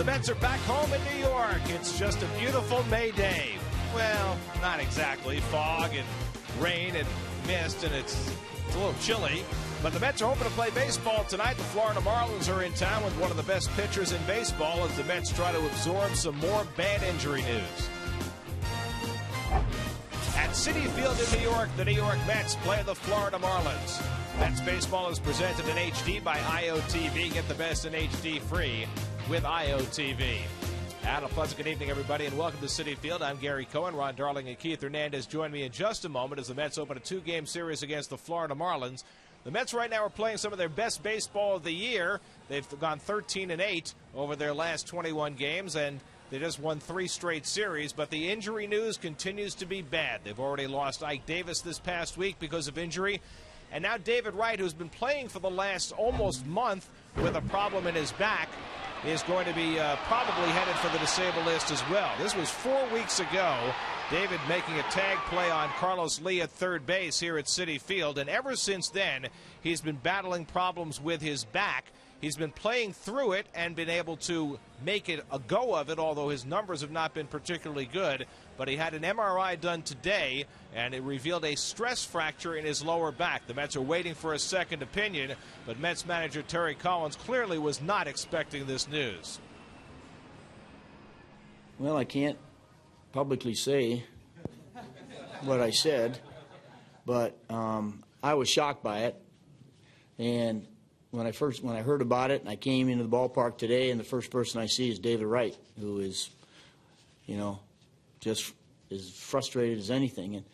The Mets are back home in New York. It's just a beautiful May day. Well, not exactly. Fog and rain and mist, and it's a little chilly. But the Mets are hoping to play baseball tonight. The Florida Marlins are in town with one of the best pitchers in baseball as the Mets try to absorb some more bad injury news. At Citi Field in New York, the New York Mets play the Florida Marlins. Mets baseball is presented in HD by IOTV. Get the best in HD free with IOTV. And a pleasant good evening, everybody, and welcome to Citi Field. I'm Gary Cohen. Ron Darling and Keith Hernandez join me in just a moment as the Mets open a two-game series against the Florida Marlins. The Mets right now are playing some of their best baseball of the year. They've gone 13-8 over their last 21 games, and they just won 3 straight series, but the injury news continues to be bad. They've already lost Ike Davis this past week because of injury, and now David Wright, who's been playing for the last almost month with a problem in his back, is going to be probably headed for the disabled list as well. This was 4 weeks ago. David making a tag play on Carlos Lee at third base here at Citi Field, and ever since then, he's been battling problems with his back. He's been playing through it and been able to make it a go of it, although his numbers have not been particularly good. But he had an MRI done today, and it revealed a stress fracture in his lower back. The Mets are waiting for a second opinion, but Mets manager Terry Collins clearly was not expecting this news. Well, I can't publicly say what I said, but I was shocked by it. And when I heard about it, and I came into the ballpark today, and the first person I see is David Wright, who is, just as frustrated as anything. And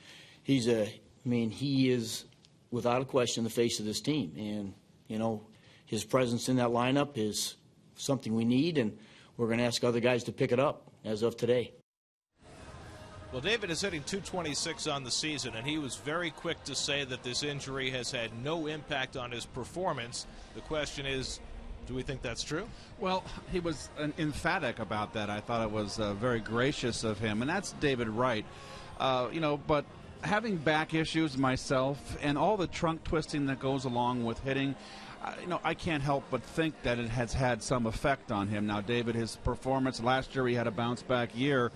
he is without a question the face of this team. And his presence in that lineup is something we need, and we're going to ask other guys to pick it up as of today. Well, David is hitting .226 on the season, and he was very quick to say that this injury has had no impact on his performance. The question is, do we think that's true? Well, he was emphatic about that. I thought it was very gracious of him, and that's David Wright. But having back issues myself and all the trunk twisting that goes along with hitting, I can't help but think that it has had some effect on him. Now, David, his performance last year, he had a bounce-back year.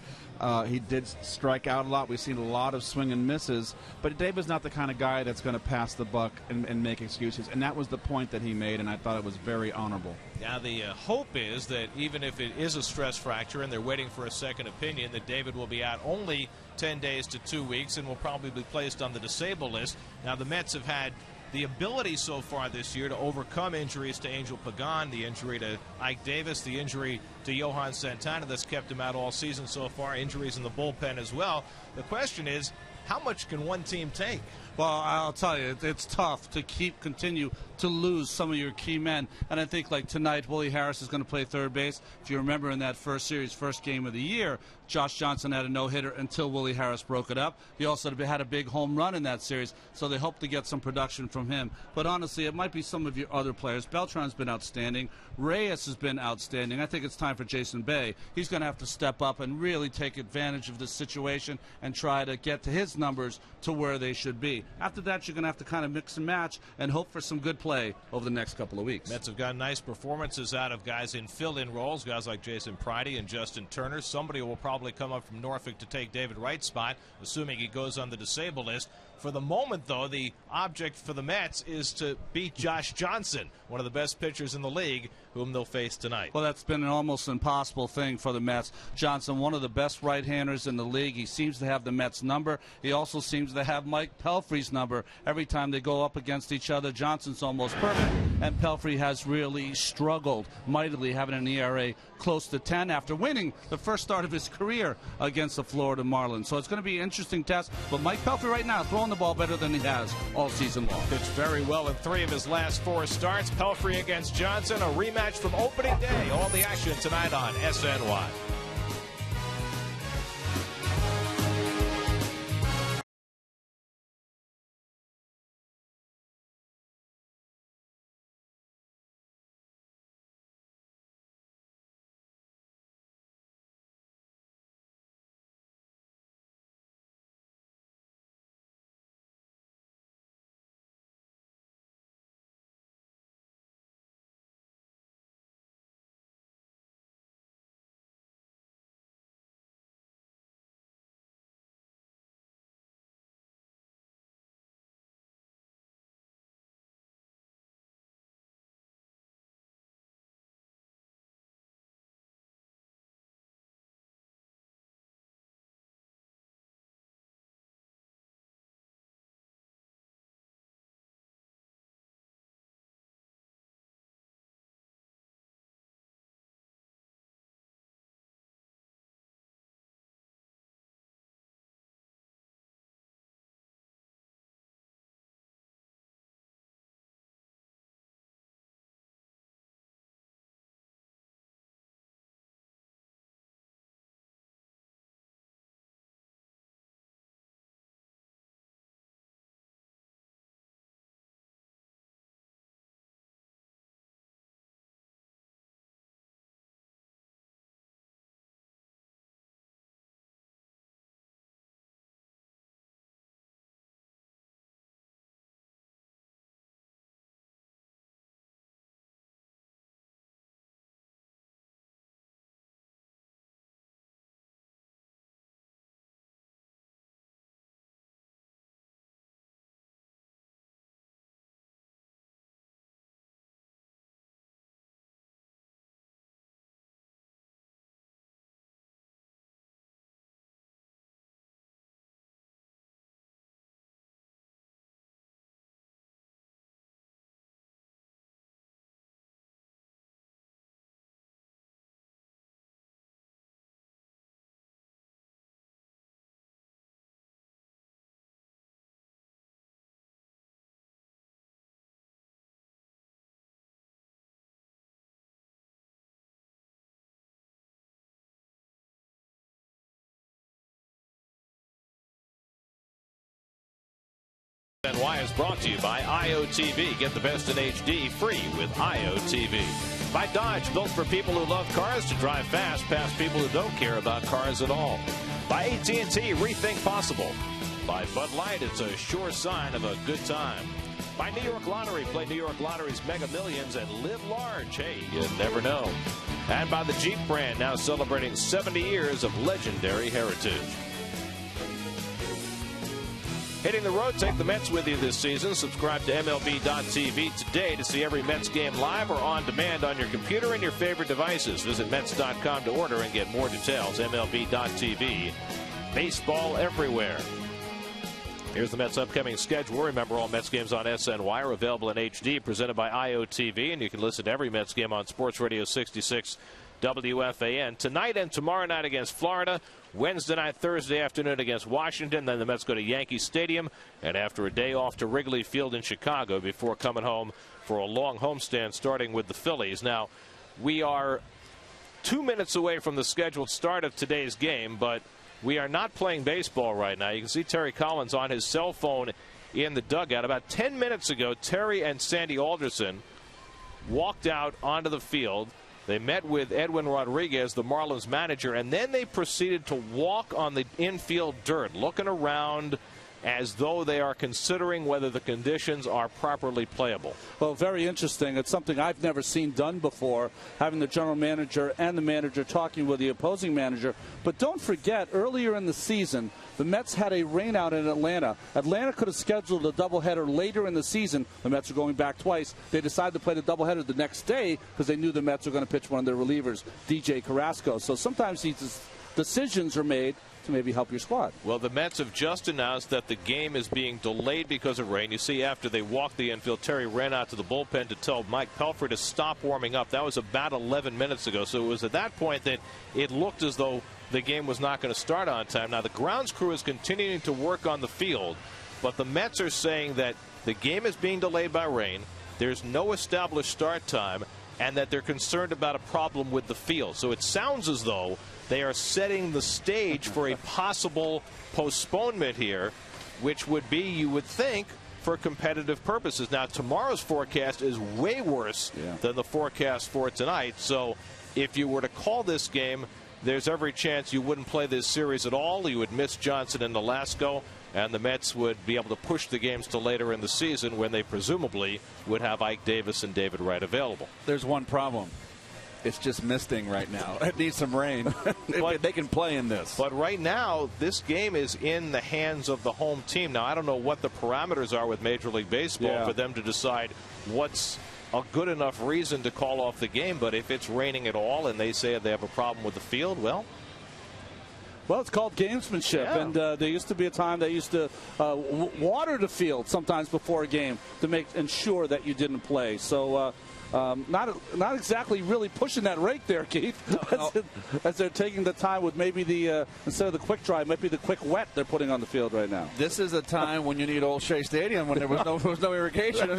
He did strike out a lot. We've seen a lot of swing and misses. But David's not the kind of guy that's going to pass the buck and make excuses. And that was the point that he made, and I thought it was very honorable. Now, the hope is that even if it is a stress fracture and they're waiting for a second opinion, that David will be out only 10 days to 2 weeks and will probably be placed on the disabled list. Now, the Mets have had the ability so far this year to overcome injuries to Angel Pagan, the injury to Ike Davis, the injury to Johan Santana that's kept him out all season so far, injuries in the bullpen as well. The question is, how much can one team take? Well, I'll tell you, it's tough to continue to lose some of your key men. And I think, like tonight, Willie Harris is going to play third base. If you remember in that first series, first game of the year, Josh Johnson had a no-hitter until Willie Harris broke it up. He also had a big home run in that series, so they hope to get some production from him. But honestly, it might be some of your other players. Beltran's been outstanding. Reyes has been outstanding. I think it's time for Jason Bay. He's going to have to step up and really take advantage of this situation and try to get to his numbers to where they should be. After that, you're going to have to kind of mix and match and hope for some good play over the next couple of weeks. Mets have got nice performances out of guys in fill-in roles, guys like Jason Pridey and Justin Turner. Somebody will probably come up from Norfolk to take David Wright's spot, assuming he goes on the disabled list. For the moment, though, the object for the Mets is to beat Josh Johnson, one of the best pitchers in the league, whom they'll face tonight. Well, that's been an almost impossible thing for the Mets. Johnson, one of the best right-handers in the league. He seems to have the Mets' number. He also seems to have Mike Pelfrey's number. Every time they go up against each other, Johnson's almost perfect, and Pelfrey has really struggled mightily, having an ERA close to 10 after winning the first start of his career against the Florida Marlins. So it's going to be an interesting test, but Mike Pelfrey right now throwing the ball better than he has all season long. Pitched very well in 3 of his last 4 starts. Pelfrey against Johnson, a rematch from opening day. All the action tonight on SNY. SNY is brought to you by IOTV. Get the best in HD free with IOTV. By Dodge, built for people who love cars to drive fast past people who don't care about cars at all. By AT&T, rethink possible. By Bud Light, it's a sure sign of a good time. By New York Lottery, play New York Lottery's Mega Millions and live large. Hey, you never know. And by the Jeep brand, now celebrating 70 years of legendary heritage. Hitting the road, take the Mets with you this season. Subscribe to MLB.tv today to see every Mets game live or on demand on your computer and your favorite devices. Visit Mets.com to order and get more details. MLB.tv. Baseball everywhere. Here's the Mets' upcoming schedule. Remember, all Mets games on SNY are available in HD, presented by IOTV, and you can listen to every Mets game on Sports Radio 66 WFAN. Tonight and tomorrow night against Florida. Wednesday night, Thursday afternoon against Washington. Then the Mets go to Yankee Stadium, and after a day off to Wrigley Field in Chicago before coming home for a long homestand starting with the Phillies. Now, we are 2 minutes away from the scheduled start of today's game, but we are not playing baseball right now. You can see Terry Collins on his cell phone in the dugout. About 10 minutes ago, Terry and Sandy Alderson walked out onto the field. They met with Edwin Rodriguez, the Marlins manager, and then they proceeded to walk on the infield dirt, looking around as though they are considering whether the conditions are properly playable. Well, very interesting. It's something I've never seen done before, having the general manager and the manager talking with the opposing manager. But don't forget, earlier in the season, the Mets had a rainout in Atlanta. Atlanta could have scheduled a doubleheader later in the season. The Mets are going back twice. They decided to play the doubleheader the next day because they knew the Mets were going to pitch one of their relievers, DJ Carrasco. So sometimes these decisions are made to maybe help your squad. Well, the Mets have just announced that the game is being delayed because of rain. You see, after they walked the infield, Terry ran out to the bullpen to tell Mike Pelfrey to stop warming up. That was about 11 minutes ago. So it was at that point that it looked as though the game was not going to start on time. Now, the grounds crew is continuing to work on the field, but the Mets are saying that the game is being delayed by rain. There's no established start time, and that they're concerned about a problem with the field. So it sounds as though they are setting the stage for a possible postponement here, which would be, you would think, for competitive purposes. Now, tomorrow's forecast is way worse than the forecast for tonight. So if you were to call this game, there's every chance you wouldn't play this series at all. You would miss Johnson and Nolasco, and the Mets would be able to push the games to later in the season when they presumably would have Ike Davis and David Wright available. There's one problem. It's just misting right now. It needs some rain. But they can play in this. But right now, this game is in the hands of the home team. Now, I don't know what the parameters are with Major League Baseball for them to decide what's a good enough reason to call off the game. But if it's raining at all and they say they have a problem with the field, well, it's called gamesmanship, and there used to be a time they used to water the field sometimes before a game to ensure that you didn't play. So not exactly really pushing that rate there, Keith, as they're taking the time with maybe the instead of the quick dry, might be the quick wet they're putting on the field right now. This is a time when you need Old Shea Stadium when there was no irrigation.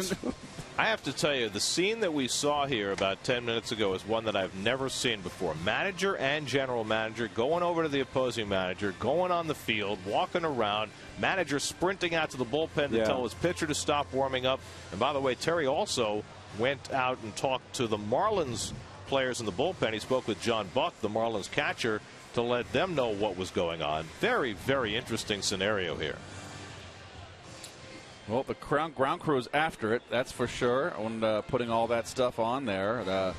I have to tell you, the scene that we saw here about 10 minutes ago is one that I've never seen before. Manager and general manager going over to the opposing manager, going on the field, walking around, manager sprinting out to the bullpen to tell his pitcher to stop warming up. And by the way, Terry also went out and talked to the Marlins players in the bullpen. He spoke with John Buck, the Marlins catcher, to let them know what was going on. Very, very interesting scenario here. Well, the ground crew is after it, that's for sure, on putting all that stuff on there.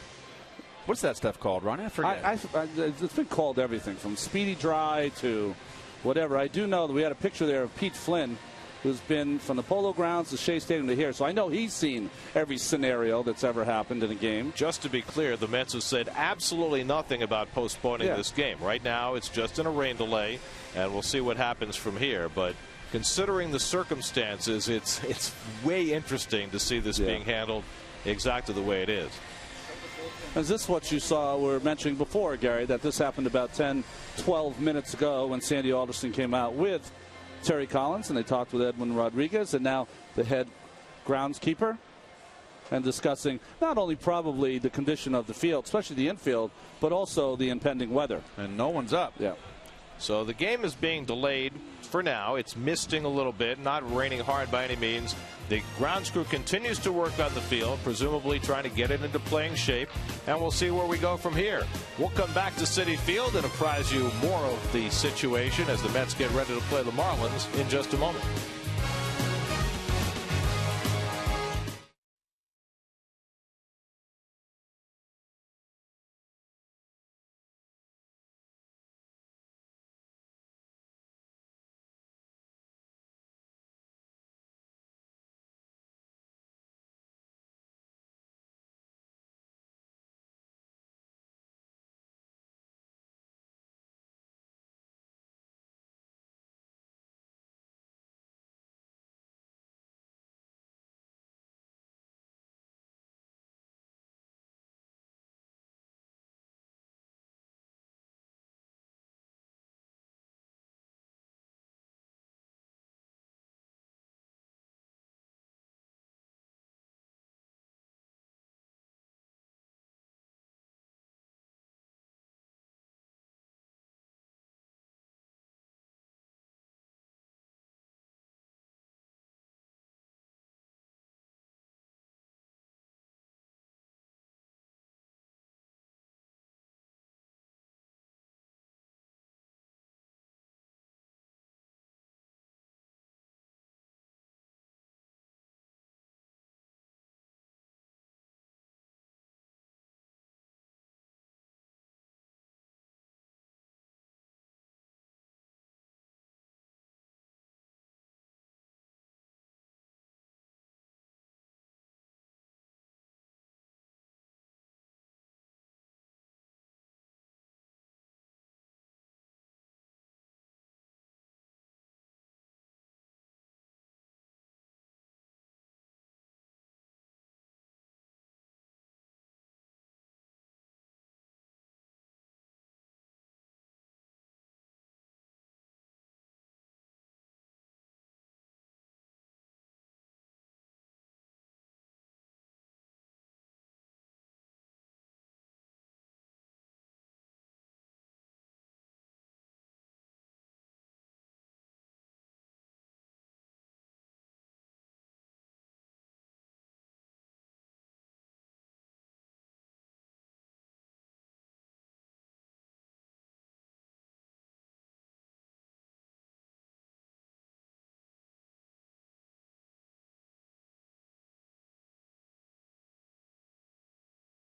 What's that stuff called, Ronnie? I forget. It's been called everything from speedy dry to whatever. I do know that we had a picture there of Pete Flynn, who's been from the Polo Grounds to Shea Stadium to here. So I know he's seen every scenario that's ever happened in a game. Just to be clear, the Mets have said absolutely nothing about postponing this game. Right now, it's just in a rain delay, and we'll see what happens from here. But considering the circumstances, it's way interesting to see this being handled exactly the way it is. Is this what you saw, we were mentioning before, Gary, that this happened about 10, 12 minutes ago when Sandy Alderson came out with Terry Collins, and they talked with Edwin Rodriguez, and now the head groundskeeper, and discussing not only probably the condition of the field, especially the infield, but also the impending weather. And no one's up. So the game is being delayed for now. It's misting a little bit, not raining hard by any means. The grounds crew continues to work on the field, presumably trying to get it into playing shape, and we'll see where we go from here. We'll come back to Citi Field and apprise you more of the situation as the Mets get ready to play the Marlins in just a moment.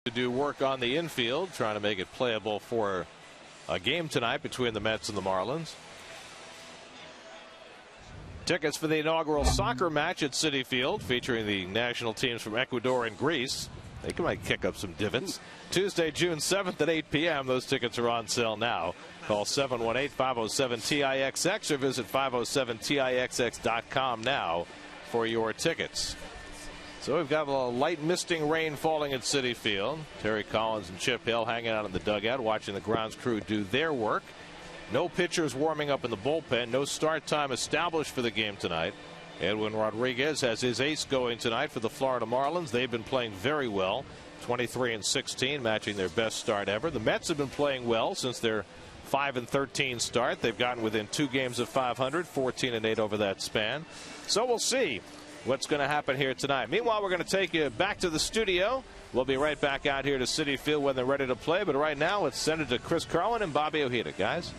To do work on the infield, trying to make it playable for a game tonight between the Mets and the Marlins. Tickets for the inaugural soccer match at Citi Field featuring the national teams from Ecuador and Greece. They might kick up some divots. Tuesday, June 7th at 8 p.m. Those tickets are on sale now. Call 718-507-TIXX or visit 507TIXX.com now for your tickets. So we've got a light misting rain falling at Citi Field. Terry Collins and Chip Hill hanging out in the dugout watching the grounds crew do their work. No pitchers warming up in the bullpen. No start time established for the game tonight. Edwin Rodriguez has his ace going tonight for the Florida Marlins. They've been playing very well. 23-16, matching their best start ever. The Mets have been playing well since their 5-13 start. They've gotten within 2 games of 500, 14-8 over that span. So we'll see what's going to happen here tonight. Meanwhile, we're going to take you back to the studio. We'll be right back out here to Citi Field when they're ready to play. But right now, let's send it to Chris Carlin and Bobby Ojeda. Guys.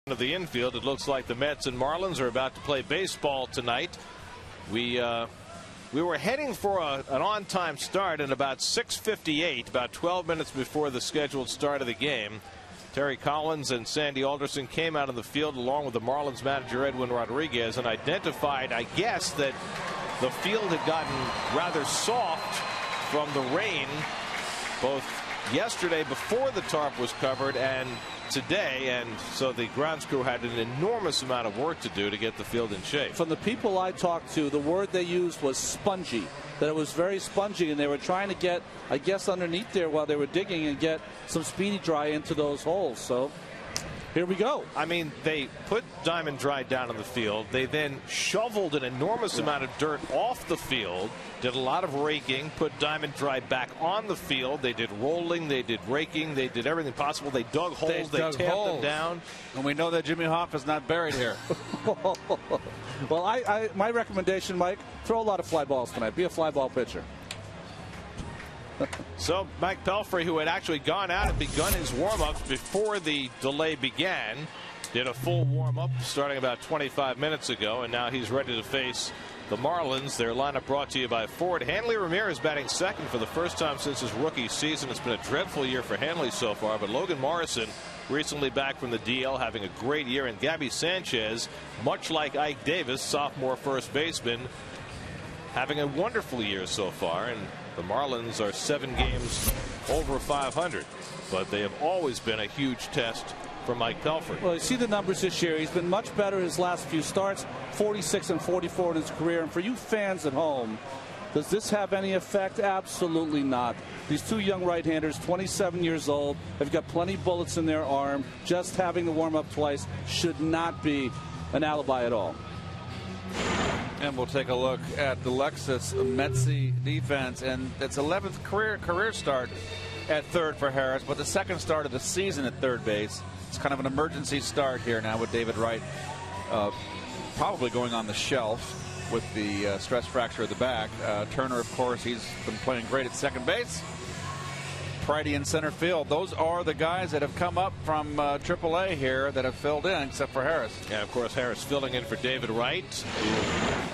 Of the infield, it looks like the Mets and Marlins are about to play baseball tonight. We were heading for an on-time start at about 6:58, about 12 minutes before the scheduled start of the game. Terry Collins and Sandy Alderson came out on the field along with the Marlins manager Edwin Rodriguez and identified, I guess, that the field had gotten rather soft from the rain both yesterday before the tarp was covered and today, and so the grounds crew had an enormous amount of work to do to get the field in shape. From the people I talked to, the word they used was spongy, that it was very spongy, and they were trying to get, I guess, underneath there while they were digging and get some speedy dry into those holes. So here we go. I mean, they put Diamond Dry down on the field. They then shoveled an enormous amount of dirt off the field, did a lot of raking, put Diamond Dry back on the field. They did rolling, they did raking, they did everything possible. They dug holes, they tamped them down. And we know that Jimmy Hoff is not buried here. Well, my recommendation, Mike, throw a lot of fly balls tonight. Be a fly ball pitcher. So Mike Pelfrey, who had actually gone out and begun his warm-ups before the delay began, did a full warm-up starting about 25 minutes ago, and now he's ready to face the Marlins. Their lineup brought to you by Ford. Hanley Ramirez batting second for the first time since his rookie season. It's been a dreadful year for Hanley so far, but Logan Morrison recently back from the DL having a great year, and Gabby Sanchez, much like Ike Davis, sophomore first baseman, having a wonderful year so far. And the Marlins are 7 games over 500, but they have always been a huge test for Mike Pelfrey. Well, you see the numbers this year. He's been much better his last few starts, 46 and 44 in his career. And for you fans at home, does this have any effect? Absolutely not. These two young right-handers, 27 years old, have got plenty of bullets in their arm. Just having to warm up twice should not be an alibi at all. And we'll take a look at the Lexus Metsy defense, and it's 11th career start at third for Harris, but the second start of the season at third base. It's kind of an emergency start here now with David Wright probably going on the shelf with the stress fracture of the back. Turner, of course, he's been playing great at second base. Pridey in center field. Those are the guys that have come up from AAA here that have filled in, except for Harris. And of course, Harris filling in for David Wright, who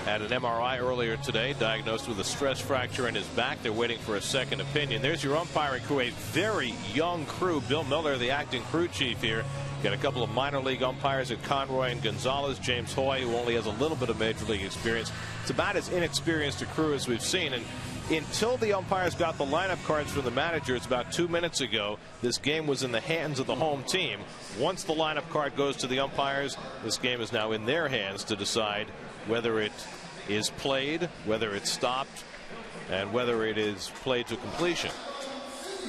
had an MRI earlier today, diagnosed with a stress fracture in his back. They're waiting for a second opinion. There's your umpiring crew, a very young crew. Bill Miller, the acting crew chief here. Got a couple of minor league umpires at Conroy and Gonzalez. James Hoy, who only has a little bit of major league experience. It's about as inexperienced a crew as we've seen. And until the umpires got the lineup cards from the managers about 2 minutes ago, this game was in the hands of the home team. Once the lineup card goes to the umpires, this game is now in their hands to decide whether it is played, whether it's stopped, and whether it is played to completion.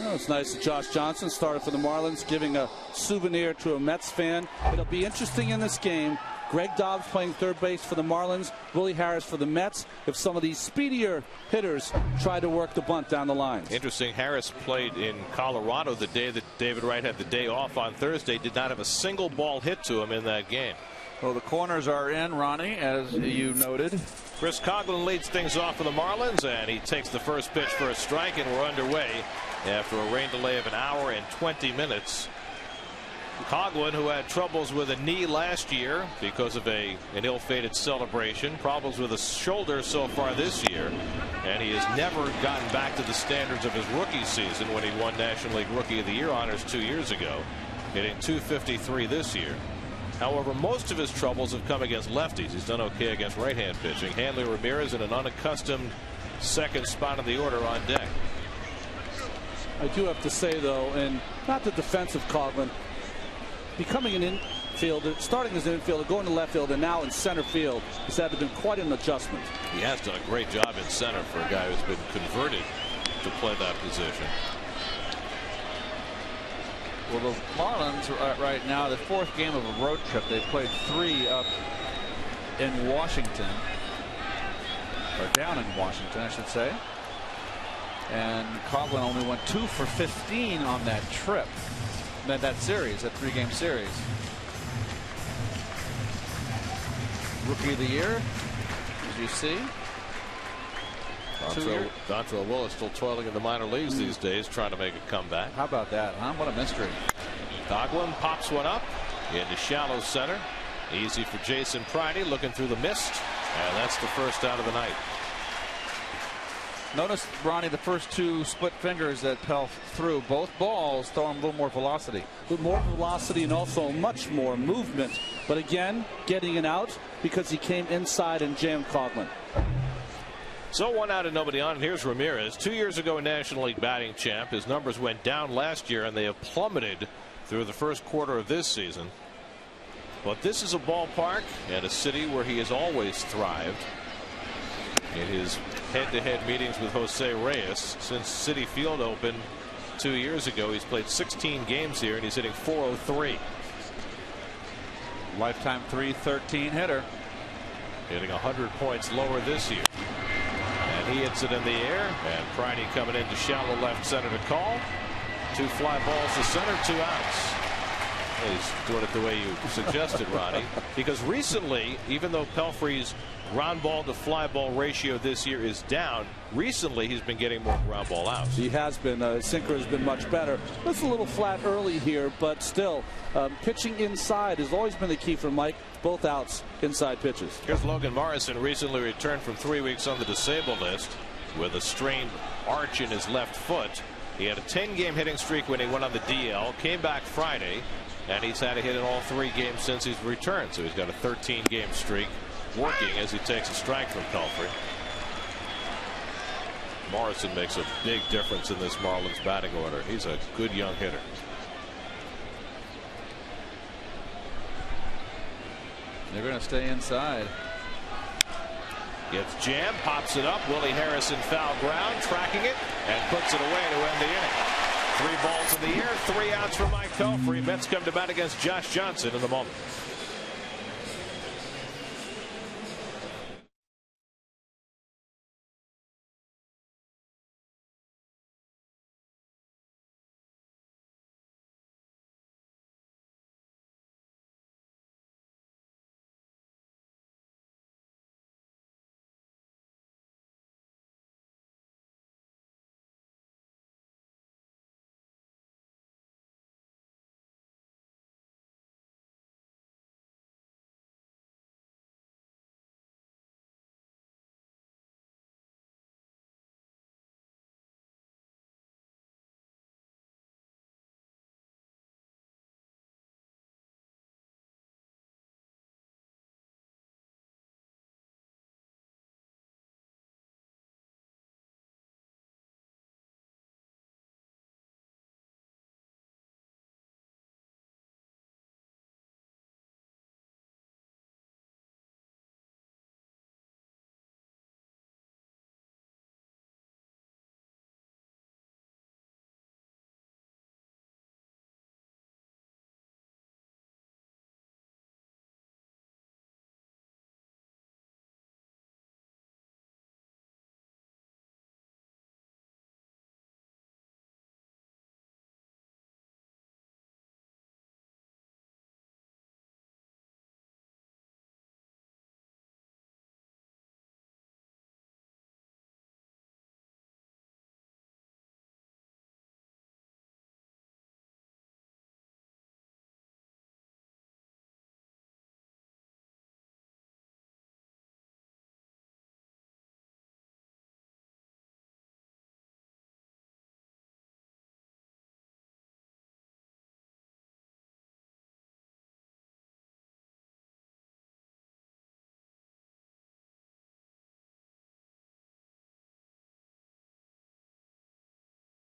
Well, it's nice that Josh Johnson started for the Marlins, giving a souvenir to a Mets fan. It'll be interesting in this game. Greg Dobbs playing third base for the Marlins, Willie Harris for the Mets, if some of these speedier hitters try to work the bunt down the lines. Interesting, Harris played in Colorado the day that David Wright had the day off on Thursday, did not have a single ball hit to him in that game. Well, the corners are in, Ronnie, as you noted. Chris Coughlin leads things off for the Marlins, and he takes the first pitch for a strike, and we're underway after a rain delay of an hour and 20 minutes. Coughlin, who had troubles with a knee last year because of an ill-fated celebration, problems with a shoulder so far this year, and he has never gotten back to the standards of his rookie season when he won National League Rookie of the Year honors 2 years ago, hitting .253 this year. However, most of his troubles have come against lefties. He's done okay against right-hand pitching. Hanley Ramirez in an unaccustomed second spot of the order on deck. I do have to say, though, and not the defensive Coughlin, becoming an infielder, starting as an infielder, going to left field, and now in center field, has had to been quite an adjustment. He has done a great job in center for a guy who's been converted to play that position. Well, the Marlins right now, the fourth game of a road trip. They played 3 up in Washington, or down in Washington, I should say. And Coughlin only went 2 for 15 on that trip. That series, that 3-game series. Rookie of the Year, as you see. Dontrell Willis still toiling in the minor leagues these days, trying to make a comeback. How about that, huh? What a mystery. Coughlin pops one up, into shallow center. Easy for Jason Pridey, looking through the mist, and that's the first out of the night. Notice, Ronnie, the first two split fingers that Pell threw. Both balls throw him a little more velocity. With more velocity and also much more movement. But again, getting it out because he came inside and jammed Coughlin. So 1 out and nobody on. And here's Ramirez. 2 years ago, National League batting champ. His numbers went down last year, and they have plummeted through the first quarter of this season. But this is a ballpark and a city where he has always thrived. In his head-to-head meetings with Jose Reyes since Citi Field opened 2 years ago, he's played 16 games here and he's hitting .403. Lifetime .313 hitter. Hitting 100 points lower this year. And he hits it in the air, and Pridey coming into shallow left center to call. 2 fly balls to center, 2 outs. He's doing it the way you suggested, Ronnie, because recently, even though Pelfrey's ground ball to fly ball ratio this year is down, recently he's been getting more ground ball outs. He has been. Sinker has been much better. It's a little flat early here, but still, pitching inside has always been the key for Mike. Both outs, inside pitches. Here's Logan Morrison, recently returned from 3 weeks on the disabled list with a strained arch in his left foot. He had a 10-game hitting streak when he went on the DL, came back Friday, and he's had a hit in all 3 games since he's returned. So he's got a 13-game streak working as he takes a strike from Pelfrey. Morrison makes a big difference in this Marlins batting order. He's a good young hitter. They're going to stay inside. Gets jammed, pops it up. Willie Harris in foul ground, tracking it, and puts it away to end the inning. 3 balls in the air, 3 outs for Mike Pelfrey. Mets come to bat against Josh Johnson in the moment.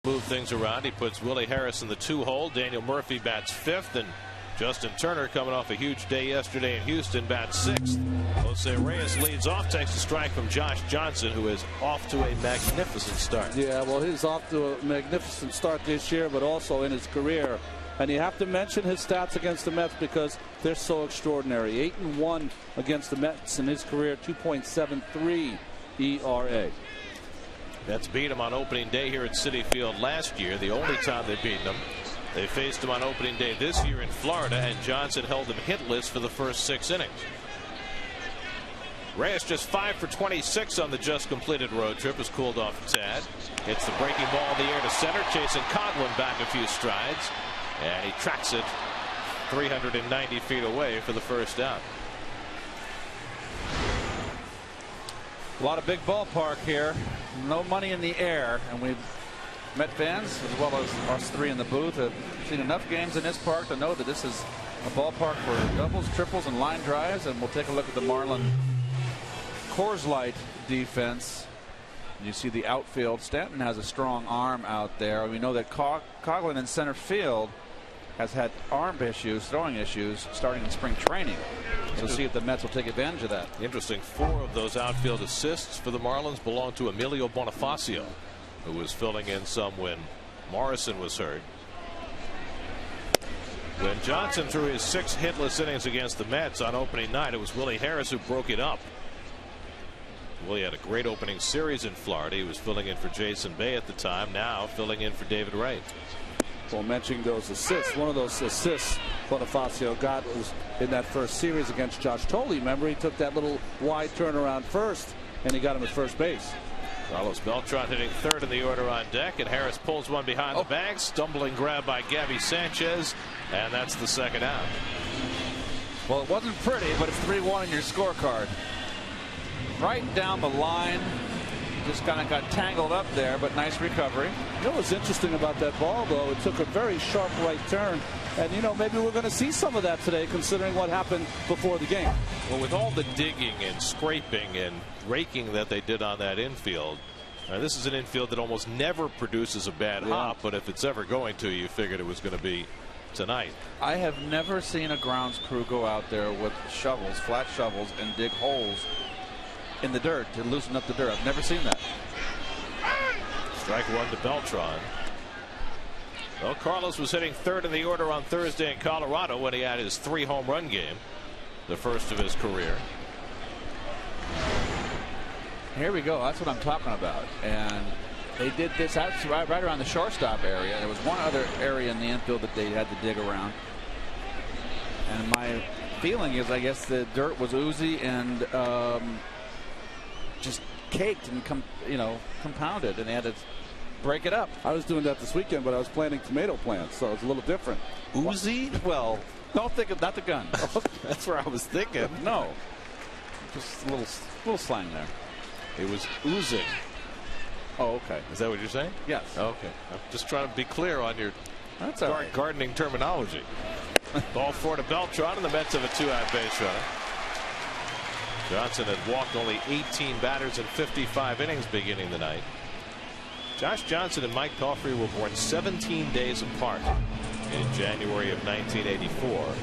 Move things around. He puts Willie Harris in the 2-hole. Daniel Murphy bats 5th, and Justin Turner, coming off a huge day yesterday in Houston, bats 6th. Jose Reyes leads off, takes a strike from Josh Johnson, who is off to a magnificent start. Yeah, well, he's off to a magnificent start this year, but also in his career. And you have to mention his stats against the Mets because they're so extraordinary. 8-1 against the Mets in his career, 2.73 ERA. Mets beat him on opening day here at Citi Field last year, the only time they've beaten him. They faced him on opening day this year in Florida, and Johnson held him hitless for the first 6 innings. Reyes just 5 for 26 on the just completed road trip, has cooled off a tad. Hits the breaking ball in the air to center, chasing Coughlin back a few strides, and he tracks it 390 feet away for the first out. A lot of big ballpark here. No money in the air, and we've Met fans, as well as us three in the booth, have seen enough games in this park to know that this is a ballpark for doubles, triples, and line drives. And we'll take a look at the Marlin Coors Light defense. You see the outfield. Stanton has a strong arm out there. We know that Coughlin in center field has had arm issues, throwing issues, starting in spring training. So see if the Mets will take advantage of that. Interesting. 4 of those outfield assists for the Marlins belong to Emilio Bonifacio, who was filling in some when Morrison was hurt. When Johnson threw his 6 hitless innings against the Mets on opening night, it was Willie Harris who broke it up. Willie had a great opening series in Florida. He was filling in for Jason Bay at the time, now filling in for David Wright. Well, mentioning those assists, one of those assists Bonifacio got was in that first series against Josh Tolle. Remember, he took that little wide turnaround first, and he got him at first base. Carlos Beltran hitting third in the order on deck, and Harris pulls one behind the bag. Stumbling grab by Gabby Sanchez, and that's the second out. Well, it wasn't pretty, but it's 3-1 in your scorecard. Right down the line. Just kind of got tangled up there, but nice recovery. You know what's interesting about that ball, though? It took a very sharp right turn. And, you know, maybe we're going to see some of that today, considering what happened before the game. Well, with all the digging and scraping and raking that they did on that infield, this is an infield that almost never produces a bad hop, but if it's ever going to, you figured it was going to be tonight. I have never seen a grounds crew go out there with shovels, flat shovels, and dig holes in the dirt to loosen up the dirt. I've never seen that. Strike one to Beltran. Well, Carlos was hitting third in the order on Thursday in Colorado when he had his 3 home run game, the first of his career. Here we go. That's what I'm talking about. And they did this right around the shortstop area. There was one other area in the infield that they had to dig around. And my feeling is, I guess the dirt was oozy and just caked and compounded, and they had to break it up. I was doing that this weekend, but I was planting tomato plants, so it's a little different. Oozy? Well, don't think of not the gun. That's where I was thinking. No, just a little slang there. It was oozing. Oh, okay. Is that what you're saying? Yes. Okay. I'm just trying to be clear on your gardening terminology. Ball 4 to Beltran, and the Mets have a 2-out base runner. Johnson had walked only 18 batters in 55 innings beginning the night. Josh Johnson and Mike Pelfrey were born 17 days apart in January of 1984.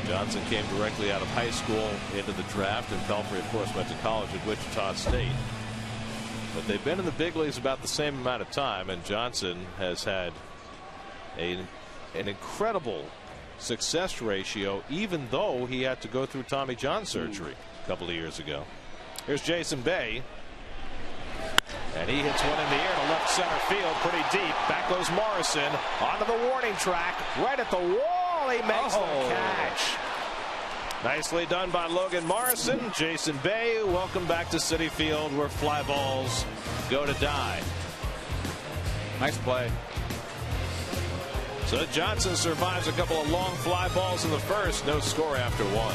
Johnson came directly out of high school into the draft, and Pelfrey, of course, went to college at Wichita State. But they've been in the big leagues about the same amount of time, and Johnson has had an incredible success ratio, even though he had to go through Tommy John surgery a couple of years ago. Here's Jason Bay, and he hits one in the air to left center field, pretty deep. Back goes Morrison onto the warning track, right at the wall. He makes the catch. Nicely done by Logan Morrison. Jason Bay, welcome back to Citi Field, where fly balls go to die. Nice play. So Johnson survives a couple of long fly balls in the first. No score after 1.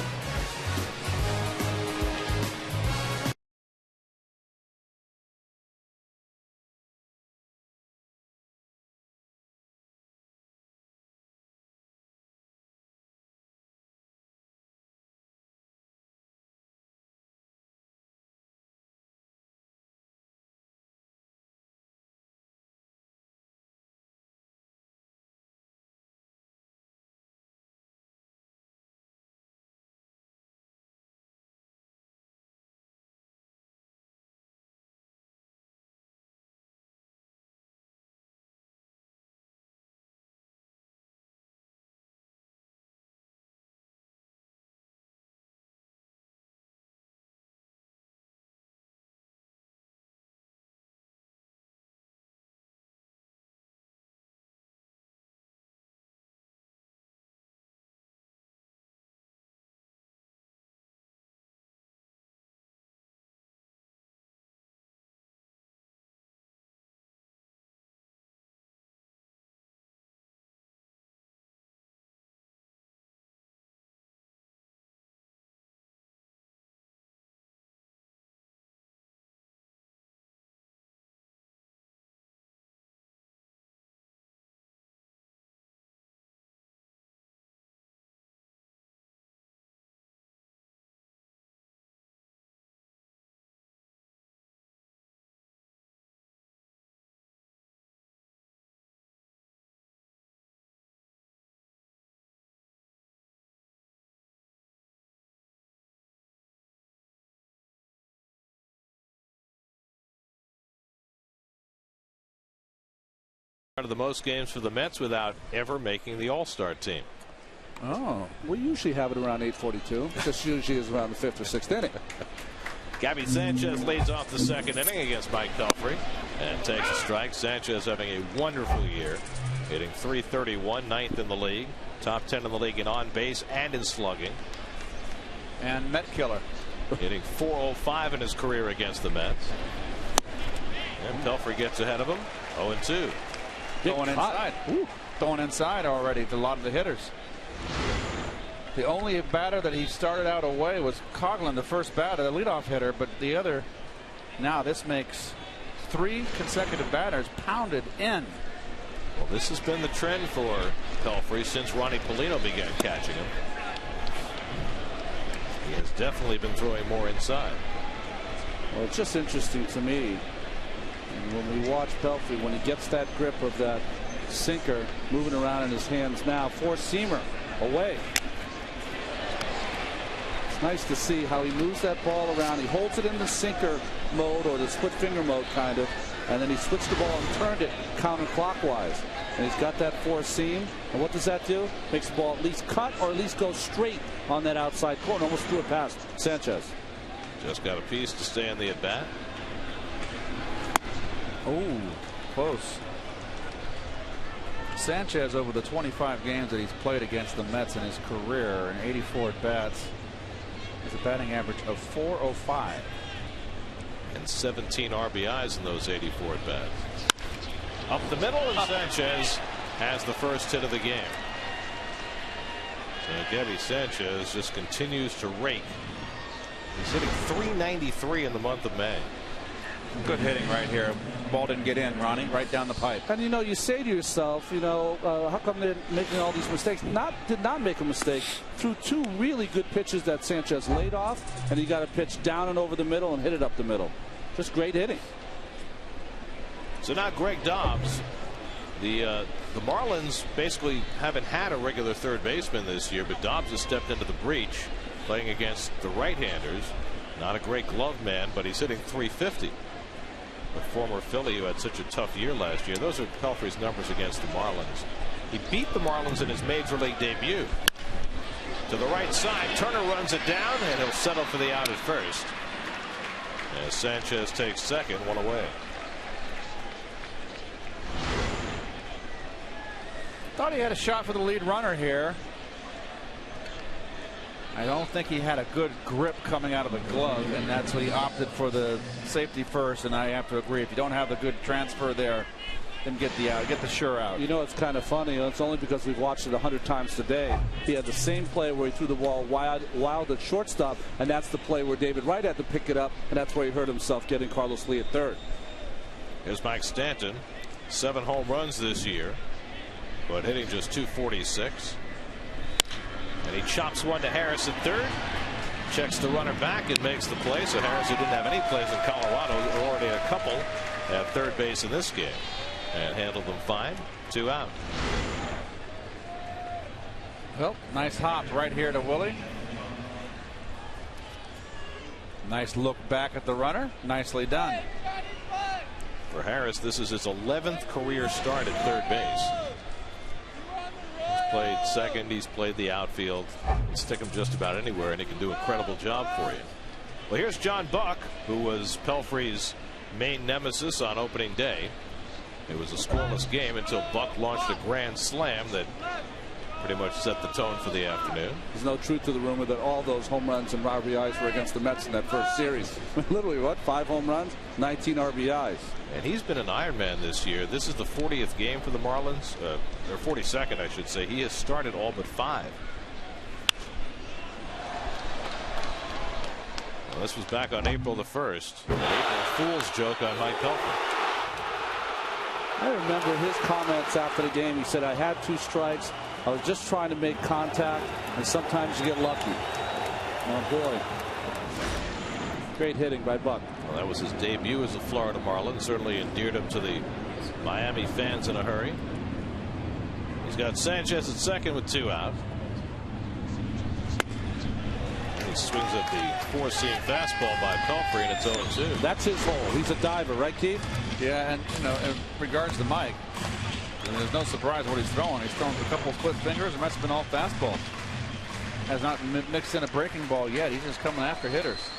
of the most games for the Mets without ever making the All-Star team. Oh, we usually have it around 8:42. This usually is around the 5th or 6th inning. Gabby Sanchez leads off the 2nd inning against Mike Pelfrey and takes a strike. Sanchez having a wonderful year, hitting .331, 9th in the league, top 10 in the league in on base and in slugging. And Met killer. Hitting .405 in his career against the Mets. And Pelfrey gets ahead of him. 0-2. Going inside. Ooh, going inside already to a lot of the hitters. The only batter that he started out away was Coughlin, the first batter, the leadoff hitter, but the other. Now this makes 3 consecutive batters pounded in. Well, this has been the trend for Pelfrey since Ronnie Polino began catching him. He has definitely been throwing more inside. Well, it's just interesting to me. And when we watch Pelfrey, when he gets that grip of that sinker moving around in his hands now, four-seamer away. It's nice to see how he moves that ball around. He holds it in the sinker mode or the split finger mode kind of, and then he switched the ball and turned it counterclockwise. And he's got that four-seam. And what does that do? Makes the ball at least cut or at least go straight on that outside corner. Almost threw it past Sanchez. Just got a piece to stay in the at-bat. Oh, close. Sanchez, over the 25 games that he's played against the Mets in his career, and 84 at-bats, has a batting average of .405. And 17 RBIs in those 84 at-bats. Up the middle, and Sanchez has the first hit of the game. So Gabby Sanchez just continues to rake. He's hitting .393 in the month of May. Good hitting right here. Ball didn't get in, Ronnie, right down the pipe. And you say to yourself, how come they're making all these mistakes? Did not make a mistake. Threw 2 really good pitches that Sanchez laid off, and he got a pitch down and over the middle and hit it up the middle. Just great hitting. So now Greg Dobbs. The Marlins basically haven't had a regular third baseman this year, but Dobbs has stepped into the breach, playing against the right-handers. Not a great glove man, but he's hitting .350. The former Philly who had such a tough year last year. Those are Pelfrey's numbers against the Marlins. He beat the Marlins in his major league debut. To the right side, Turner runs it down, and he'll settle for the out at first. As Sanchez takes second, 1 away. Thought he had a shot for the lead runner here. I don't think he had a good grip coming out of the glove, and that's what he opted for, the safety first. And I have to agree, if you don't have the good transfer there, then get the out, get the sure out. It's kind of funny. It's only because we've watched it 100 times today. He had the same play where he threw the ball wild at shortstop, and that's the play where David Wright had to pick it up, and that's where he hurt himself getting Carlos Lee at third. Here's Mike Stanton, 7 home runs this year, but hitting just .246. And he chops one to Harris at third. Checks the runner back and makes the play. So Harris, who didn't have any plays in Colorado, already a couple at third base in this game, and handled them fine. 2 out. Well, nice hop right here to Willie. Nice look back at the runner. Nicely done. For Harris, this is his 11th career start at third base. Played second, he's played the outfield. Stick him just about anywhere and he can do an incredible job for you. Well, here's John Buck, who was Pelfrey's main nemesis on opening day. It was a scoreless game until Buck launched a grand slam that pretty much set the tone for the afternoon. There's no truth to the rumor that all those home runs and RBIs were against the Mets in that first series. Literally, 5 home runs, 19 RBIs. And he's been an Ironman this year. This is the 40th game for the Marlins, or 42nd, I should say. He has started all but 5. Well, this was back on April the 1st. An April Fool's joke on Mike Pelfrey. I remember his comments after the game. He said, I had 2 strikes. I was just trying to make contact, and sometimes you get lucky. Oh, boy. Great hitting by Buck. Well, that was his debut as a Florida Marlin. Certainly endeared him to the Miami fans in a hurry. He's got Sanchez at second with 2 out. He swings at the four-seam fastball by Pelfrey, and it's 0-2. That's his hole. He's a diver, right, Keith? Yeah, and in regards to Mike, And there's no surprise what he's throwing. He's throwing a couple split fingers, and that's been all fastballs. Has not mixed in a breaking ball yet. He's just coming after hitters.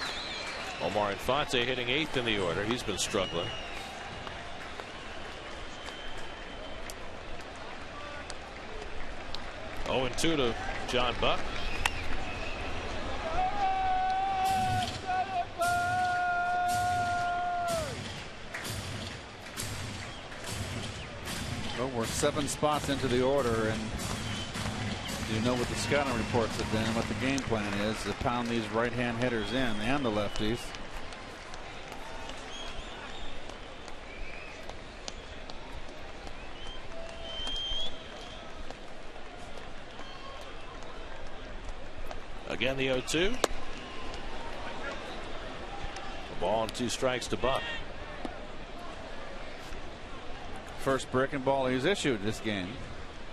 Omar Infante hitting 8th in the order. He's been struggling. Oh, and 2 to John Buck. Well, we're 7 spots into the order, and you know what the scouting reports have been, what the game plan is to pound these right-hand hitters in and the lefties. Again, the 0-2. A ball and 2 strikes to Buck. First breaking ball he's issued this game.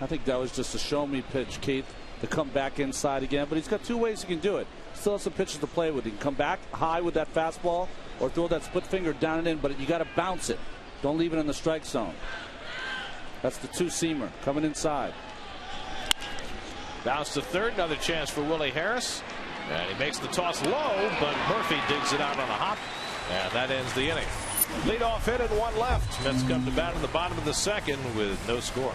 I think that was just a show me pitch, Keith, to come back inside again. But he's got 2 ways he can do it. Still has some pitches to play with. He can come back high with that fastball or throw that split finger down and in, but you got to bounce it. Don't leave it in the strike zone. That's the 2-seamer coming inside. Bounce to third. Another chance for Willie Harris. And he makes the toss low, but Murphy digs it out on a hop. And that ends the inning. Leadoff hit and 1 left. Mets come to bat in the bottom of the 2nd with no score.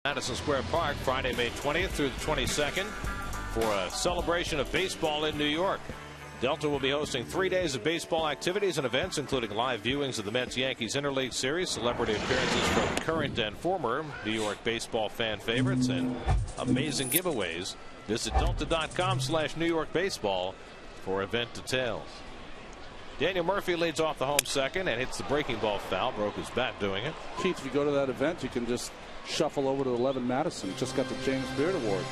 Madison Square Park, Friday, May 20th through the 22nd for a celebration of baseball in New York. Delta will be hosting 3 days of baseball activities and events, including live viewings of the Mets-Yankees Interleague Series, celebrity appearances from current and former New York baseball fan favorites, and amazing giveaways. Visit delta.com/New York Baseball for event details. Daniel Murphy leads off the home second and hits the breaking ball foul. Broke his bat doing it. Keith, if you go to that event, you can just shuffle over to 11 Madison. Just got the James Beard Award.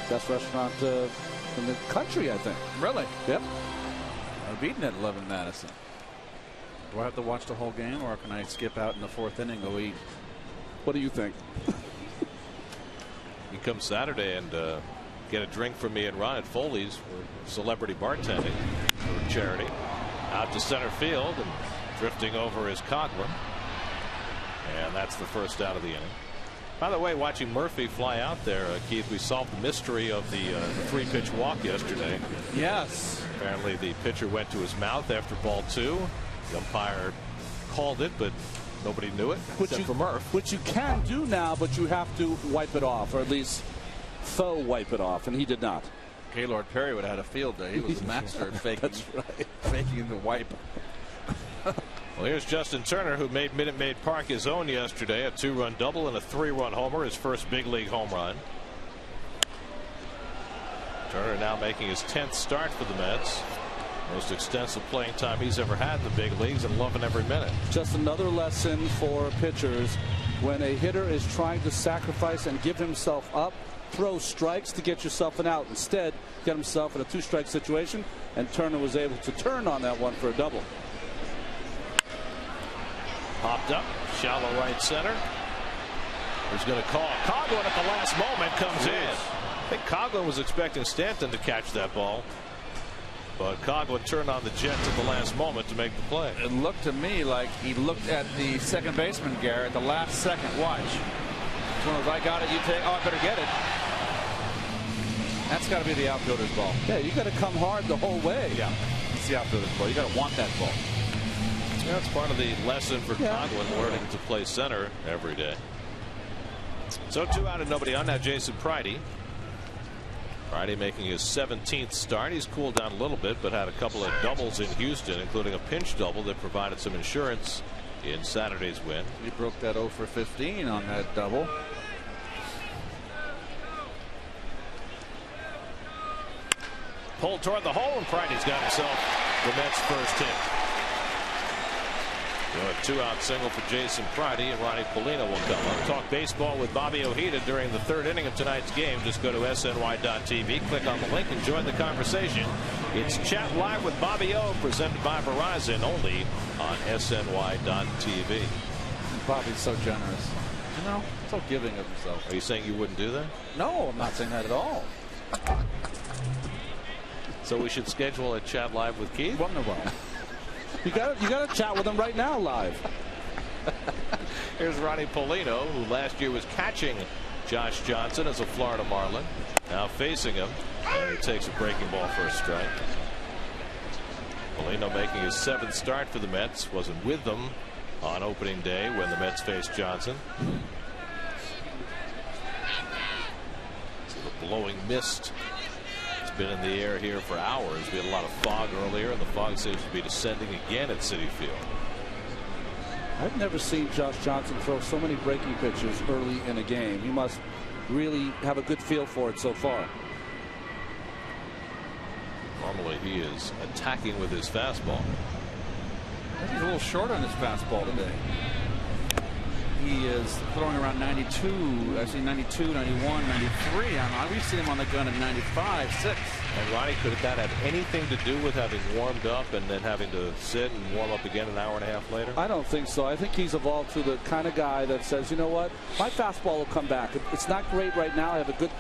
Best restaurant in the country, I think. Really? Yep. I've eaten at 11 Madison. Do I have to watch the whole game, or can I skip out in the 4th inning and go eat? What do you think? You come Saturday and get a drink from me and Ron at Foley's for celebrity bartending for charity. Out to center field and drifting over is Coghlan. And that's the first out of the inning. By the way, watching Murphy fly out there, Keith, we solved the mystery of the 3-pitch walk yesterday. Yes. Apparently the pitcher went to his mouth after ball 2. The umpire called it, but nobody knew it except for Murph. Which you can do now, but you have to wipe it off, or at least faux wipe it off, and he did not. Gaylord Perry would have had a field day. He was a master at faking. That's right. Faking the wipe. Well, here's Justin Turner, who made Minute Maid Park his own yesterday. A 2-run double and a 3-run homer, his first big league home run. Turner now making his 10th start for the Mets. Most extensive playing time he's ever had in the big leagues, and loving every minute. Just another lesson for pitchers. When a hitter is trying to sacrifice and give himself up, throw strikes to get yourself an out. Instead, get himself in a 2-strike situation, and Turner was able to turn on that one for a double. Popped up, shallow right center. Who's going to call? Coghlan at the last moment comes in. I think Coghlan was expecting Stanton to catch that ball, but Coghlan turned on the jet at the last moment to make the play. It looked to me like he looked at the second baseman, Garrett, at the last second. Watch. It's one of those, I got it, you take. Oh, I better get it. That's got to be the outfielder's ball. Yeah, you got to come hard the whole way. Yeah, it's the outfielder's ball. You got to want that ball. Yeah, it's part of the lesson for Coghlan, learning to play center every day. So 2 out and nobody on. Now Jason Pridey. Friday making his 17th start. He's cooled down a little bit, but had a couple of doubles in Houston, including a pinch double that provided some insurance in Saturday's win. He broke that 0 for 15 on that double. Pulled toward the hole, and Pridey's got himself the Mets' first hit. A 2-out single for Jason Pridey, and Ronnie Polino will come up. Talk baseball with Bobby Ojeda during the 3rd inning of tonight's game. Just go to SNY.TV, click on the link, and join the conversation. It's Chat Live with Bobby O, presented by Verizon, only on SNY.TV. Bobby's so generous. You know, so giving of himself. Are you saying you wouldn't do that? No, I'm not saying that at all. So we should schedule a Chat Live with Keith? Wonderful. You got to chat with him right now live. Here's Ronnie Polino, who last year was catching Josh Johnson as a Florida Marlin. Now facing him, and he takes a breaking ball for a strike. Polino making his 7th start for the Mets. Wasn't with them on opening day when the Mets faced Johnson. So the blowing mist been in the air here for hours. We had a lot of fog earlier, and the fog seems to be descending again at Citi Field. I've never seen Josh Johnson throw so many breaking pitches early in a game. He must really have a good feel for it so far. Normally he is attacking with his fastball. I think he's a little short on his fastball today. He is throwing around 92, actually 92, 91, 93. We've seen him on the gun at 95, 6. And Ronnie, could that have anything to do with having warmed up and then having to sit and warm up again an hour and a half later? I don't think so. I think he's evolved to the kind of guy that says, you know what, my fastball will come back. It's not great right now. I have a good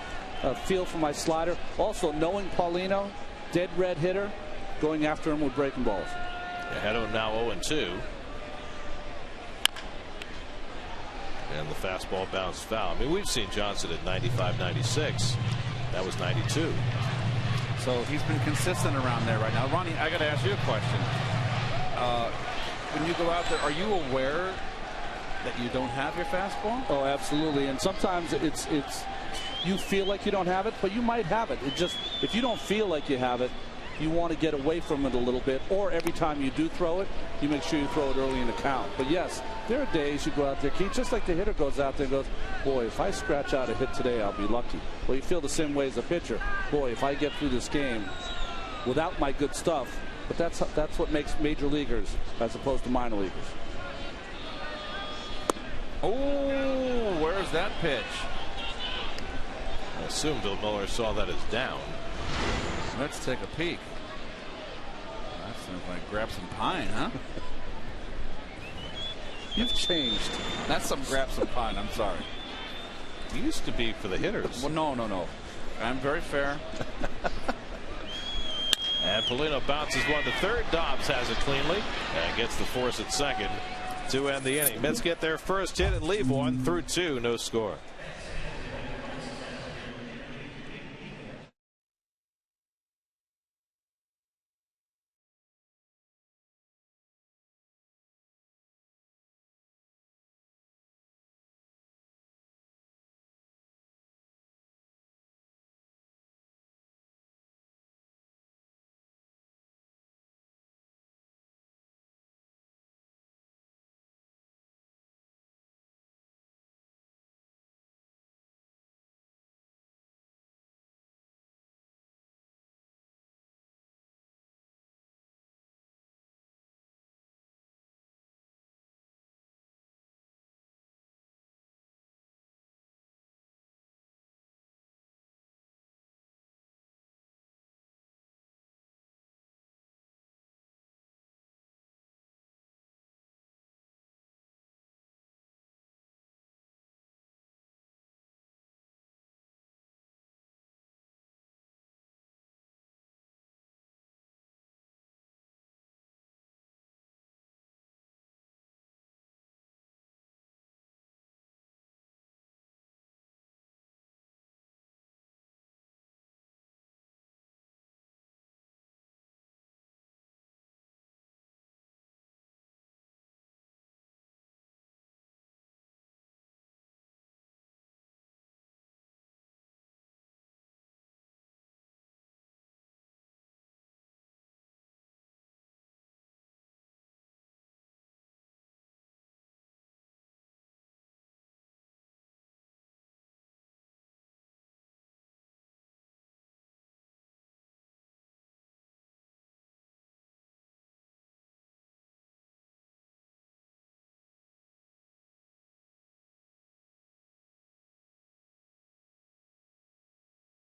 feel for my slider. Also, knowing Paulino, dead red hitter, going after him with breaking balls. Ahead of him now 0-2. And the fastball bounced foul. I mean, we've seen Johnson at 95, 96. That was 92. So he's been consistent around there right now. Ronnie, I got to ask you a question. When you go out there, are you aware that you don't have your fastball? Oh, absolutely. And sometimes it's you feel like you don't have it, but you might have it. It just, if you don't feel like you have it, you want to get away from it a little bit, or every time you do throw it, you make sure you throw it early in the count. But yes, there are days you go out there, Keith, just like the hitter goes out there and goes, boy, if I scratch out a hit today, I'll be lucky. Well, you feel the same way as a pitcher. Boy, if I get through this game without my good stuff, but that's what makes major leaguers as opposed to minor leaguers. Oh, where's that pitch? I assume Bill Mueller saw that as down. Let's take a peek. That sounds like grab some pine, huh? You've changed. That's some grab some pine. I'm sorry. It used to be for the hitters. Well, no. I'm very fair. And Polino bounces one to third. Dobbs has it cleanly and gets the force at second to end the inning. Mets get their first hit and leave 1 through 2. No score.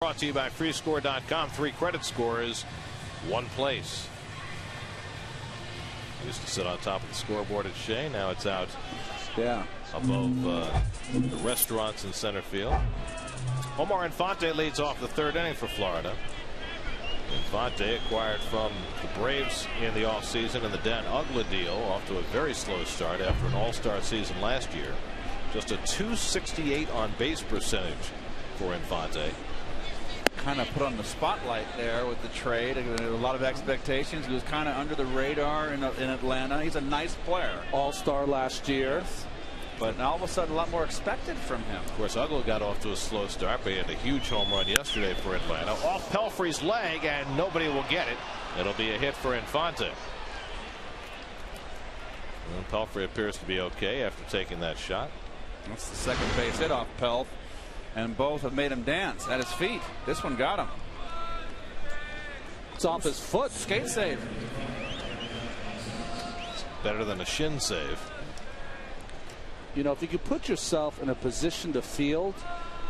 Brought to you by freescore.com. 3 credit scores, 1 place. Used to sit on top of the scoreboard at Shea. Now it's out above the restaurants in center field. Omar Infante leads off the 3rd inning for Florida. Infante, acquired from the Braves in the offseason in the Dan Uggla deal, off to a very slow start after an all-star season last year. Just a .268 on base percentage for Infante. Kind of put on the spotlight there with the trade. A lot of expectations. He was kind of under the radar in Atlanta. He's a nice player. All-star last year. But now all of a sudden a lot more expected from him. Of course, Uggla got off to a slow start, but he had a huge home run yesterday for Atlanta. Off Pelfrey's leg, and nobody will get it. It'll be a hit for Infante. Well, Pelfrey appears to be okay after taking that shot. That's the second base hit off Pelf. And both have made him dance at his feet. This one got him. It's off his foot. Skate save. It's better than a shin save. You know, if you could put yourself in a position to field,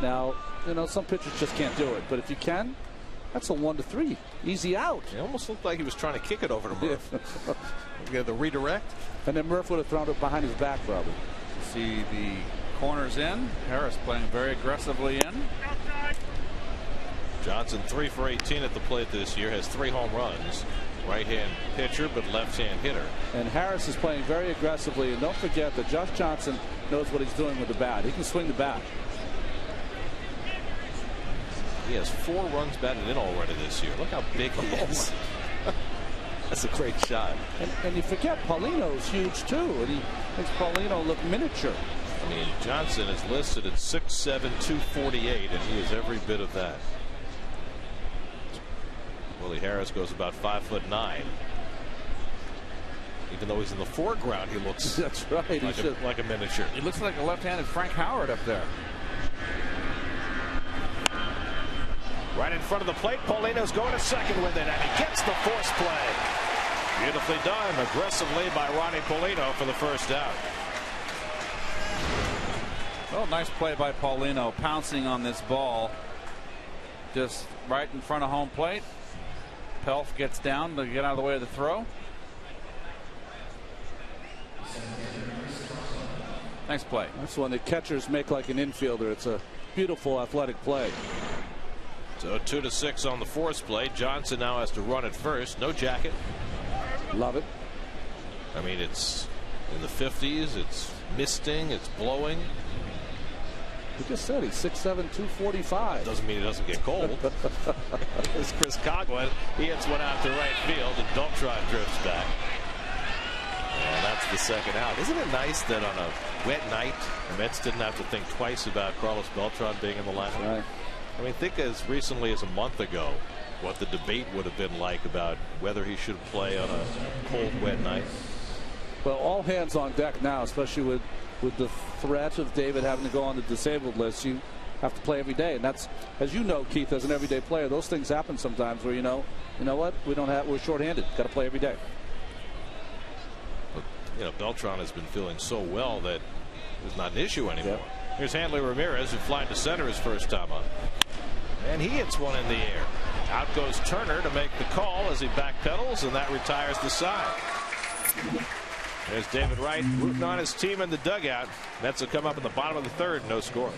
now, you know, some pitchers just can't do it. But if you can, that's a 1-3. Easy out. It almost looked like he was trying to kick it over to Murph. Yeah, the redirect. And then Murph would have thrown it behind his back, probably. See the corners in. Harris playing very aggressively in. Johnson 3 for 18 at the plate this year, has 3 home runs. Right-hand pitcher, but left-hand hitter. And Harris is playing very aggressively. And don't forget that Josh Johnson knows what he's doing with the bat. He can swing the bat. He has 4 runs batted in already this year. Look how big he is. That's a great shot. And you forget Paulino's huge too. And he makes Paulino look miniature. I mean, Johnson is listed at 6'7", 248, and he is every bit of that. Willie Harris goes about 5'9". Even though he's in the foreground, he looks that's right. like a miniature. He looks like a left-handed Frank Howard up there. Right in front of the plate, Paulino's going to second with it, and he gets the force play. Beautifully done aggressively by Ronnie Paulino for the first out. Well, nice play by Paulino, pouncing on this ball just right in front of home plate. Pelf gets down to get out of the way of the throw. Nice play. That's one that catchers make like an infielder. It's a beautiful athletic play. So 2-6 on the force play. Johnson now has to run at first. No jacket. Love it. I mean, it's in the 50s. It's misting. It's blowing. We just said he's 6'7", 245. Doesn't mean he doesn't get cold. It's Chris Coghlan. He hits one out to right field, and Beltran drifts back. And that's the second out. Isn't it nice that on a wet night, the Mets didn't have to think twice about Carlos Beltran being in the lineup? Right. I mean, think as recently as a month ago what the debate would have been like about whether he should play on a cold, wet night. Well, all hands on deck now, especially with the threat of David having to go on the disabled list. You have to play every day, and that's, as you know, Keith, as an everyday player, those things happen sometimes where you know what, we're shorthanded, got to play every day. But, you know, Beltran has been feeling so well that it's not an issue anymore. Yep. Here's Hanley Ramirez, who flied to center his first time up, and he hits one in the air. Out goes Turner to make the call as he backpedals, and that retires the side. There's David Wright rooting on his team in the dugout. Mets will come up in the bottom of the 3rd, no score.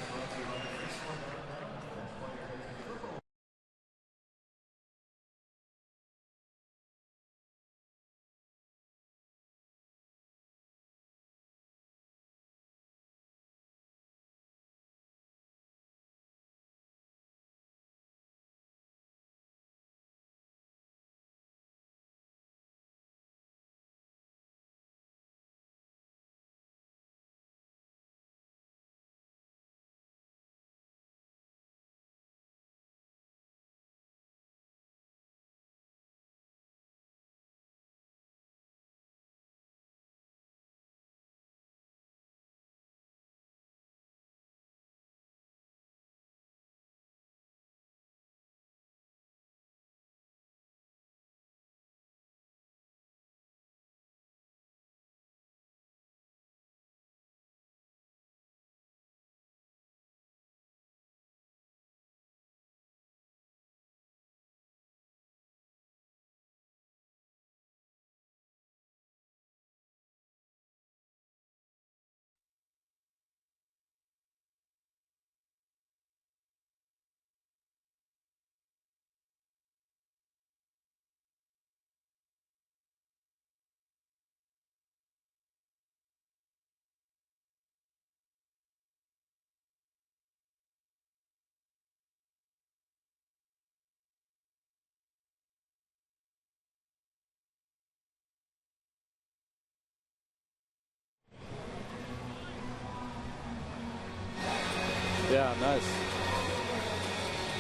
Yeah, nice.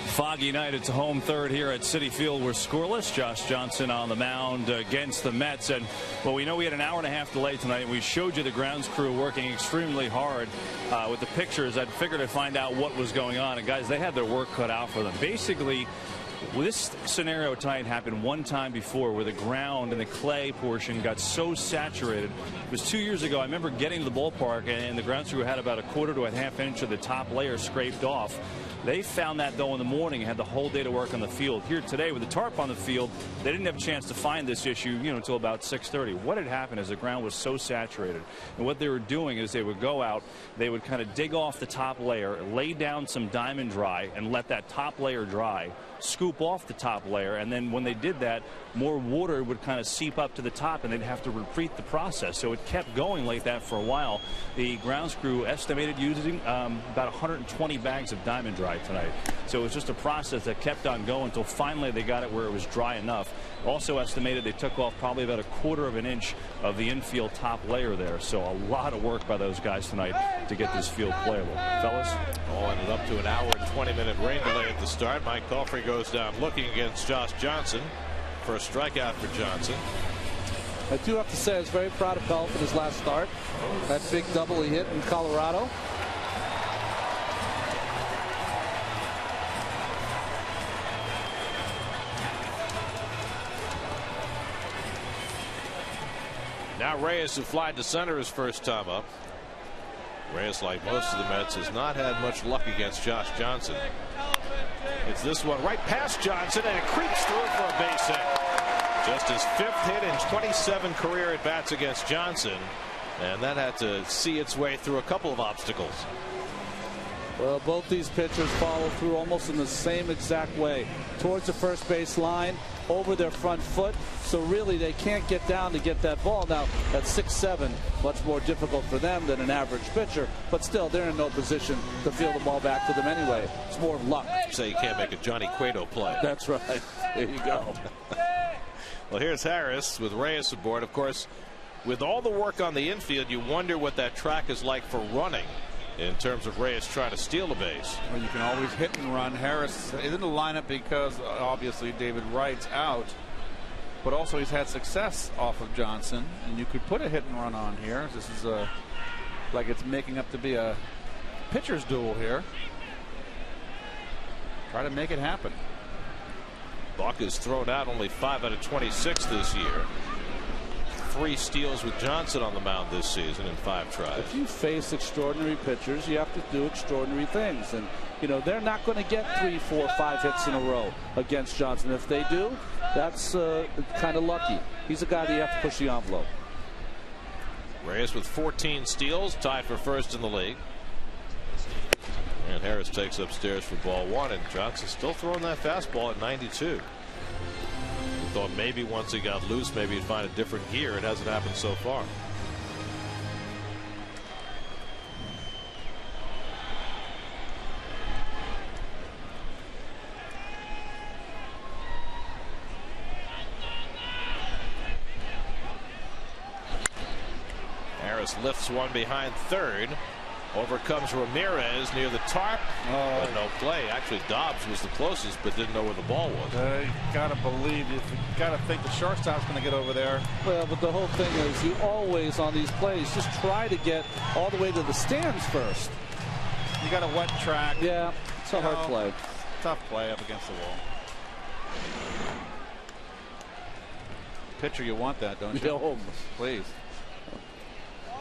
Foggy night. It's a home third here at Citi Field. We're scoreless. Josh Johnson on the mound against the Mets. And, well, we know we had an hour-and-a-half delay tonight. We showed you the grounds crew working extremely hard with the pictures. I figured I'd find out what was going on. And, guys, they had their work cut out for them. Basically, this scenario tonight happened one time before where the ground and the clay portion got so saturated. It was 2 years ago. I remember getting to the ballpark, and the grounds crew had about a quarter to a half inch of the top layer scraped off. They found that, though, in the morning and had the whole day to work on the field. Here today, with the tarp on the field, they didn't have a chance to find this issue, until about 6:30. What had happened is the ground was so saturated. And what they were doing is they would go out, they would kind of dig off the top layer, lay down some diamond dry, and let that top layer dry, scoop off the top layer, and then when they did that, more water would kind of seep up to the top, and they'd have to repeat the process. So it kept going like that for a while. The grounds crew estimated using about 120 bags of diamond dry tonight. So it was just a process that kept on going until finally they got it where it was dry enough. Also estimated they took off probably about a quarter of an inch of the infield top layer there. So a lot of work by those guys tonight to get this field playable. Fellas? All ended up to an hour and 20-minute rain delay at the start. Mike Pelfrey goes down looking against Josh Johnson. First strikeout for Johnson. I do have to say I was very proud of Pelfrey in his last start. That big double he hit in Colorado. Now Reyes, who flied to center his first time up. Reyes, like most of the Mets, has not had much luck against Josh Johnson. It's this one right past Johnson, and it creeps through for a base hit. Just his 5th hit in 27 career at bats against Johnson, and that had to see its way through a couple of obstacles. Well, both these pitchers follow through almost in the same exact way, towards the first base line, over their front foot. So really they can't get down to get that ball. Now at 6'7", much more difficult for them than an average pitcher, but still they're in no position to field the ball back to them anyway. It's more luck. Say you can't make a Johnny Cueto play. That's right. There you go. Well, here's Harris with Reyes aboard. Of course, with all the work on the infield, you wonder what that track is like for running in terms of Reyes trying to steal a base. Well, you can always hit and run. Harris is in the lineup because obviously David Wright's out, but also he's had success off of Johnson, and you could put a hit and run on here. This is like it's making up to be a pitcher's duel here. Try to make it happen. Buck has thrown out only 5 out of 26 this year. 3 steals with Johnson on the mound this season in 5 tries. If you face extraordinary pitchers, you have to do extraordinary things, and they're not going to get 3, 4, 5 hits in a row against Johnson. If they do, that's kind of lucky. He's a guy that you have to push the envelope. Reyes with 14 steals, tied for first in the league. And Harris takes upstairs for ball 1, and Johnson still throwing that fastball at 92. Thought maybe once he got loose, maybe he'd find a different gear. It hasn't happened so far. Harris lifts one behind third. Overcomes Ramirez near the tarp, but no play. Actually, Dobbs was the closest, but didn't know where the ball was. You gotta believe, you gotta think the shortstop's gonna get over there. Well, but the whole thing is you always on these plays just try to get all the way to the stands first. You got a wet track. Yeah, it's a hard play. Tough play up against the wall. Pitcher, you want that, don't you? Oh, please.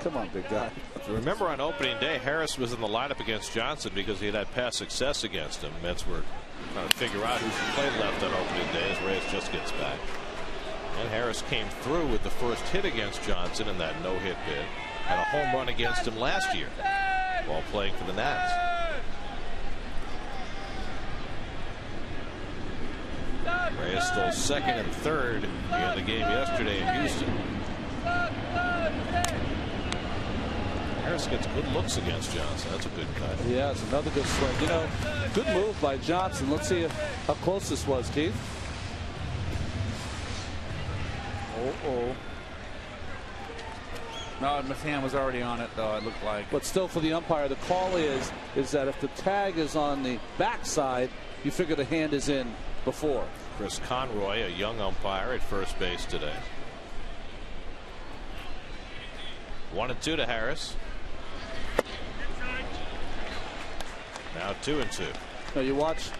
Come on, big guy. Remember on opening day, Harris was in the lineup against Johnson because he had had past success against him. Mets were trying to figure out who should play left on opening day as Reyes just gets back. And Harris came through with the first hit against Johnson in that no-hit bid. Had a home run against him last year while playing for the Nats. Reyes stole second and third in the game yesterday in Houston. Harris gets good looks against Johnson. That's a good cut. Yeah, it's another good swing. Good move by Johnson. Let's see how close this was, Keith. No, his hand was already on it, though, it looked like. But still, for the umpire, the call is is that if the tag is on the backside, you figure the hand is in before. Chris Conroy, a young umpire at first base today. 1-2 to Harris. Now 2-2. Now you watch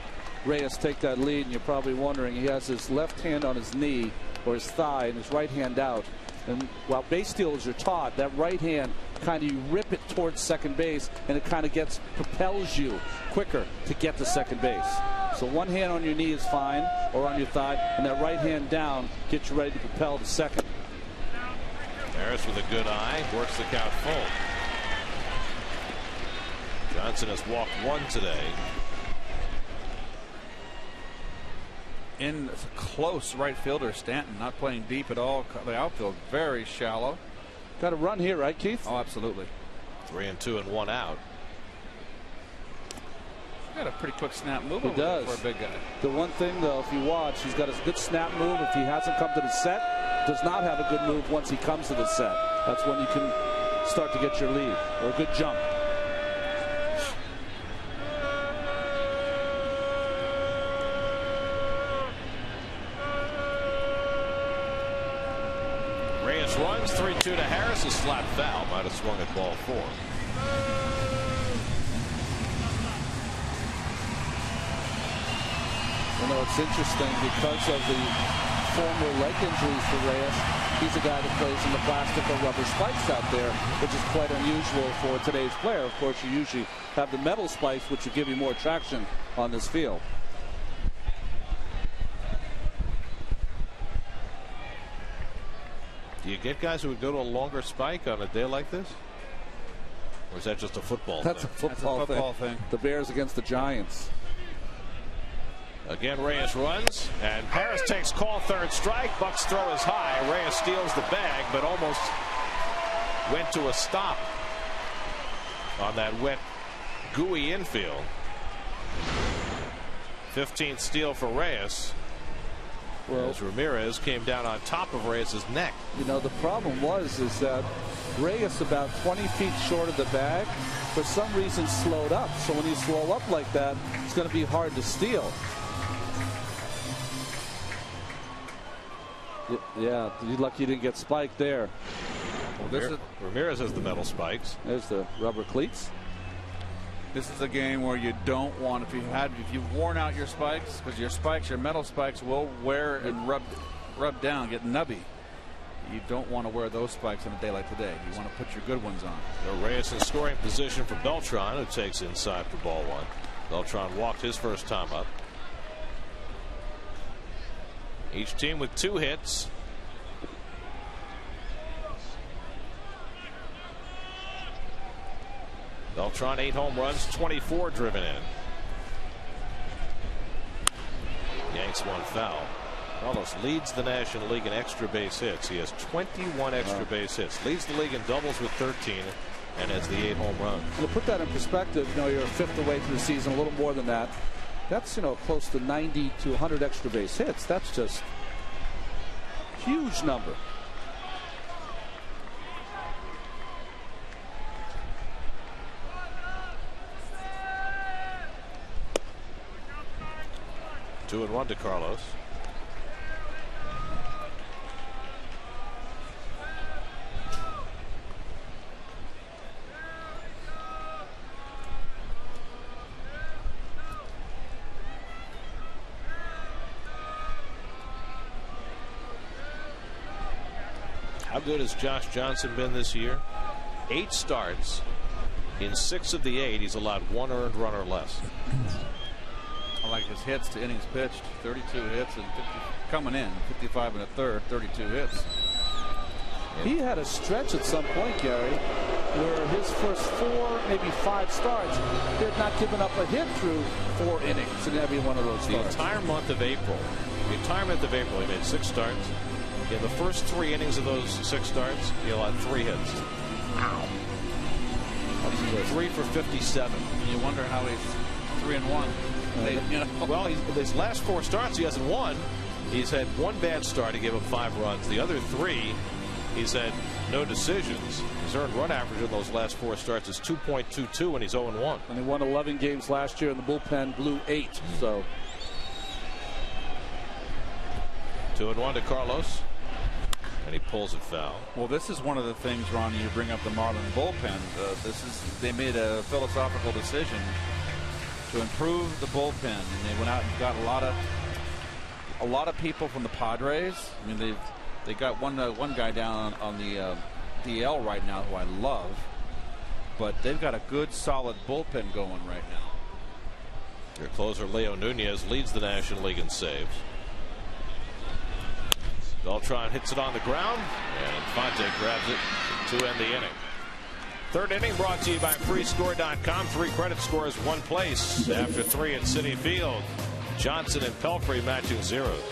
Reyes take that lead, and you're probably wondering, he has his left hand on his knee or his thigh and his right hand out. And while base stealers are taught, that right hand kind of, you rip it towards second base, and it kind of propels you quicker to get to second base. So one hand on your knee is fine, or on your thigh, and that right hand down gets you ready to propel to second. Harris with a good eye, works the count full. Johnson has walked 1 today. In close right fielder Stanton, not playing deep at all. The outfield very shallow. Got a run here, right, Keith? Oh, absolutely. 3-2 and 1 out. Got a pretty quick snap move. He does. For a big guy. The one thing, though, if you watch, he's got a good snap move. If he hasn't come to the set, does not have a good move once he comes to the set. That's when you can start to get your lead, or a good jump. Reyes runs 3-2 to Harris. A slap foul. Might have swung at ball 4. You know, it's interesting because of the former leg injuries for Reyes. He's a guy that plays in the plastic or rubber spikes out there, which is quite unusual for today's player. Of course, you usually have the metal spikes, which will give you more traction on this field. Do you get guys who would go to a longer spike on a day like this? Or is that just a football That's thing? A football thing. The Bears against the Giants. Again, Reyes runs, and Harris takes call, third strike. Buck's throw is high. Reyes steals the bag, but almost went to a stop on that wet, gooey infield. 15th steal for Reyes. Well, as Ramirez came down on top of Reyes' neck. You know, the problem is that Reyes, about 20 feet short of the bag, for some reason slowed up. So when you slow up like that, it's going to be hard to steal. Yeah, you're lucky you didn't get spiked there. Well, Ramirez has the metal spikes. There's the rubber cleats. This is a game where you don't want, if you've worn out your spikes, because your metal spikes will wear and rub down, get nubby. You don't want to wear those spikes on a day like today. You want to put your good ones on. So Reyes in scoring position for Beltran, who takes inside for ball 1. Beltran walked his first time up. Each team with 2 hits. Beltran 8 home runs, 24 driven in. Yanks 1 foul. Carlos leads the National League in extra base hits. He has 21 extra base hits. Leads the league in doubles with 13 and has the 8 home runs. To put that in perspective, you know, you're a fifth away through the season, a little more than that. That's, you know, close to 90 to 100 extra base hits. That's just a huge number. Two and 1 to Carlos. How good has Josh Johnson been this year? 8 starts. In 6 of the 8, he's allowed 1 earned run or less. I like his hits to innings pitched. 32 hits and 50 coming in. 55 and a third. 32 hits. He had a stretch at some point, Gary, where his first 4, maybe 5 starts, he had not given up a hit through 4 innings in every one of those starts. The entire month of April, he made 6 starts. In the first 3 innings of those 6 starts, he allowed 3 hits. Wow. 3 for 57. You wonder how he's 3-1. Well, his last 4 starts, he hasn't won. He's had 1 bad start. He gave up 5 runs. The other 3, He's had no decisions. His earned run average in those last 4 starts is 2.22, and he's 0-1. And he won 11 games last year, and the bullpen blew 8. So 2-1 to Carlos, and he pulls it foul. Well, this is one of the things, Ronnie, you bring up the Marlin bullpen. They made a philosophical decision to improve the bullpen, and they went out and got a lot of people from the Padres. I mean, they got one guy down on the DL right now who I love, but they've got a good solid bullpen going right now. Their closer Leo Nunez leads the National League in saves. Beltran hits it on the ground, and Infante grabs it to end the inning. Third inning brought to you by freescore.com. 3 credit scores, 1 place after 3 at Citi Field. Johnson and Pelfrey matching zeros.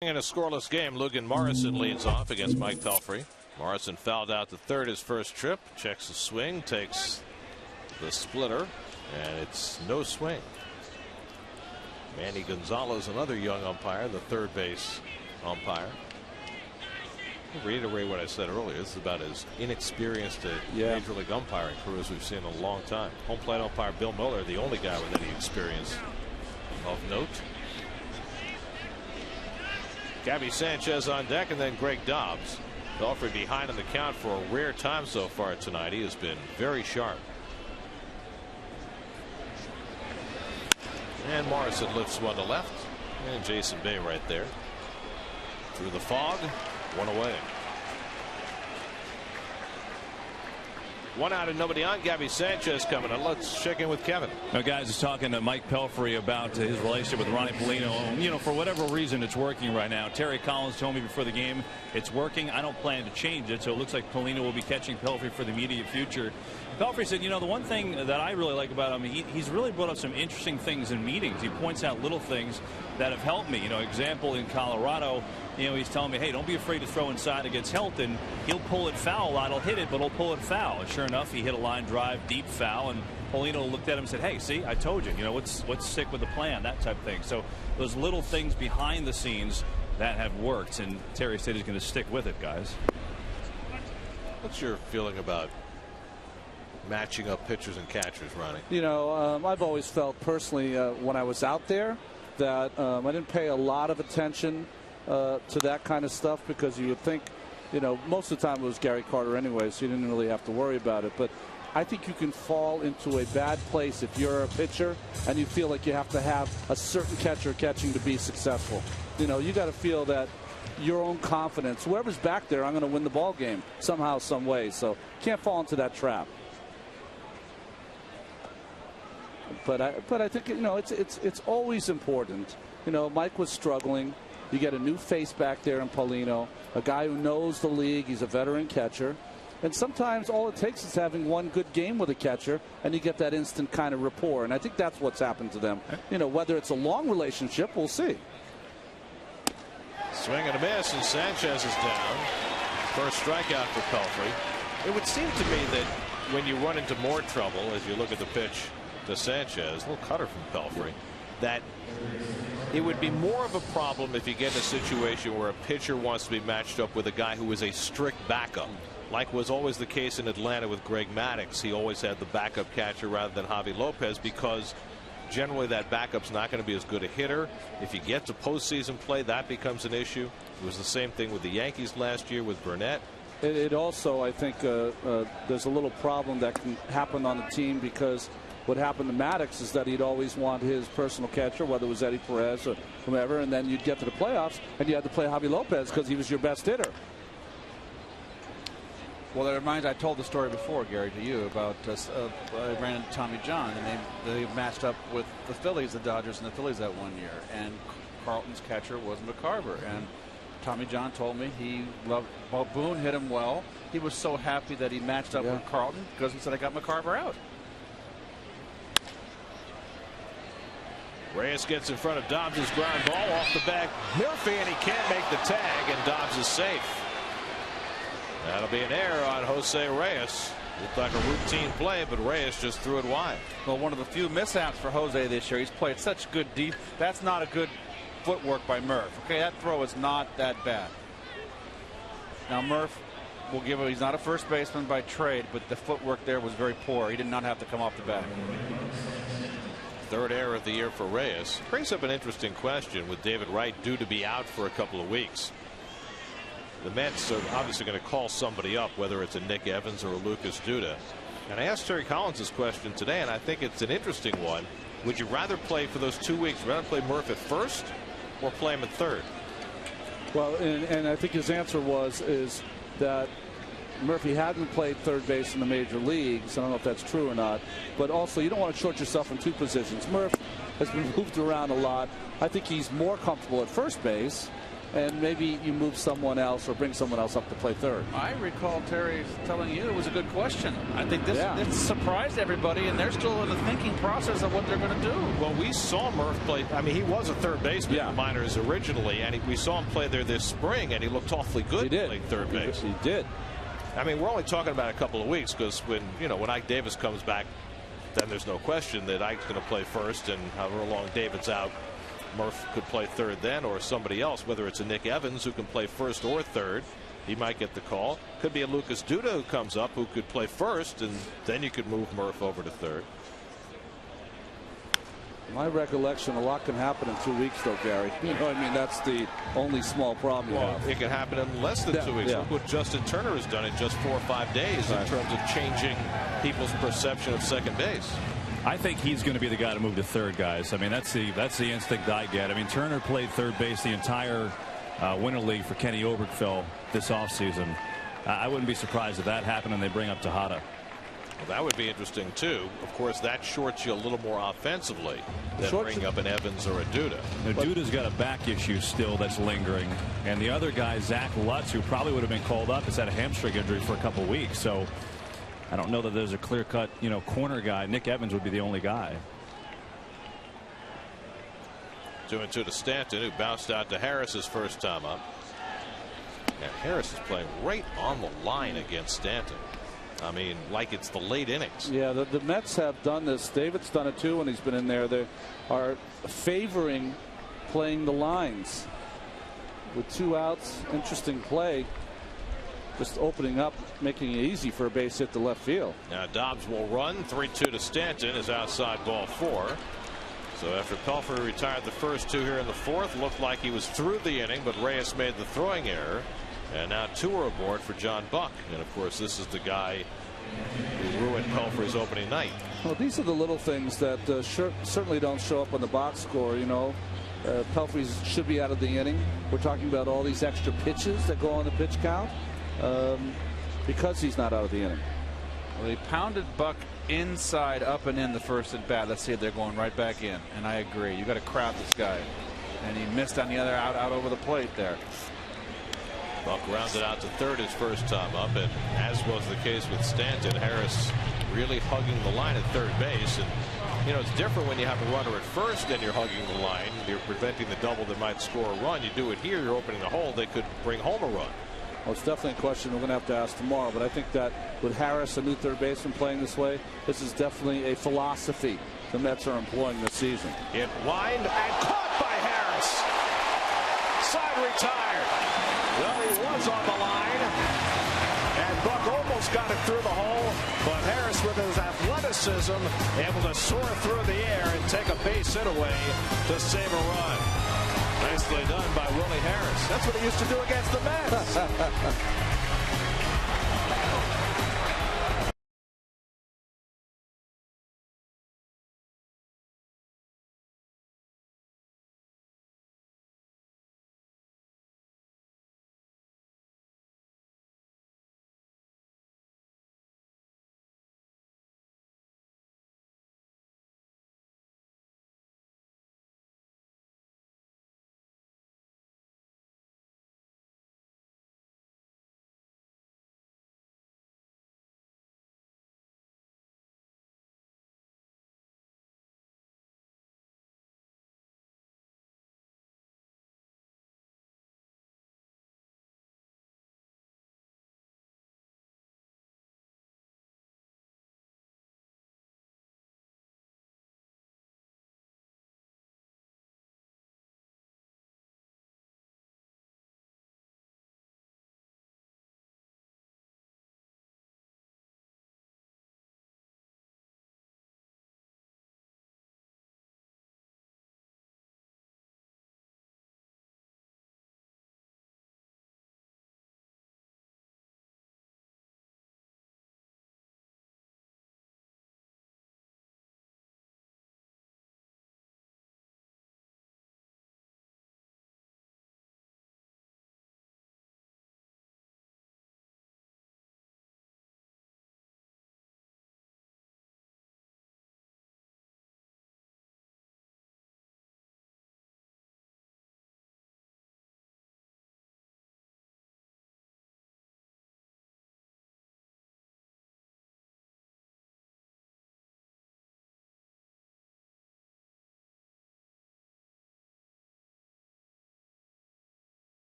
In a scoreless game, Logan Morrison leads off against Mike Pelfrey. Morrison fouled out to third his first trip, checks the swing, takes the splitter, and it's no swing. Manny Gonzalez, another young umpire, the third base umpire. I'll reiterate what I said earlier. This is about as inexperienced a major league umpiring crew as we've seen in a long time. Home plate umpire Bill Miller, the only guy with any experience of note. Gabby Sanchez on deck, and then Greg Dobbs. Pelfrey behind in the count for a rare time so far tonight. He has been very sharp. And Morrison lifts one to left, and Jason Bay right there. Through the fog, 1 away. 1 out and nobody on. Gabby Sanchez coming on. Let's check in with Kevin. Now, guys, is talking to Mike Pelfrey about his relationship with Ronnie Polino. You know, for whatever reason, it's working right now. Terry Collins told me before the game it's working. I don't plan to change it, so it looks like Polino will be catching Pelfrey for the immediate future. Pelfrey said, you know, the one thing that I really like about him, he's really brought up some interesting things in meetings. He points out little things that have helped me. You know, example in Colorado, you know, he's telling me, hey, don't be afraid to throw inside against Helton. He'll pull it foul a lot. He'll hit it, but he'll pull it foul. And sure enough, he hit a line drive, deep foul, and Polino looked at him and said, hey, see, I told you, you know, let's stick with the plan, that type of thing. So those little things behind the scenes that have worked, and Terry said he's going to stick with it, guys. What's your feeling about matching up pitchers and catchers, Ronnie? You know, I've always felt personally when I was out there that I didn't pay a lot of attention to that kind of stuff, because you would think, you know, most of the time it was Gary Carter anyway, so you didn't really have to worry about it. But I think you can fall into a bad place if you're a pitcher and you feel like you have to have a certain catcher catching to be successful. You know, you got to feel that your own confidence, whoever's back there, I'm going to win the ball game somehow, some way. So can't fall into that trap. But I think, you know, it's always important. You know, Mike was struggling. You get a new face back there in Paulino, a guy who knows the league. He's a veteran catcher. And sometimes all it takes is having one good game with a catcher, and you get that instant kind of rapport. And I think that's what's happened to them. You know, whether it's a long relationship, we'll see. Swing and a miss, and Sanchez is down. First strikeout for Pelfrey. It would seem to me that when you run into more trouble, as you look at the pitch to Sanchez, a little cutter from Pelfrey, that it would be more of a problem if you get in a situation where a pitcher wants to be matched up with a guy who is a strict backup, like was always the case in Atlanta with Greg Maddux. He always had the backup catcher rather than Javi Lopez, because generally that backup's not going to be as good a hitter. If you get to postseason play, that becomes an issue. It was the same thing with the Yankees last year with Burnett. It also, I think, there's a little problem that can happen on the team, because what happened to Maddux is that he'd always want his personal catcher, whether it was Eddie Perez or whomever, and then you'd get to the playoffs and you had to play Javi Lopez because he was your best hitter. Well, that reminds, I told the story before, Gary, to you about I ran into Tommy John, and they matched up with the Phillies, the Dodgers and the Phillies that one year, and Carlton's catcher was McCarver, and Tommy John told me he loved, Boone hit him well. He was so happy that he matched up with Carlton because he said, I got McCarver out. Reyes gets in front of Dobbs' ground ball off the back. Murphy, and he can't make the tag, and Dobbs is safe. That'll be an error on Jose Reyes. Looked like a routine play, but Reyes just threw it wide. Well, one of the few mishaps for Jose this year. He's played such good deep. That's not a good footwork by Murph. Okay, that throw is not that bad. Now Murph, will give him, he's not a first baseman by trade, but the footwork there was very poor. He did not have to come off the bat. Third error of the year for Reyes. Brings up an interesting question with David Wright due to be out for a couple of weeks. The Mets are obviously going to call somebody up, whether it's a Nick Evans or a Lucas Duda. And I asked Terry Collins this question today, and I think it's an interesting one. Would you rather play for those 2 weeks, rather play Murph at first or play him at third? Well, and I think his answer is that Murphy hadn't played third base in the major leagues. I don't know if that's true or not, but also you don't want to short yourself in two positions. Murph has been moved around a lot. I think he's more comfortable at first base, and maybe you move someone else or bring someone else up to play third. I recall Terry telling you it was a good question. I think this surprised everybody, and they're still in the thinking process of what they're going to do. Well, we saw Murph play. I mean, he was a third baseman in the minors originally, and we saw him play there this spring, and he looked awfully good playing third base. He did. I mean, we're only talking about a couple of weeks, because when Ike Davis comes back, then there's no question that Ike's going to play first, and however long David's out, Murph could play third then, or somebody else, whether it's a Nick Evans who can play first or third. He might get the call. Could be a Lucas Duda who comes up who could play first, and then you could move Murph over to third. My recollection, a lot can happen in 2 weeks, though, Gary. You know, I mean, that's the only small problem you have. It can happen in less than 2 weeks. Look what Justin Turner has done in just 4 or 5 days in terms of changing people's perception of second base. I think he's going to be the guy to move to third, guys. I mean, that's the instinct I get. I mean, Turner played third base the entire Winter League for Kenny Oberkfell this offseason. I wouldn't be surprised if that happened and they bring up Tejada. Well, that would be interesting, too. Of course, that shorts you a little more offensively than bringing up an Evans or a Duda. Now, Duda's got a back issue still that's lingering. And the other guy, Zach Lutz, who probably would have been called up, has had a hamstring injury for a couple of weeks. So I don't know that there's a clear-cut, corner guy. Nick Evans would be the only guy. 2-2 to Stanton, who bounced out to Harris his first time up. And Harris is playing right on the line against Stanton. I mean, like it's the late innings. Yeah, the Mets have done this. David's done it too when he's been in there. They are favoring playing the lines with 2 outs. Interesting play. Just opening up, making it easy for a base hit to left field. Now Dobbs will run. 3-2 to Stanton is outside ball 4. So after Pelfrey retired the first 2 here in the 4th, looked like he was through the inning, but Reyes made the throwing error. And now 2 are aboard for John Buck. And of course, this is the guy who ruined Pelfrey's opening night. Well, these are the little things that certainly don't show up on the box score. You know, Pelfrey should be out of the inning. We're talking about all these extra pitches that go on the pitch count because he's not out of the inning. Well, they pounded Buck inside, up and in the first at bat. Let's see if they're going right back in. And I agree. You got to crowd this guy. And he missed on the other out over the plate there. Buck rounded out to third his first time up, and as was the case with Stanton, Harris really hugging the line at third base. And you know, it's different when you have a runner at first and you're hugging the line. You're preventing the double that might score a run. You do it here, you're opening the hole. They could bring home a run. Well, it's definitely a question we're going to have to ask tomorrow. But I think that with Harris, a new third baseman, playing this way, this is definitely a philosophy the Mets are employing this season. It lined and caught by Harris. Side retired. Well, he was on the line, and Buck almost got it through the hole, but Harris, with his athleticism, able to soar through the air and take a base hit away to save a run. Nicely done by Willie Harris. That's what he used to do against the Mets.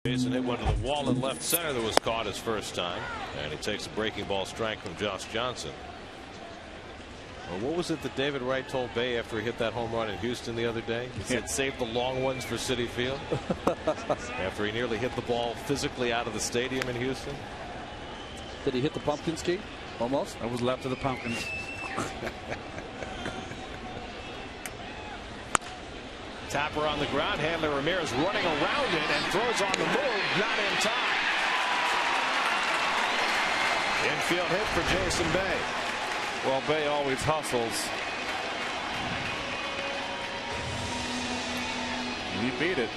Jason hit one to the wall in left center that was caught his first time, and he takes a breaking ball strike from Josh Johnson. Well, what was it that David Wright told Bay after he hit that home run in Houston the other day? He said, save the long ones for Citi Field. After he nearly hit the ball physically out of the stadium in Houston. Did he hit the pumpkin ski? Almost. That was left of the pumpkins. Tapper on the ground. Hanley Ramirez running around it and throws on the move. Not in time. Infield hit for Jason Bay. Well, Bay always hustles. He beat it.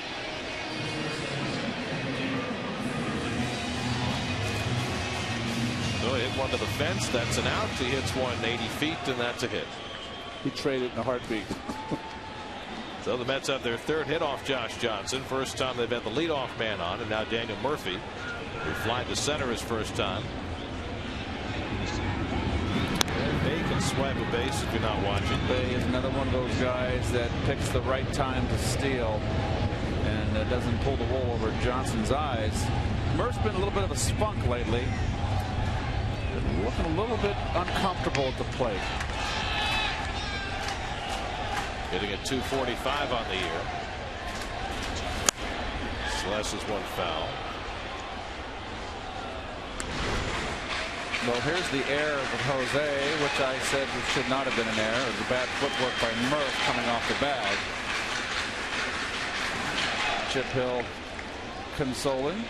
So he hit one to the fence. That's an out. He hits one 80 feet, and that's a hit. He traded in a heartbeat. So the Mets have their third hit off Josh Johnson. First time they've had the leadoff man on, and now Daniel Murphy, who flied to center his first time. And Bay can swipe a base if you're not watching. Bay is another one of those guys that picks the right time to steal and doesn't pull the wool over Johnson's eyes. Murph's been a little bit of a spunk lately. Looking a little bit uncomfortable at the plate. Hitting at 245 on the year. Slashes one foul. Well, here's the error with Jose, which I said should not have been an error. It was a bad footwork by Murph coming off the bag. Chip Hill consoling.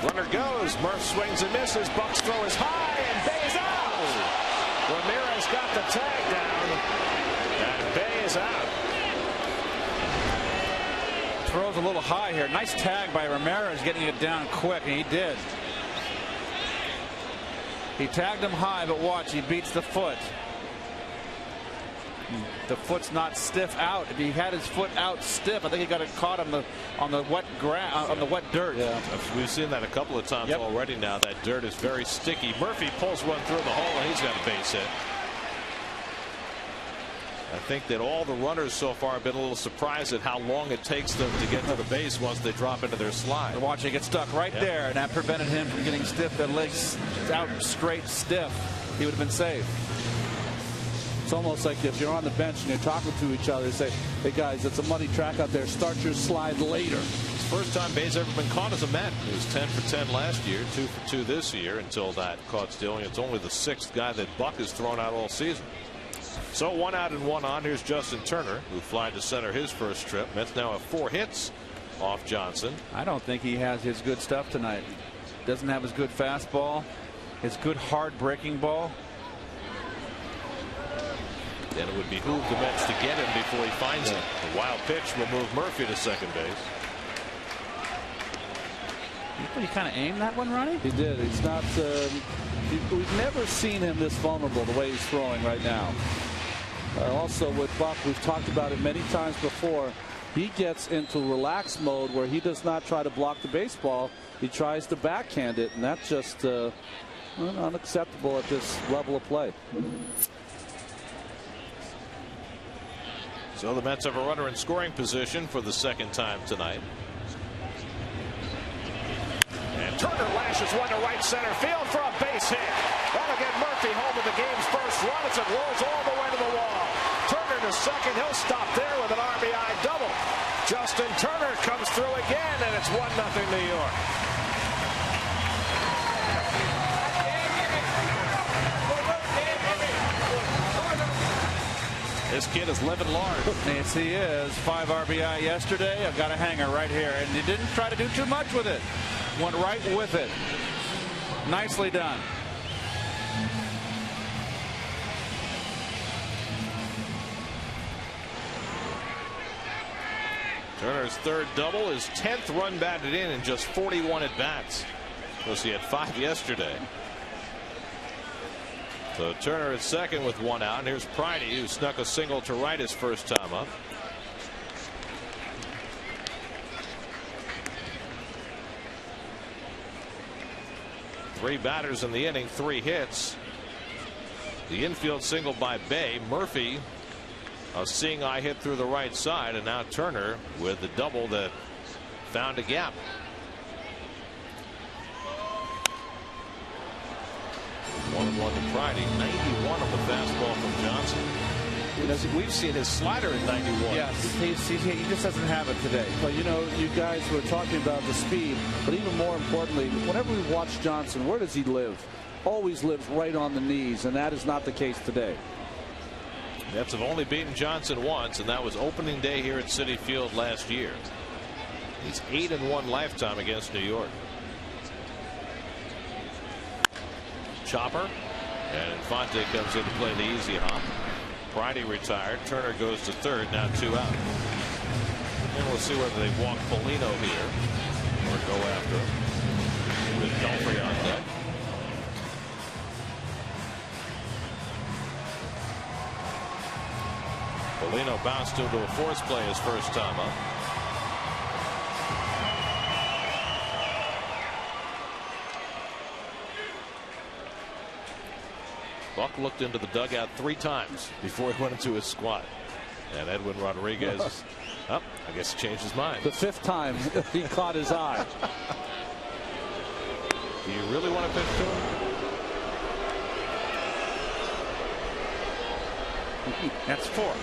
Runner goes. Murph swings and misses. Buck's throw is high and Bay is out. Ramirez got the tag down and Bay is out. Throws a little high here. Nice tag by Ramirez, getting it down quick, and he did. He tagged him high, but watch, he beats the foot. The foot's not stiff out. If he had his foot out stiff, I think he got it caught on the wet grass, on the wet dirt. Yeah, we've seen that a couple of times already now. That dirt is very sticky. Murphy pulls one through the hole, and he's got a base hit. I think that all the runners so far have been a little surprised at how long it takes them to get to the base once they drop into their slide. And watch it get stuck right there, and that prevented him from getting stiff. Their legs out straight stiff. He would have been safe. It's almost like if you're on the bench and you're talking to each other, say, hey guys, it's a muddy track out there. Start your slide later. It's the first time Bay's ever been caught as a Met. He was 10 for 10 last year, 2 for 2 this year until that caught stealing. It's only the 6th guy that Buck has thrown out all season. So 1 out and 1 on. Here's Justin Turner, who flied to center his first trip. Mets now have 4 hits off Johnson. I don't think he has his good stuff tonight. Doesn't have his good fastball, his good hard breaking ball. Then it would behoove the Mets to get him before he finds it. The wild pitch will move Murphy to second base. He kind of aimed that one, Ronnie? He did. He's not. We've never seen him this vulnerable the way he's throwing right now. Also with Buck, we've talked about it many times before. He gets into relaxed mode where he does not try to block the baseball. He tries to backhand it, and that's just unacceptable at this level of play. So the Mets have a runner in scoring position for the second time tonight. And Turner lashes one to right center field for a base hit. That'll get Murphy home with the game's first run as it rolls all the way to the wall. Turner to second. He'll stop there with an RBI double. Justin Turner comes through again, and it's 1-0 New York. This kid is living large. Yes, he is. 5 RBI yesterday. I've got a hanger right here, and he didn't try to do too much with it. Went right with it. Nicely done. Turner's third double, his 10th run batted in just 41 at bats. Of course, he had 5 yesterday. So Turner at second with 1 out. And here's Pridey, who snuck a single to right his first time up. Three batters in the inning, 3 hits. The infield single by Bay. Murphy, a seeing eye hit through the right side, and now Turner with the double that found a gap. 1-1 to Pridey. 91 on the fastball from Johnson. We've seen his slider at 91. Yes, he just doesn't have it today. But you know, you guys were talking about the speed, but even more importantly, whenever we watch Johnson, where does he live? Always lives right on the knees, and that is not the case today. Mets have only beaten Johnson once, and that was opening day here at Citi Field last year. He's 8-1 lifetime against New York. Chopper, and Infante comes in to play the easy hop. Pridey retired. Turner goes to third. Now 2 out. And we'll see whether they walk Polino here or go after him with Pelfrey on deck. Polino bounced into a force play his first time up. Buck looked into the dugout 3 times before he went into his squat. And Edwin Rodriguez, I guess he changed his mind. The 5th time he caught his eye. Do you really want to pitch to him? That's 4.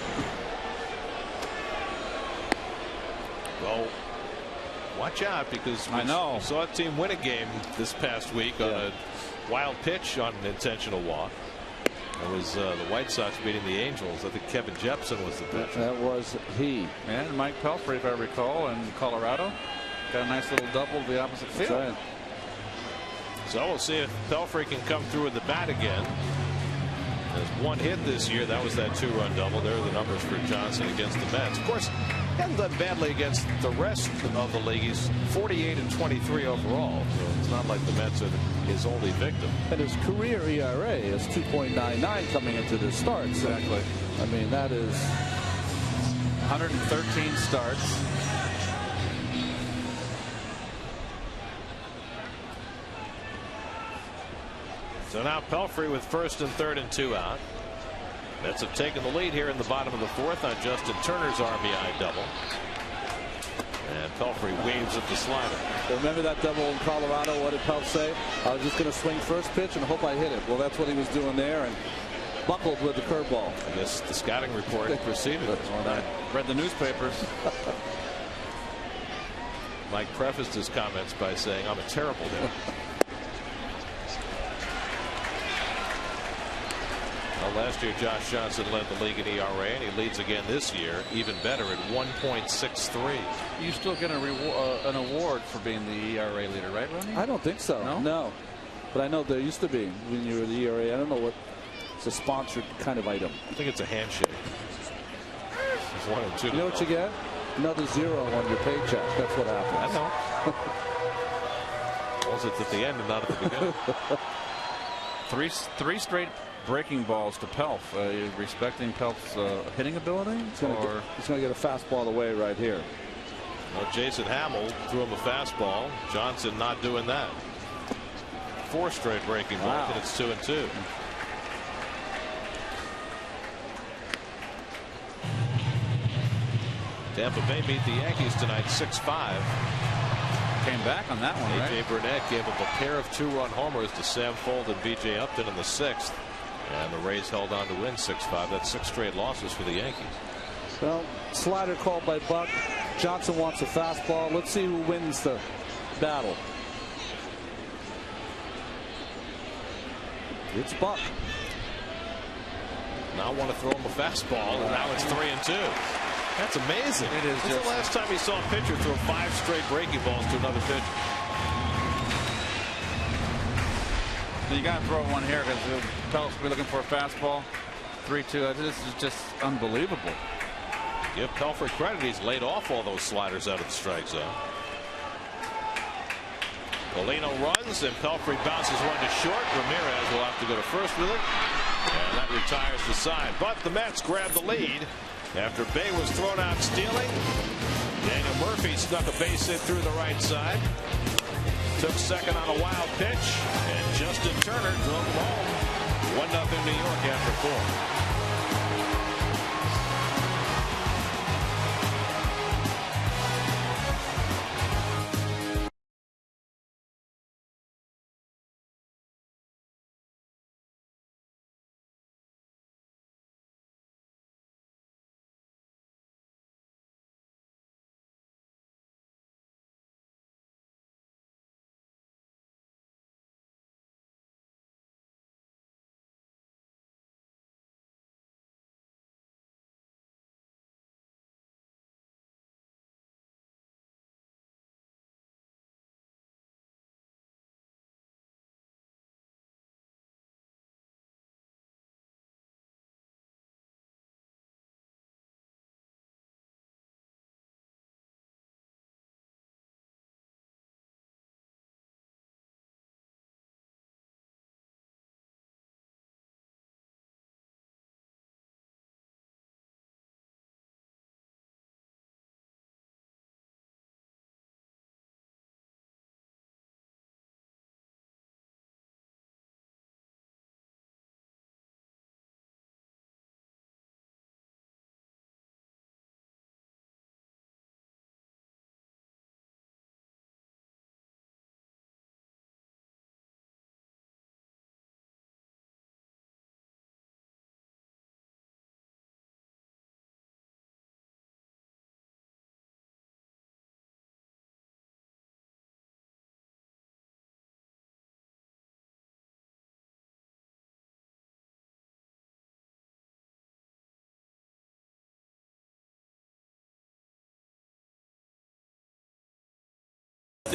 Well, watch out, because we saw a team win a game this past week on a Wild pitch on an intentional walk. It was the White Sox beating the Angels. I think Kevin Jepson was the pitcher. That was he. And Mike Pelfrey, if I recall, in Colorado, got a nice little double to the opposite field. Right. So we'll see if Pelfrey can come through with the bat again. There's one hit this year. That was that 2-run double. There are the numbers for Johnson against the Mets. Of course, he hasn't done badly against the rest of the league. He's 48-23 overall. So it's not like the Mets are his only victim. And his career ERA is 2.99 coming into this start. Exactly. I mean, that is 113 starts. So now Pelfrey with first and third and 2 out. Mets have taken the lead here in the bottom of the fourth on Justin Turner's RBI double. And Pelfrey waves at the slider. Remember that double in Colorado? What did Pelf say? I was just going to swing first pitch and hope I hit it. Well, that's what he was doing there, and buckled with the curveball. I guess the scouting report preceded it. I read the newspapers. Mike prefaced his comments by saying, "I'm a terrible hitter." Last year, Josh Johnson led the league in ERA, and he leads again this year, even better at 1.63. You still get an award for being the ERA leader, right, Ronnie? I don't think so. No. But I know there used to be when you were the ERA. I don't know what. It's a sponsored kind of item. I think it's a handshake. It's 1 and 2. You know what you get? Another 0 on your paycheck. That's what happens. I know. Well, it's at the end and not at the beginning. Three straight breaking balls to Pelf. You respecting Pelf's hitting ability? He's going to get a fastball away right here. Well, Jason Hamill threw him a fastball. Johnson not doing that. 4 straight breaking balls, and it's 2 and 2. Tampa Bay beat the Yankees tonight 6-5. Came back on that one, right? A.J. Burnett gave up a pair of 2-run homers to Sam Fold and B.J. Upton in the 6th. And the Rays held on to win 6-5. That's 6 straight losses for the Yankees. Well, slider called by Buck. Johnson wants a fastball. Let's see who wins the battle. It's Buck. Now want to throw him a fastball, and now it's 3 and 2. That's amazing. It is. When's the last time you saw a pitcher throw 5 straight breaking balls to another pitcher? You got to throw one here because Pelf's be looking for a fastball. 3-2. This is just unbelievable. Give Pelfrey credit. He's laid off all those sliders out of the strike zone. Polino runs, and Pelfrey bounces one to short. Ramirez will have to go to first with it. And that retires the side. But the Mets grab the lead after Bay was thrown out stealing. Daniel Murphy snuck a base hit through the right side. Took second on a wild pitch, and Justin Turner drove him home. 1-0 New York after 4.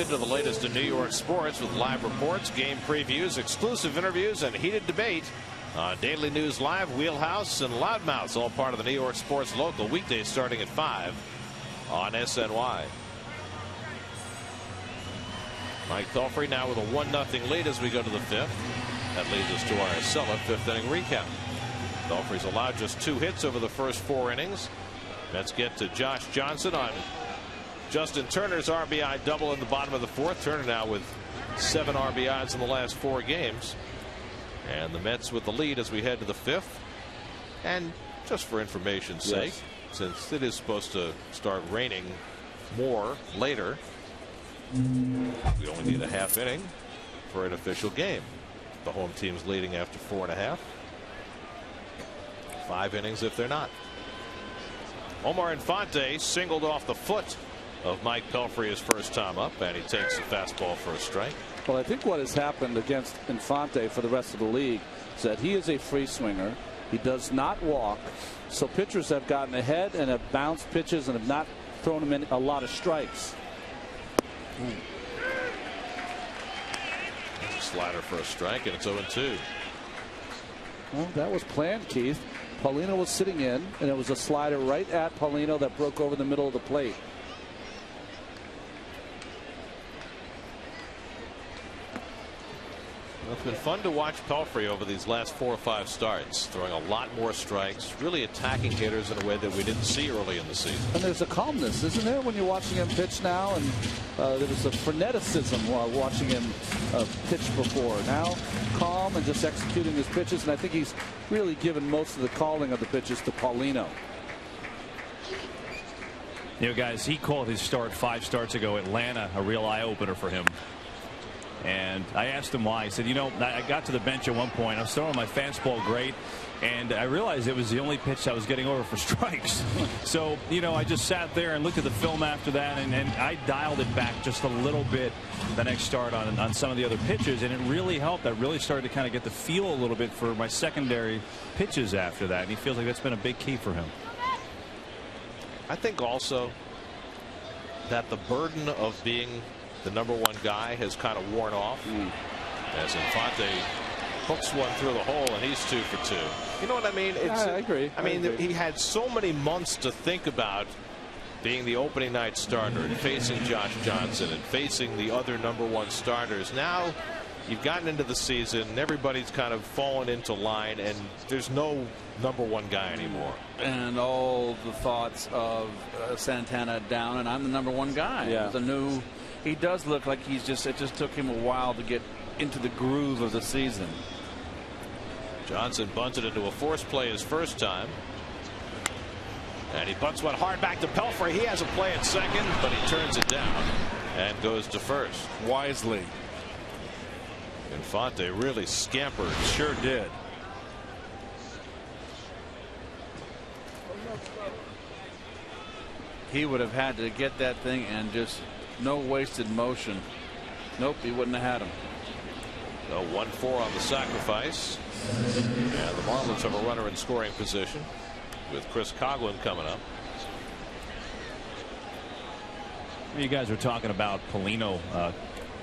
into the latest in New York sports with live reports, game previews, exclusive interviews, and heated debate on Daily News Live, Wheelhouse, and Loudmouths, all part of the New York Sports Local, weekdays starting at 5 on SNY. Mike Pelfrey now with a 1-0 lead as we go to the 5th. That leads us to our Acela 5th inning recap. Pelfrey's allowed just 2 hits over the first 4 innings. Mets get to Josh Johnson on Justin Turner's RBI double in the bottom of the 4th. Turner now with 7 RBIs in the last 4 games. And the Mets with the lead as we head to the 5th. And just for information's sake, since it is supposed to start raining more later, we only need a half inning for an official game. The home team's leading after 4.5. 5 innings if they're not. Omar Infante singled off the foot of Mike Pelfrey his first time up, and he takes the fastball for a strike. Well, I think what has happened against Infante for the rest of the league is that he is a free swinger. He does not walk, so pitchers have gotten ahead and have bounced pitches and have not thrown him in a lot of strikes. Slider for a strike, and it's 0-2. Well, that was planned, Keith. Paulino was sitting in, and it was a slider right at Paulino that broke over the middle of the plate. Well, it's been fun to watch Pelfrey over these last 4 or 5 starts, throwing a lot more strikes, really attacking hitters in a way that we didn't see early in the season. And there's a calmness, isn't there, when you're watching him pitch now? And there was a freneticism while watching him pitch before. Now, calm and just executing his pitches, and I think he's really given most of the calling of the pitches to Paulino. You know, guys, he called his start 5 starts ago, Atlanta, a real eye-opener for him. And I asked him why. He said, you know, I got to the bench at one point. I was throwing my fastball great, and I realized it was the only pitch I was getting over for strikes. So, you know, I just sat there and looked at the film after that, and I dialed it back just a little bit the next start on some of the other pitches, and it really helped. I really started to kind of get the feel a little bit for my secondary pitches after that, and he feels like that's been a big key for him. I think also that the burden of being the #1 guy has kind of worn off as Infante hooks one through the hole, and he's 2 for 2. You know what I mean? I agree. I mean, he had so many months to think about being the opening night starter and facing Josh Johnson and facing the other #1 starters. Now you've gotten into the season, and everybody's kind of fallen into line, and there's no #1 guy anymore. And all the thoughts of Santana down, and I'm the #1 guy. Yeah. He does look like it just took him a while to get into the groove of the season. Johnson bunted into a force play his first time. And he bunts one hard back to Pelfrey. He has a play at second, but he turns it down and goes to first. Wisely. Infante really scampered. Sure did. He would have had to get that thing and just no wasted motion. Nope, he wouldn't have had him. So 1-4 on the sacrifice. And the Marlins have a runner in scoring position with Chris Coughlin coming up. You guys were talking about Paulino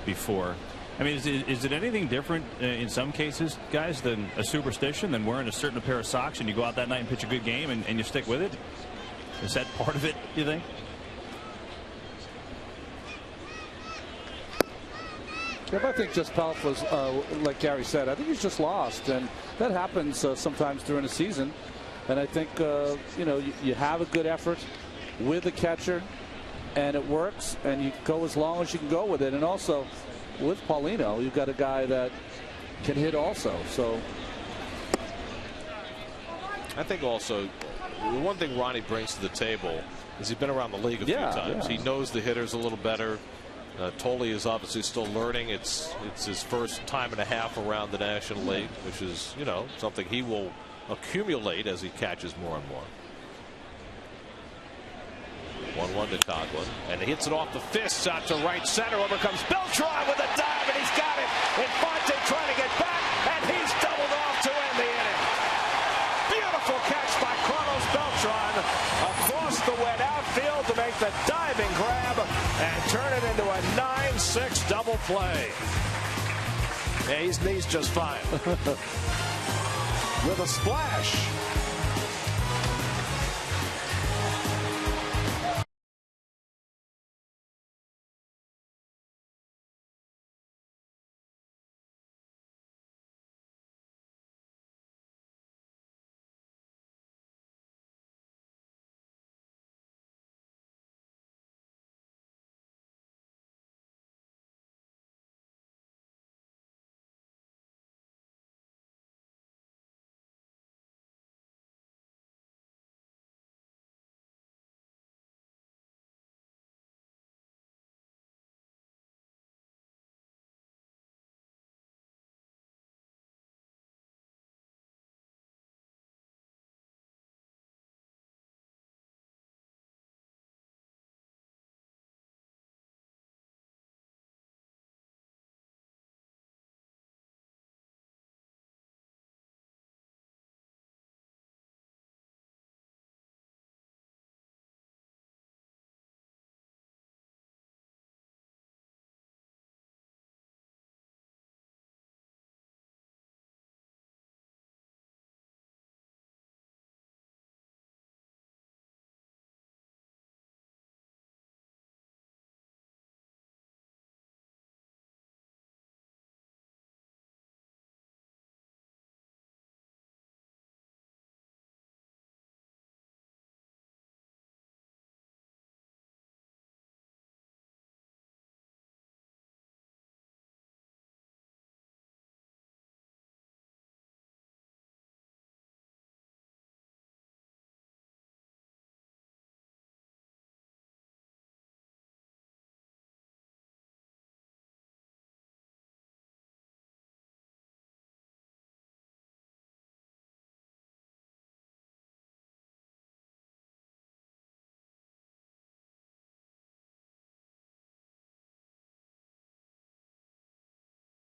before. I mean, is it anything different in some cases, guys, than a superstition, than wearing a certain pair of socks and you go out that night and pitch a good game and you stick with it? Is that part of it, do you think? Yeah, I think just Pelf was, like Gary said, I think he's just lost, and that happens sometimes during a season. And I think you know, you have a good effort with the catcher, and it works, and you go as long as you can go with it. And also with Paulino, you've got a guy that can hit also. So I think also the one thing Ronnie brings to the table is he's been around the league a few times. He knows the hitters a little better. Tolle is obviously still learning. It's his first time and a half around the National League, which is, you know, something he will accumulate as he catches more and more. 1-1 to Coughlin, and he hits it off the fists out to right center. Over comes Beltran with a dive, and he's got it. Infante trying to get back, and he's doubled off to end the inning. Beautiful catch by Carlos Beltran across the wet outfield. to make the diving grab and turn it into a 9-6 double play. Yeah, he's just fine. With a splash.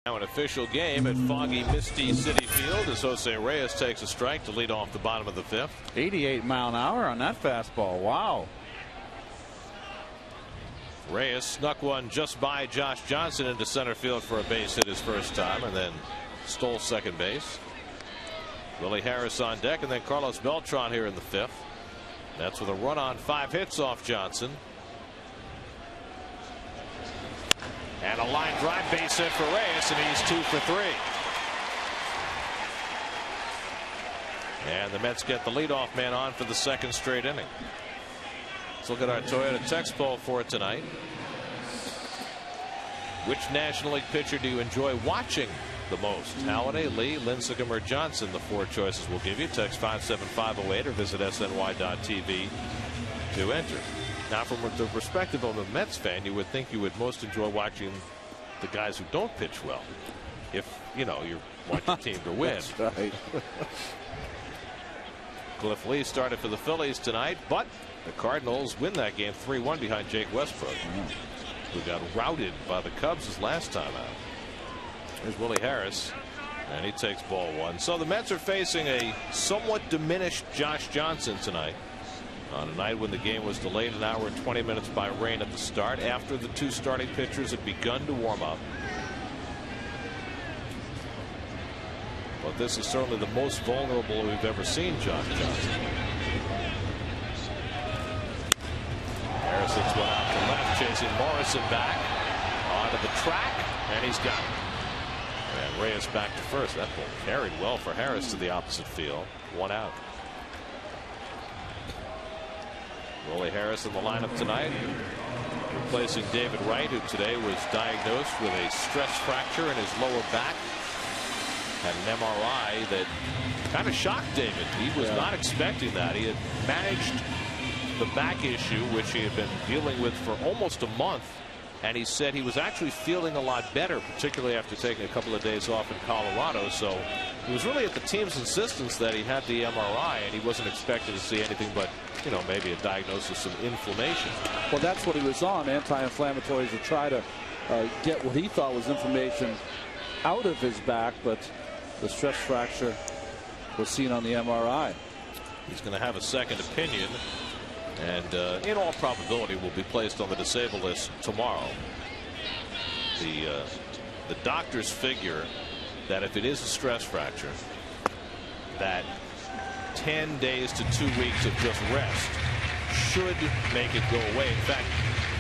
Now an official game at foggy, misty Citi Field as Jose Reyes takes a strike to lead off the bottom of the 5th. 88-mile-an-hour on that fastball. Wow. Reyes snuck one just by Josh Johnson into center field for a base hit his first time, and then stole second base. Willie Harris on deck, and then Carlos Beltran here in the 5th. That's with a run on 5 hits off Johnson. And a line drive base hit for Reyes, and he's 2 for 3. And the Mets get the leadoff man on for the second straight inning. Let's look at our Toyota text poll for tonight. Which National League pitcher do you enjoy watching the most? Halladay, Lee, Lincecum, or Johnson? The 4 choices we'll give you. Text 57508 or visit sny.tv to enter. Now, from the perspective of a Mets fan, you would think you would most enjoy watching the guys who don't pitch well. If, you know, you want your team to win. That's right. Cliff Lee started for the Phillies tonight, but the Cardinals win that game 3-1 behind Jake Westbrook, who got routed by the Cubs his last time out. Here's Willie Harris, and he takes ball 1. So the Mets are facing a somewhat diminished Josh Johnson tonight, on a night when the game was delayed an hour and 20 minutes by rain at the start, after the 2 starting pitchers had begun to warm up. But this is certainly the most vulnerable we've ever seen Josh Johnson. Harrison's one out to left, chasing Morrison back onto the track, and he's got it. And Reyes back to first. That ball carried well for Harris to the opposite field. 1 out. Willie Harris in the lineup tonight, replacing David Wright, who today was diagnosed with a stress fracture in his lower back. Had an MRI that kind of shocked David. He was not expecting that. He had managed the back issue, which he had been dealing with for almost a month, and he said he was actually feeling a lot better, particularly after taking a couple of days off in Colorado. So it was really at the team's insistence that he had the MRI, and he wasn't expecting to see anything but, you know, maybe a diagnosis of inflammation. Well, that's what he was on, anti-inflammatories, to try to get what he thought was inflammation out of his back, but the stress fracture was seen on the MRI. He's going to have a second opinion and in all probability will be placed on the disabled list tomorrow. The doctors figure that if it is a stress fracture, that 10 days to 2 weeks of just rest should make it go away. In fact,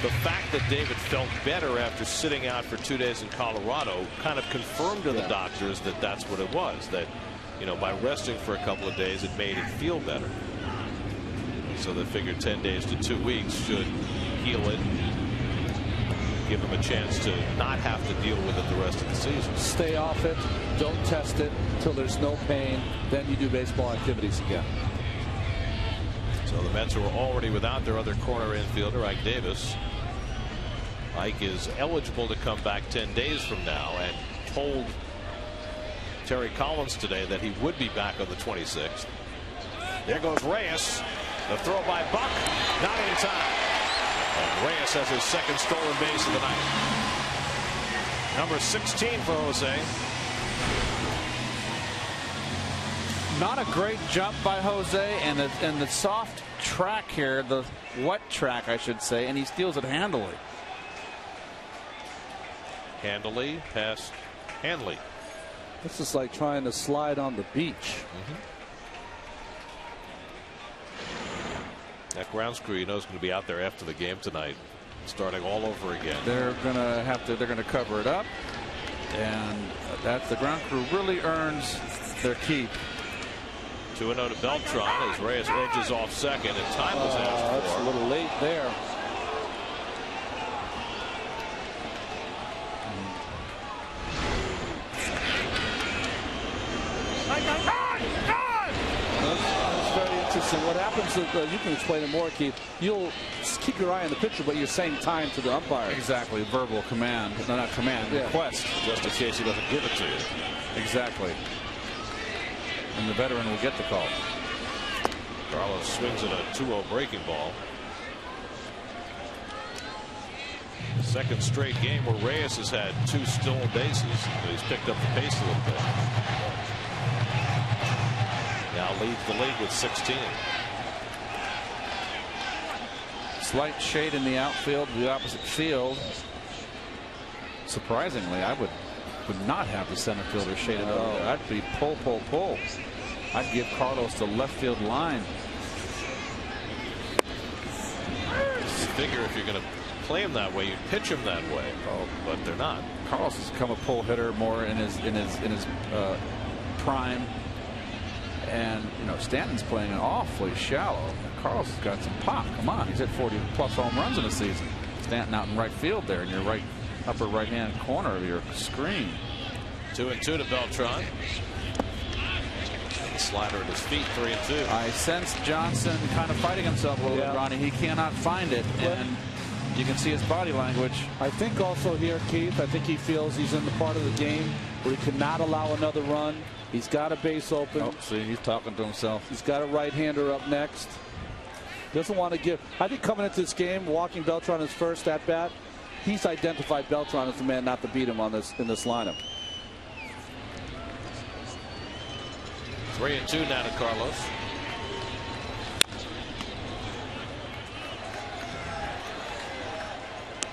the fact that David felt better after sitting out for 2 days in Colorado kind of confirmed to the doctors that that's what it was, that, you know, by resting for a couple of days it made it feel better. So they figured 10 days to 2 weeks should heal it, give him a chance to not have to deal with it the rest of the season. Stay off it, don't test it till there's no pain, then you do baseball activities again. So the Mets were already without their other corner infielder, Ike Davis. Ike is eligible to come back 10 days from now and told Terry Collins today that he would be back on the 26th. There goes Reyes. The throw by Buck, not in time. And Reyes has his second stolen base of the night. Number 16 for Jose. Not a great jump by Jose, and the soft track here, the wet track I should say, and he steals it handily. Handily past Hanley. This is like trying to slide on the beach. That grounds crew, you know, is going to be out there after the game tonight, starting all over again. They're going to cover it up, and that the ground crew really earns their keep. 2-0 to Beltran as Reyes edges off second, and time was asked for. That's a little late there. That's very interesting. What happens is, you can explain it more, Keith. You'll keep your eye on the pitcher, but you're saying time to the umpire. Exactly. Verbal command. No, not command. Yeah. Request. Just in case he doesn't give it to you. Exactly. And the veteran will get the call. Carlos swings at a 2-0 breaking ball. Second straight game where Reyes has had 2 stolen bases, but he's picked up the pace a little bit. Now leads the league with 16. Slight shade in the outfield, the opposite field. Surprisingly, I would not have the center fielder shaded over there. I'd be pull. I'd give Carlos the left field line. Figure if you're going to play him that way, you pitch him that way. Oh, but they're not. Carlos has become a pull hitter more in his prime, and you know Stanton's playing awfully shallow. Carlos has got some pop. Come on, he's hit 40+ home runs in a season. Stanton out in right field there in your upper right hand corner of your screen. 2-2 to Beltran. The slider at his feet, 3-2. I sense Johnson kind of fighting himself a little bit, Ronnie. He cannot find it, and you can see his body language. I think also here, Keith, I think he feels he's in the part of the game where he cannot allow another run. He's got a base open. Oh, see, he's talking to himself. He's got a right-hander up next. Doesn't want to give. I think coming into this game, walking Beltran his first at bat, he's identified Beltran as the man not to beat him in this lineup. 3-2 now to Carlos.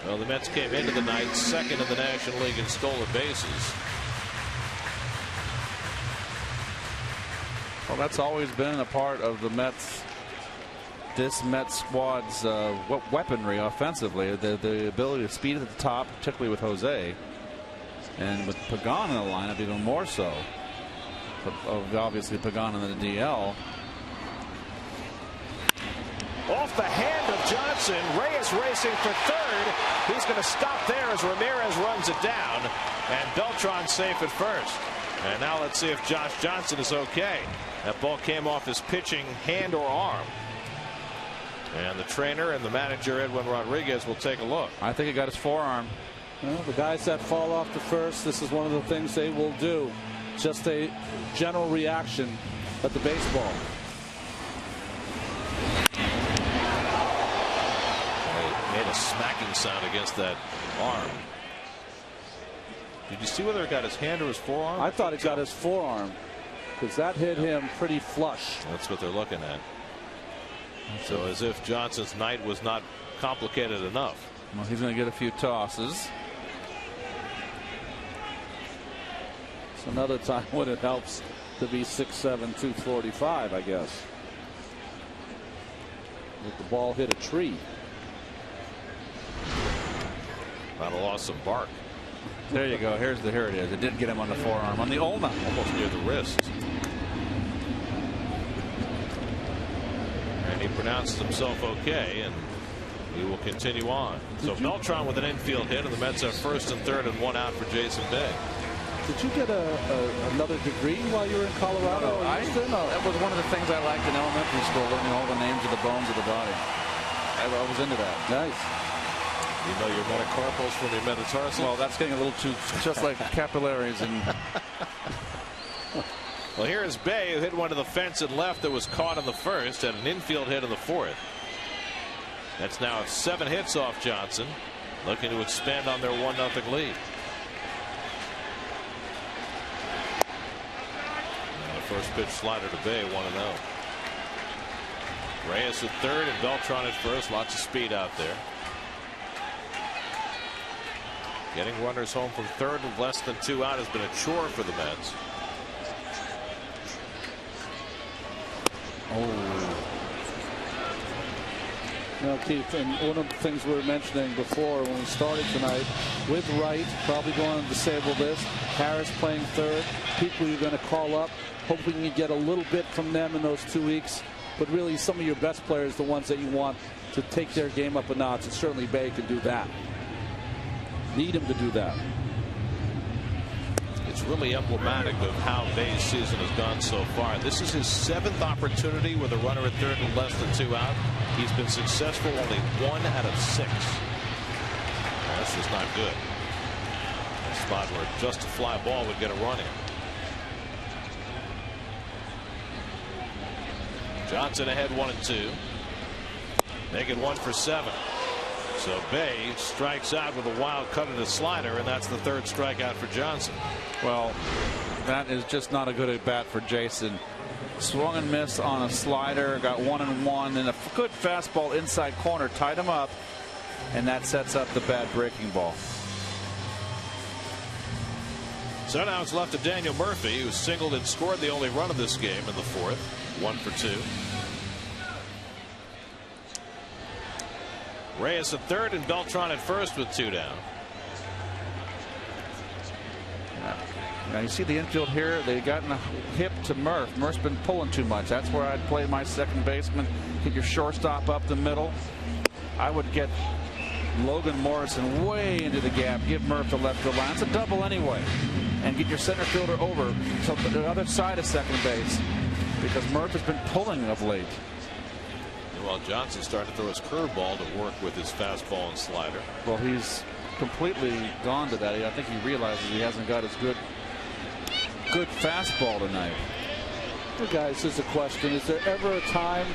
Well, the Mets came into the night second in the National League in stolen bases. Well, that's always been a part of the Mets. This Mets squad's weaponry offensively, the ability to speed at the top, particularly with Jose, and with Pagan in the lineup even more so. But obviously Pagan in the DL. Off the hand of Johnson, Reyes racing for third. He's going to stop there as Ramirez runs it down, and Beltran safe at first. And now let's see if Josh Johnson is okay. That ball came off his pitching hand or arm. And the trainer and the manager, Edwin Rodriguez, will take a look. I think he got his forearm. Well, the guys that fall off to first, this is one of the things they will do. Just a general reaction at the baseball. It made a smacking sound against that arm. Did you see whether it got his hand or his forearm? I thought it got his forearm, because that hit him pretty flush. That's what they're looking at. So as if Johnson's night was not complicated enough. Well, he's going to get a few tosses. It's another time when it helps to be 6'7", 245, I guess. Let the ball hit a tree. Might have lost some bark. There you go. Here it is. It didn't get him on the forearm. On the ulna. Almost near the wrist. And he pronounces himself okay, and we will continue on. So Beltran with an infield hit, and the Mets have first and third and one out for Jason Bay. Did you get another degree while you were in Colorado? No, that was one of the things I liked in elementary school, learning all the names of the bones of the body. I was into that. Nice. You know your metacarpals from your metatarsals? Well, that's getting a little too, just like capillaries. And well, here is Bay, who hit one to the fence and left that was caught in the first, and an infield hit in the fourth. That's now 7 hits off Johnson, looking to expand on their 1-0 lead. And the first pitch slider to Bay, 1-0. Reyes at third and Beltran at first. Lots of speed out there. Getting runners home from third with less than 2 out has been a chore for the Mets. Now, Keith, and one of the things we were mentioning before when we started tonight, with Wright probably going on the disabled list, Harris playing third, people you're going to call up, hoping you get a little bit from them in those 2 weeks. But really, some of your best players, the ones that you want to take their game up a notch, and certainly Bay can do that. Need him to do that. It's really emblematic of how Bay's season has gone so far. This is his 7th opportunity with a runner at third and less than 2 out. He's been successful only 1 out of 6. That's just not good. A spot where just a fly ball would get a run in. Johnson ahead 1-2. Make it 1 for 7. So Bay strikes out with a wild cut and a slider, and that's the 3rd strikeout for Johnson. well, that is just not a good at bat for Jason. Swung and missed on a slider, got 1-1, and a good fastball inside corner tied him up, and that sets up the bad breaking ball. So now it's left to Daniel Murphy, who singled and scored the only run of this game in the 4th. 1 for 2. Reyes at third and Beltran at first with 2 down. Now you see the infield here. They've gotten a hip to Murph. Murph's been pulling too much. That's where I'd play my second baseman. Get your shortstop up the middle. I would get Logan Morrison way into the gap. Give Murph the left field line. It's a double anyway. And get your center fielder over to the other side of second base, because Murph has been pulling of late. Well, Johnson started to throw his curveball to work with his fastball and slider. Well, he's completely gone to that. I think he realizes he hasn't got his good fastball tonight. Well, guys, this is a question. Is there ever a time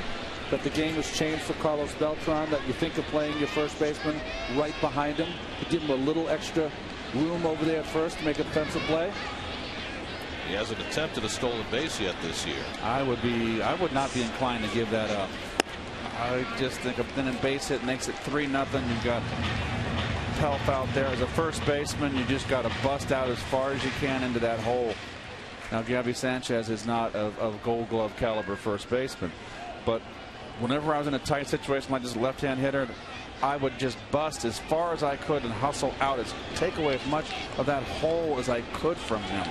that the game has changed for Carlos Beltran that you think of playing your first baseman right behind him to give him a little extra room over there at first to make a defensive play? He hasn't attempted a stolen base yet this year. I would not be inclined to give that up. I just think if then a base hit makes it 3-0. You've got Pelf out there as a first baseman. You just got to bust out as far as you can into that hole. Now, Gabby Sanchez is not a Gold Glove caliber first baseman, but whenever I was in a tight situation like this left-hand hitter, I would just bust as far as I could and hustle out, take away as much of that hole as I could from him.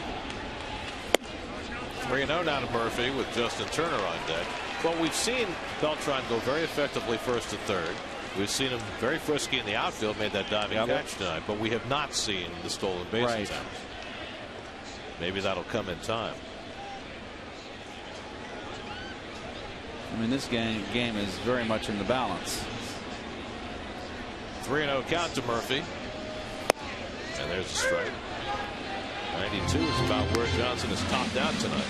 3-0 now to Murphy with Justin Turner on deck. Well, we've seen Beltran go very effectively first to third. We've seen him very frisky in the outfield, made that diving catch tonight, but we have not seen the stolen base attempts. Maybe that'll come in time. I mean, this game is very much in the balance. 3-0 count to Murphy. And there's a strike. 92 is about where Johnson is topped out tonight.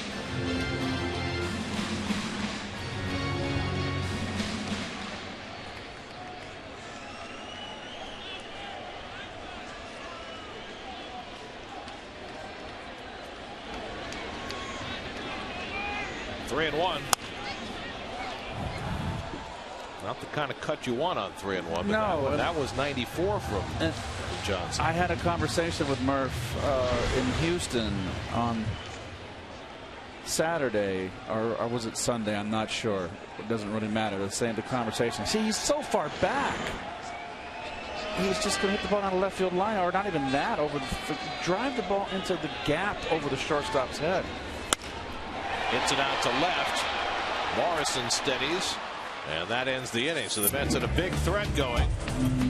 Not the kind of cut you want on 3-1. No, that was 94 from Johnson. I had a conversation with Murph in Houston on Saturday, or was it Sunday? I'm not sure. It doesn't really matter. The same conversation. See, he's so far back. He was just going to hit the ball on the left field line, or not even that. Drive the ball into the gap over the shortstop's head. Hits it out to left. Morrison steadies, and that ends the inning. So the Mets had a big threat going.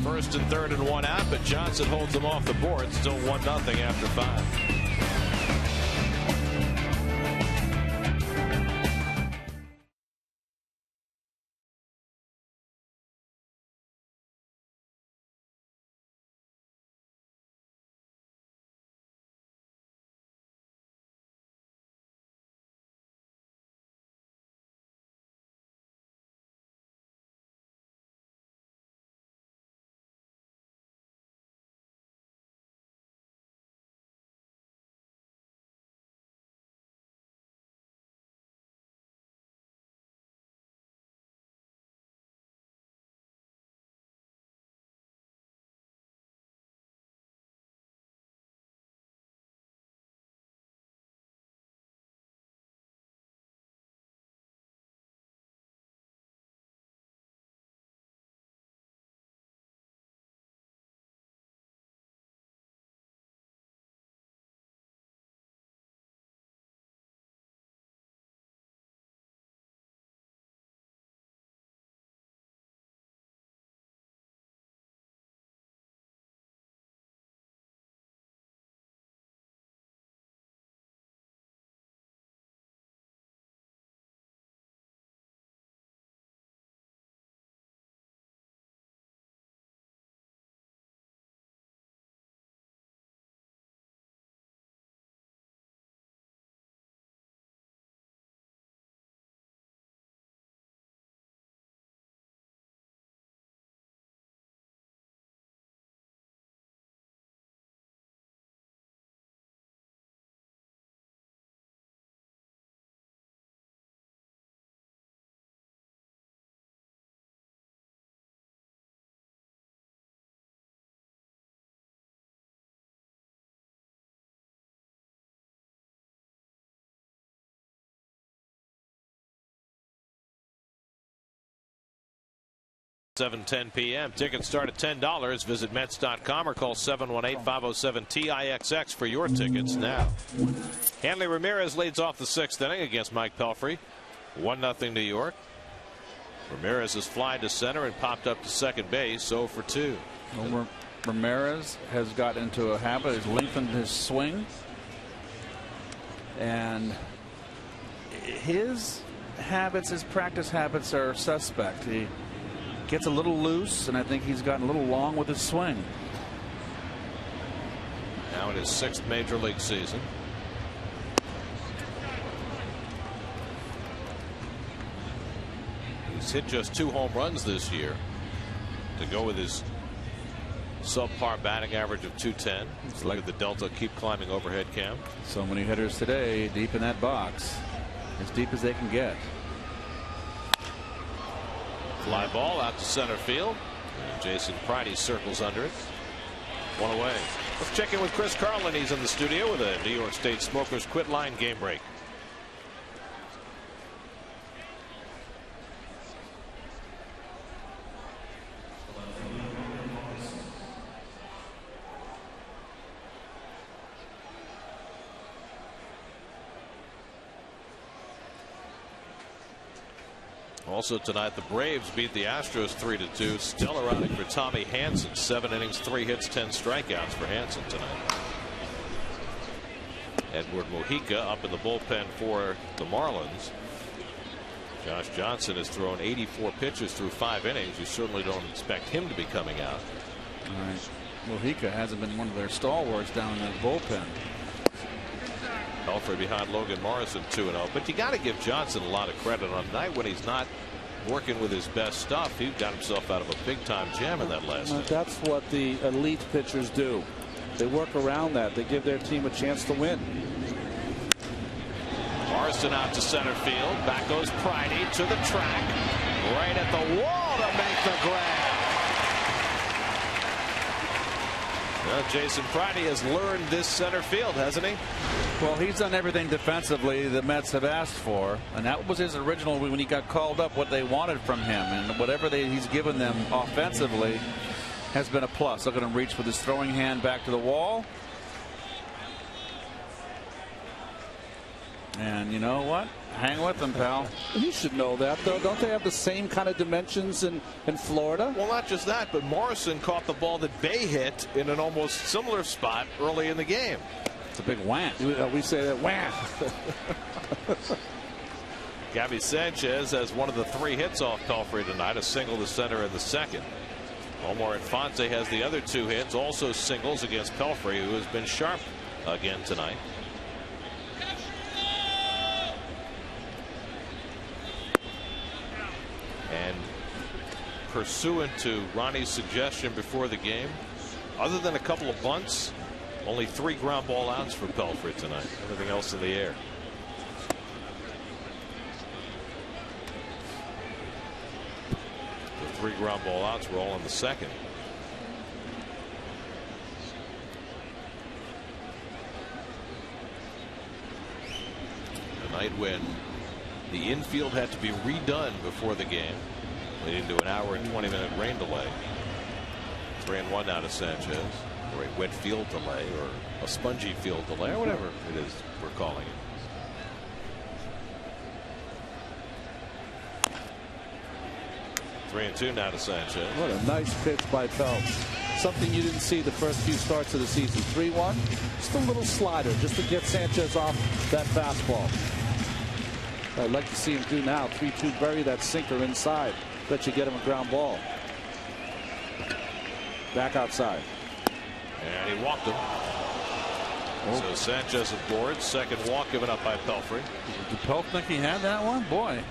First and third and one out, but Johnson holds them off the board. Still 1-0 after 5. $7:10 p.m. Tickets start at $10. Visit Mets.com or call 718-507-TIXX for your tickets now. Hanley Ramirez leads off the 6th inning against Mike Pelfrey. 1-0 New York. Ramirez has flied to center and popped up to second base, 0 for 2. Ramirez has got into a habit. He's lengthened his swing. And his habits, his practice habits are suspect. He gets a little loose, and I think he's gotten a little long with his swing. Now in his 6th major league season. He's hit just 2 home runs this year to go with his subpar batting average of .210. Let's look at the delta keep climbing overhead cam. So many hitters today deep in that box, as deep as they can get. Fly ball out to center field. And Jason Pridey circles under it. 1 away. Let's check in with Chris Carlin. He's in the studio with a New York State Smokers Quit Line game break. Also tonight, the Braves beat the Astros 3-2. Stellar outing for Tommy Hanson. 7 innings, 3 hits, 10 strikeouts for Hanson tonight. Edward Mojica up in the bullpen for the Marlins. Josh Johnson has thrown 84 pitches through 5 innings. You certainly don't expect him to be coming out. All right. Mojica hasn't been one of their stalwarts down in that bullpen. Pelfrey behind Logan Morrison 2-0. But you got to give Johnson a lot of credit on a night when he's not working with his best stuff. He got himself out of a big time jam in that last inning. That's what the elite pitchers do. They work around that. They give their team a chance to win. Morrison out to center field. Back goes Pridey to the track. Right at the wall. to make the grab. Well, Jason Friday has learned this center field, hasn't he? Well, he's done everything defensively the Mets have asked for, and that was his original when he got called up, what they wanted from him, and whatever he's given them offensively has been a plus. Look at him reach with his throwing hand back to the wall. And you know what? Hang with them, pal. You should know that, though. Don't they have the same kind of dimensions in Florida? Well, not just that, but Morrison caught the ball that Bay hit in an almost similar spot early in the game. It's a big wham. We say that wham. Gabby Sanchez has one of the 3 hits off Pelfrey tonight, a single to center in the second. Omar Infante has the other 2 hits, also singles against Pelfrey, who has been sharp again tonight. And pursuant to Ronnie's suggestion before the game, other than a couple of bunts, only 3 ground ball outs for Pelfrey tonight. Everything else in the air. The 3 ground ball outs were all in the second. Tonight when the infield had to be redone before the game, leading to an hour and 20-minute rain delay. 3-1 now to Sanchez, or a wet field delay, or a spongy field delay, or whatever it is we're calling it. 3-2 now to Sanchez. What a nice pitch by Phelps. Something you didn't see the first few starts of the season. 3-1, just a little slider, just to get Sanchez off that fastball. I'd like to see him do now. 3-2, bury that sinker inside. Bet you get him a ground ball. Back outside. And he walked him. So Sanchez aboard. Second walk given up by Pelfrey. Did Pelf think he had that one? Boy.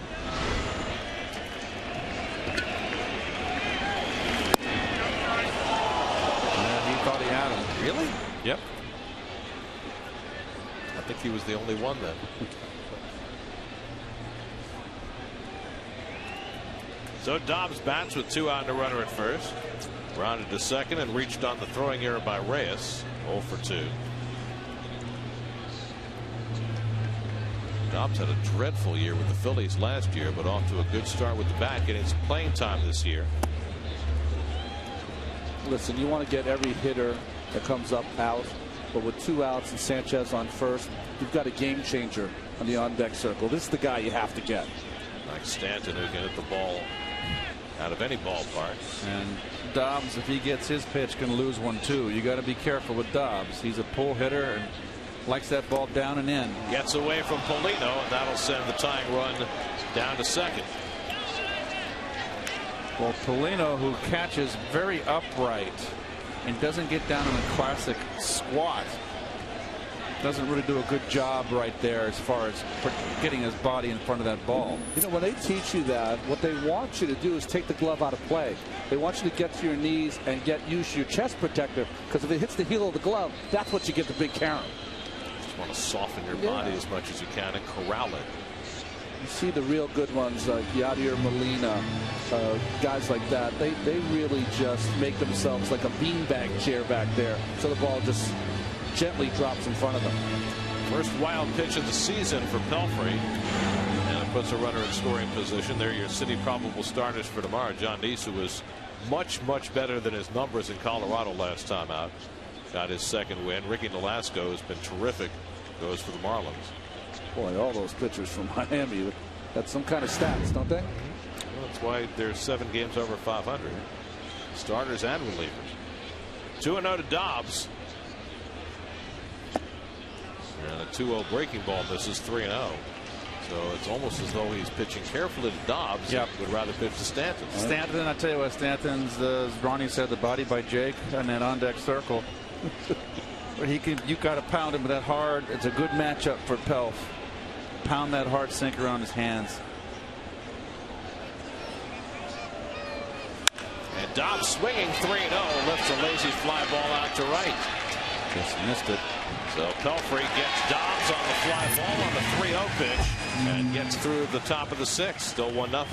And he thought he had him. Really? Yep. I think he was the only one then. So Dobbs bats with 2 out and a runner at first. Rounded to second and reached on the throwing error by Reyes. 0 for 2. Dobbs had a dreadful year with the Phillies last year, but off to a good start with the bat, getting some playing time this year. Listen, you want to get every hitter that comes up out, but with 2 outs and Sanchez on first, you've got a game changer on the on-deck circle. This is the guy you have to get. Like Stanton, who can hit the ball out of any ballpark. And Dobbs, if he gets his pitch, can lose one too. You got to be careful with Dobbs. He's a pull hitter and likes that ball down and in. Gets away from Polino, and that'll send the tying run down to second. Well, Polino, who catches very upright and doesn't get down in a classic squat, doesn't really do a good job right there as far as getting his body in front of that ball. You know, when they teach you that, what they want you to do is take the glove out of play. They want you to get to your knees and use your chest protector, because if it hits the heel of the glove, that's what you get the big Karen. Just want to soften your body as much as you can and corral it. You see the real good ones, Yadier Molina, guys like that. They really just make themselves like a beanbag chair back there, so the ball just gently drops in front of them. First wild pitch of the season for Pelfrey, and it puts a runner in scoring position. They're your city probable starters for tomorrow. John Deese, who was much better than his numbers in Colorado last time out, got his second win. Ricky Nolasco has been terrific, goes for the Marlins. Boy, all those pitchers from Miami got some kind of stats, don't they? Well, that's why there's 7 games over 500, starters and relievers. 2-0 to Dobbs. And a 2-0 breaking ball misses. 3-0. So it's almost as though he's pitching carefully to Dobbs. Yep. Would rather pitch to Stanton. Stanton, I tell you what, Stanton's, as Ronnie said, the body by Jake on that on-deck circle. But you got to pound him with that hard. It's a good matchup for Pelf. Pound that hard sinker on his hands. And Dobbs swinging 3-0, lifts a lazy fly ball out to right. Just missed it. So Pelfrey gets Dobbs on the fly ball on the 3-0 pitch and gets through the top of the 6th. Still 1-0.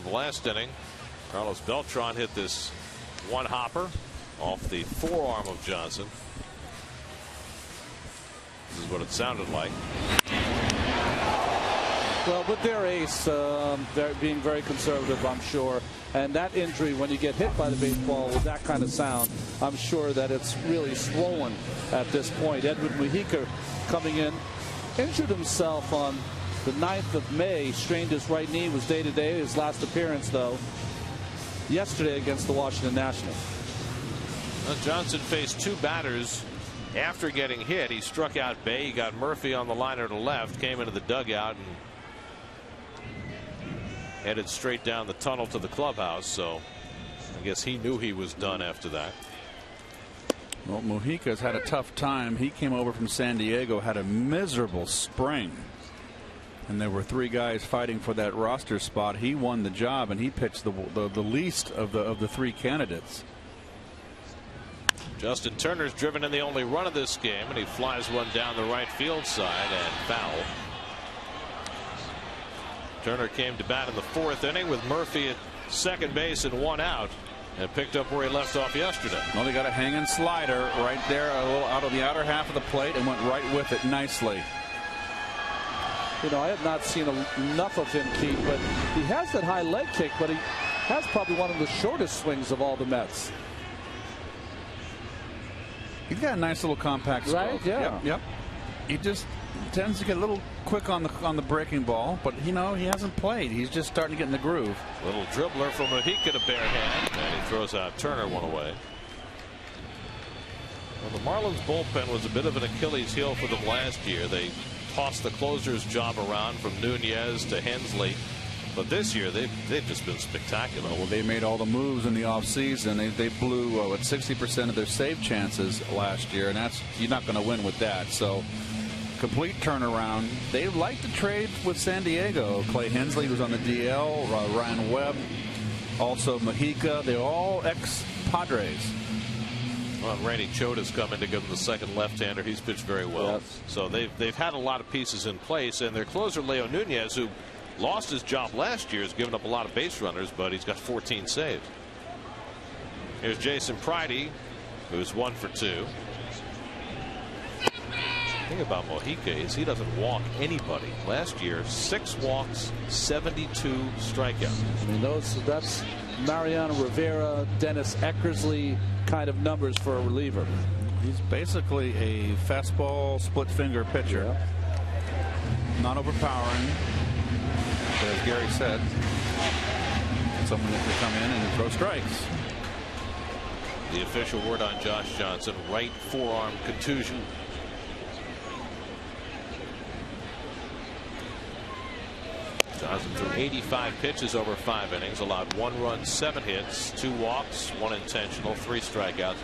the last inning. Carlos Beltran hit this one hopper off the forearm of Johnson. This is what it sounded like. Well, with their ace, they're being very conservative, I'm sure. And that injury, when you get hit by the baseball with that kind of sound, I'm sure that it's really swollen at this point. Edwin Mujica coming in, injured himself on the 9th of May, strained his right knee, was day-to-day. His last appearance, though, yesterday against the Washington Nationals. Well, Johnson faced two batters after getting hit. He struck out Bay. He got Murphy on the liner to left, came into the dugout, and headed straight down the tunnel to the clubhouse. So I guess he knew he was done after that. Well, Mujica's had a tough time. He came over from San Diego, had a miserable spring. And there were three guys fighting for that roster spot. He won the job, and he pitched the least of the three candidates. Justin Turner's driven in the only run of this game, and he flies one down the right field side and foul. Turner came to bat in the 4th inning with Murphy at second base and one out, and picked up where he left off yesterday. Well, they got a hanging slider right there, a little out of the outer half of the plate, and went right with it nicely. You know, I have not seen enough of him, Keith, but he has that high leg kick, but he has probably one of the shortest swings of all the Mets. He's got a nice little compact stroke. Right? Yeah. Yep. He just tends to get a little quick on the breaking ball, but you know, he hasn't played. He's just starting to get in the groove. Little dribbler from Mujica to bare hand, and he throws out Turner one away. Well, the Marlins bullpen was a bit of an Achilles heel for them last year. They tossed the closer's job around from Nunez to Hensley, but this year they've just been spectacular. Well, they made all the moves in the offseason. They blew at 60% of their save chances last year, and that's, you're not going to win with that. So complete turnaround. They like to trade with San Diego. Clay Hensley was on the DL, Ryan Webb, also Mujica. They're all ex-Padres. Well, Randy Choda's come in to give them the second left-hander. He's pitched very well. Yes. So they've had a lot of pieces in place, and their closer Leo Nunez, who lost his job last year, has given up a lot of base runners, but he's got 14 saves. Here's Jason Pridey, who's 1 for 2. The thing about Mujica is he doesn't walk anybody. Last year, 6 walks, 72 strikeouts. I mean, that's Mariano Rivera, Dennis Eckersley kind of numbers for a reliever. He's basically a fastball split finger pitcher. Yeah. Not overpowering, but as Gary said, someone that can come in and throw strikes. The official word on Josh Johnson: right forearm contusion. Johnson threw 85 pitches over 5 innings, allowed 1 run, 7 hits, 2 walks, 1 intentional, 3 strikeouts.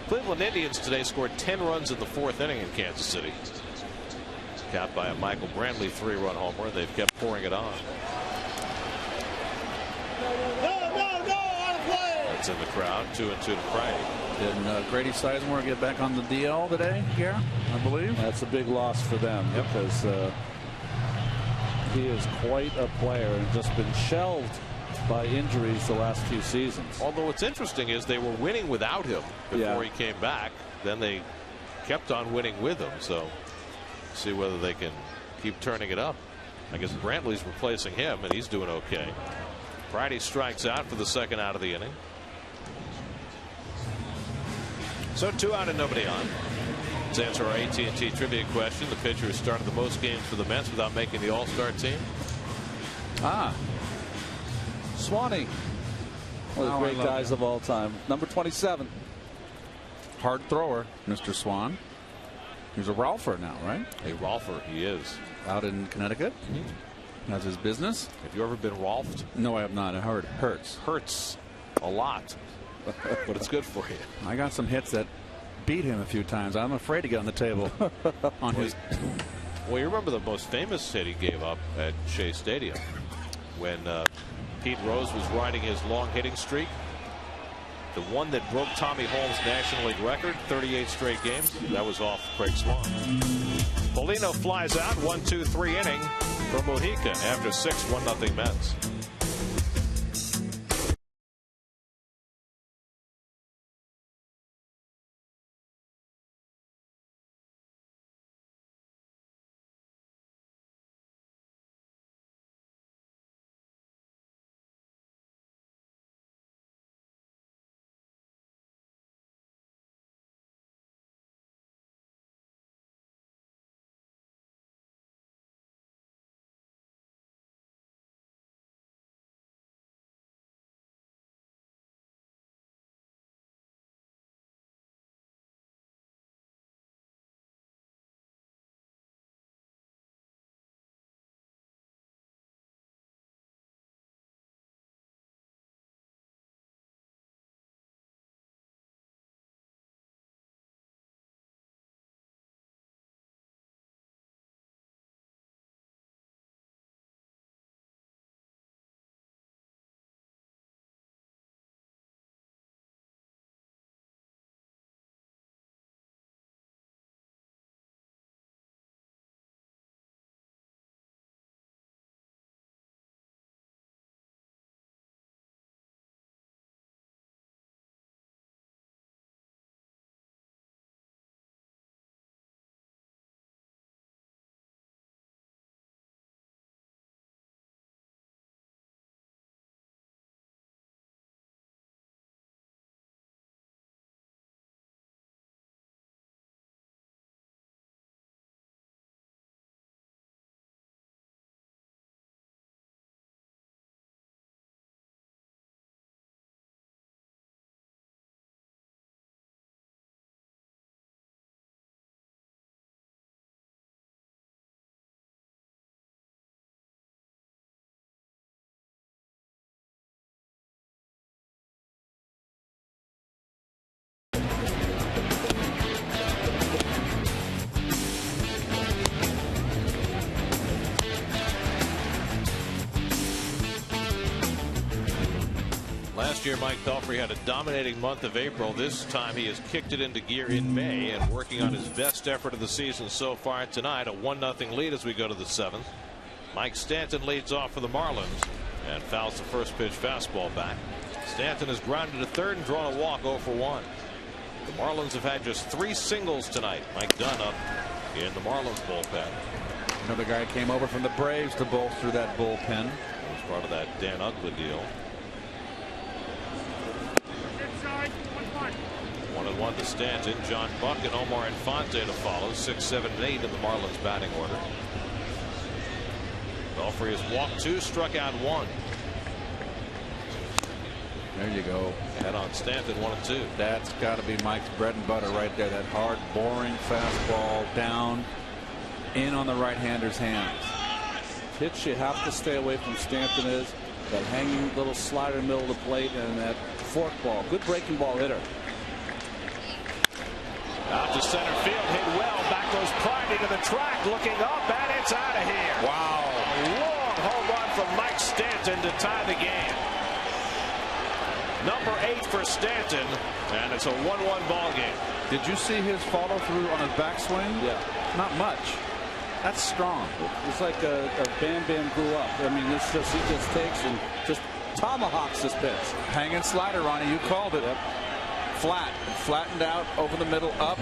Cleveland Indians today scored 10 runs in the 4th inning in Kansas City, capped by a Michael Brantley 3-run homer. They've kept pouring it on. That's in the crowd. 2-2 to Pridey. Did Grady Sizemore get back on the DL today, Gary? I believe that's a big loss for them. Yep. Because he is quite a player and just been shelved by injuries the last few seasons. Although what's interesting is they were winning without him before he came back. Then they kept on winning with him. So see whether they can keep turning it up. I guess Brantley's replacing him, and he's doing okay. Pridey strikes out for the second out of the inning. So 2 out and nobody on. Let's answer our AT&T trivia question. The pitcher who started the most games for the Mets without making the All-Star team. Swanee. One of the great guys of all time. Number 27. Hard thrower, Mr. Swan. He's a Ralpher now, right? A Ralpher, he is. Out in Connecticut. Mm-hmm. That's his business. Have you ever been Ralphed? No, I have not. I heard it hurts. Hurts a lot, but it's good for you. I got some hits that beat him a few times. I'm afraid to get on the table on his. Well, you remember the most famous hit he gave up at Shea Stadium when Pete Rose was riding his long hitting streak. The one that broke Tommy Holmes' National League record, 38 straight games. That was off Craig Swan. Polino flies out, 1-2-3 inning for Mujica after 6 1-0 Mets. Last year, Mike Pelfrey had a dominating month of April. This time, he has kicked it into gear in May and working on his best effort of the season so far tonight. A 1-0 lead as we go to the 7th. Mike Stanton leads off for the Marlins and fouls the first pitch fastball back. Stanton has grounded to third and drawn a walk 0 for 1. The Marlins have had just 3 singles tonight. Mike Dunn up in the Marlins bullpen. Another guy came over from the Braves to bolster that bullpen. That was part of that Dan Uggla deal. 1-1 to Stanton. John Buck and Omar Infante to follow. 6, 7, and 8 in the Marlins batting order. Pelfrey has walked 2, struck out 1. There you go. Head on Stanton, 1-2. That's got to be Mike's bread and butter right there. That hard, boring fastball down in on the right-hander's hands. Pitch you have to stay away from Stanton is that hanging little slider in the middle of the plate and that fork ball. Good breaking ball hitter. Out to center field, hit well. Back goes Pride into the track, looking up, and it's out of here. Wow. A long home run from Mike Stanton to tie the game. Number 8 for Stanton, and it's a 1-1 ball game. Did you see his follow through on his backswing? Yeah. Not much. That's strong. It's like a Bam Bam grew up. I mean, it's just, he just takes and just tomahawks this pitch. Hanging slider, Ronnie. You called it. Yep. Flat. Flattened out over the middle, up.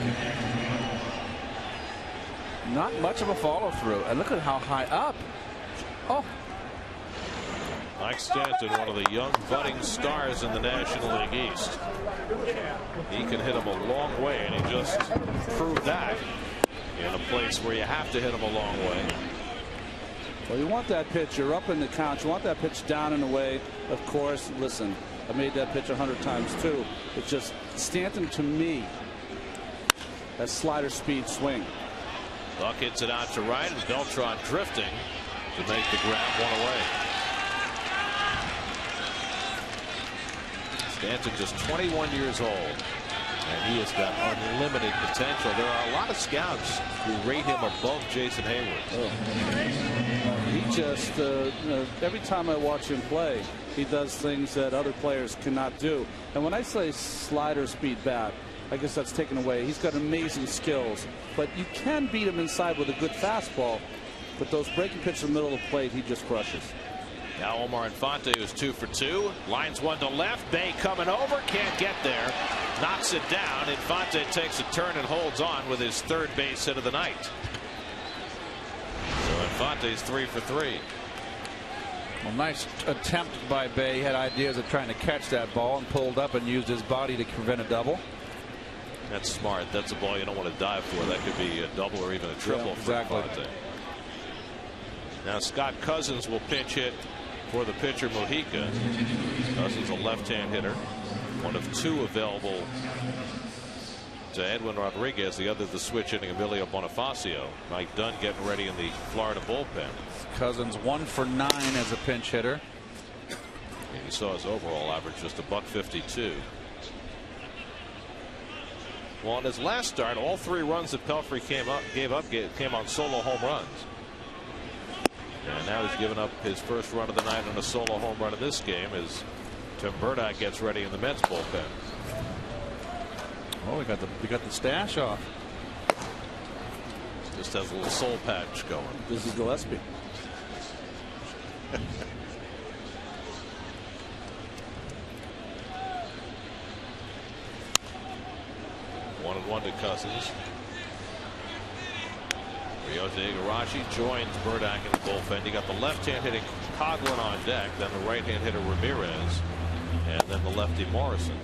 Not much of a follow through. And look at how high up. Oh. Mike Stanton, one of the young budding stars in the National League East. He can hit him a long way, and he just proved that in a place where you have to hit him a long way. Well, you want that pitch. You're up in the count. You want that pitch down and away. Of course, listen, I made that pitch 100 times too. It's just Stanton, to me, that slider speed swing. Buck hits it out to right, and Beltran drifting to make the grab 1 away. Stanton just 21 years old, and he has got unlimited potential. There are a lot of scouts who rate him above Jason Hayward. He just, every time I watch him play, he does things that other players cannot do. And when I say slider speed bat, I guess that's taken away. He's got amazing skills, but you can beat him inside with a good fastball. But those breaking pitches in the middle of the plate, he just crushes. Now Omar Infante, who's 2 for 2. Lines one to left. Bay coming over. Can't get there. Knocks it down. Infante takes a turn and holds on with his third base hit of the night. So Infante's 3 for 3. Well, nice attempt by Bay. He had ideas of trying to catch that ball and pulled up and used his body to prevent a double. That's smart. That's a ball you don't want to dive for. That could be a double or even a triple for Infante. Now Scott Cousins will pinch hit for the pitcher Mojica. Cousins, a left-hand hitter, one of 2 available to Edwin Rodriguez, the other the switch hitting Emilio Bonifacio. Mike Dunn getting ready in the Florida bullpen. Cousins 1 for 9 as a pinch hitter. And you saw his overall average just $152. Well, in his last start, all 3 runs that Pelfrey gave up came on solo home runs. And now he's given up his first run of the night on a solo home run in this game as Tim Burdick gets ready in the Mets bullpen. Oh, we got the stash off. Just has a little soul patch going. This is Gillespie. One and one to Cousins. Ryota Igarashi joins Burdick in the bullpen. You got the left-hand hitting Coghlan on deck, then the right-hand hitter Ramirez, and then the lefty Morrison.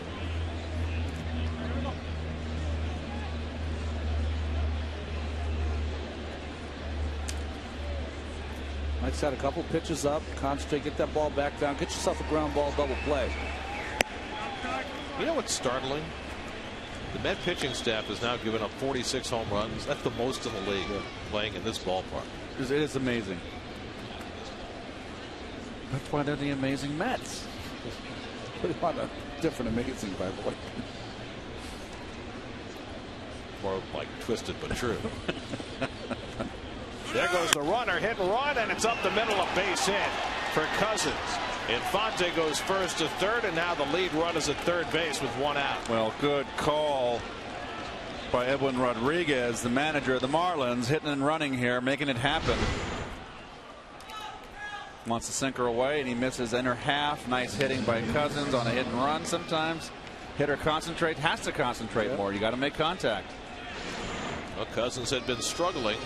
Mike's had a couple pitches up. Concentrate, get that ball back down, get yourself a ground ball double play. You know what's startling? The Met pitching staff has now given up 46 home runs. That's the most in the league playing in this ballpark. It is amazing. That's why they're the amazing Mets. Put on a different amazing, by the way. More like twisted but true. There goes the runner, hit and run, and it's up the middle, a base hit for Cousins. Infante goes first to third, and now the lead run is at third base with one out. Well, good call by Edwin Rodriguez, the manager of the Marlins, hitting and running here, making it happen. Wants the sinker away, and he misses inner half. Nice hitting by Cousins on a hit and run. Sometimes hitter has to concentrate more. You got to make contact. Well, Cousins had been struggling,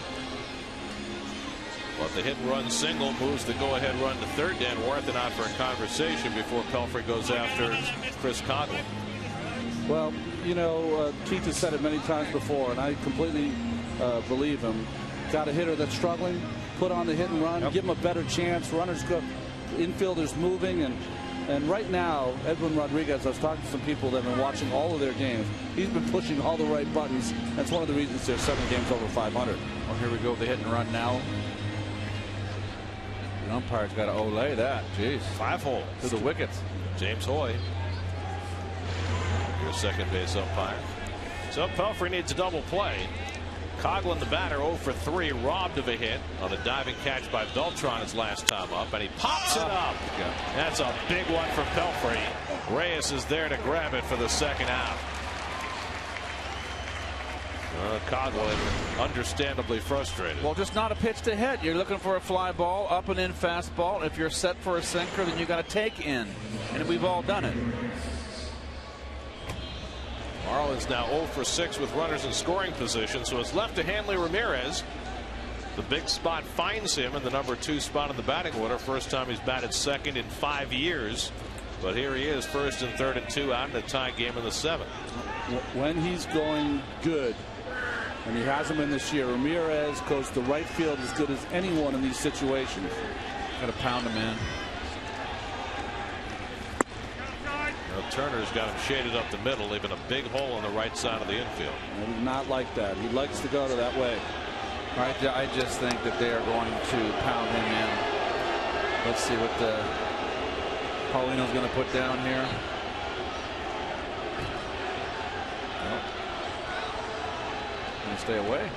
but the hit and run single moves the go-ahead run to third. Dan Worthington out for a conversation before Pelfrey goes after Chris Coghlan. Well, you know, Keith has said it many times before, and I completely believe him. Got a hitter that's struggling, put on the hit and run, give him a better chance. Runners go, infielders moving, and right now, Edwin Rodriguez, I was talking to some people that have been watching all of their games. He's been pushing all the right buttons. That's one of the reasons they're 7 games over 500. Well, here we go with the hit and run now. The umpire's got to olay that. Jeez. 5 holes to the wickets. James Hoy, your second base umpire. So Pelfrey needs a double play. Coghlan, the batter, 0 for 3, robbed of a hit on a diving catch by Beltran his last time up, and he pops it up. That's a big one for Pelfrey. Reyes is there to grab it for the second out. Coghlan understandably frustrated. Well, just not a pitch to hit. You're looking for a fly ball, up and in fastball. If you're set for a sinker, then you got to take in, and we've all done it. Marlins now 0 for 6 with runners in scoring position, so it's left to Hanley Ramirez. The big spot finds him in the number 2 spot in the batting order. First time he's batted second in 5 years. But here he is, first and third and 2 out in a tie game in the 7th. When he's going good, and he hasn't been this year, Ramirez goes to right field as good as anyone in these situations. Got to pound him in. Turner's got him shaded up the middle, leaving a big hole on the right side of the infield. And not like that. He likes to go to that way. I just think that they are going to pound him in. Let's see what Paulino's going to put down here. Nope. Going to stay away.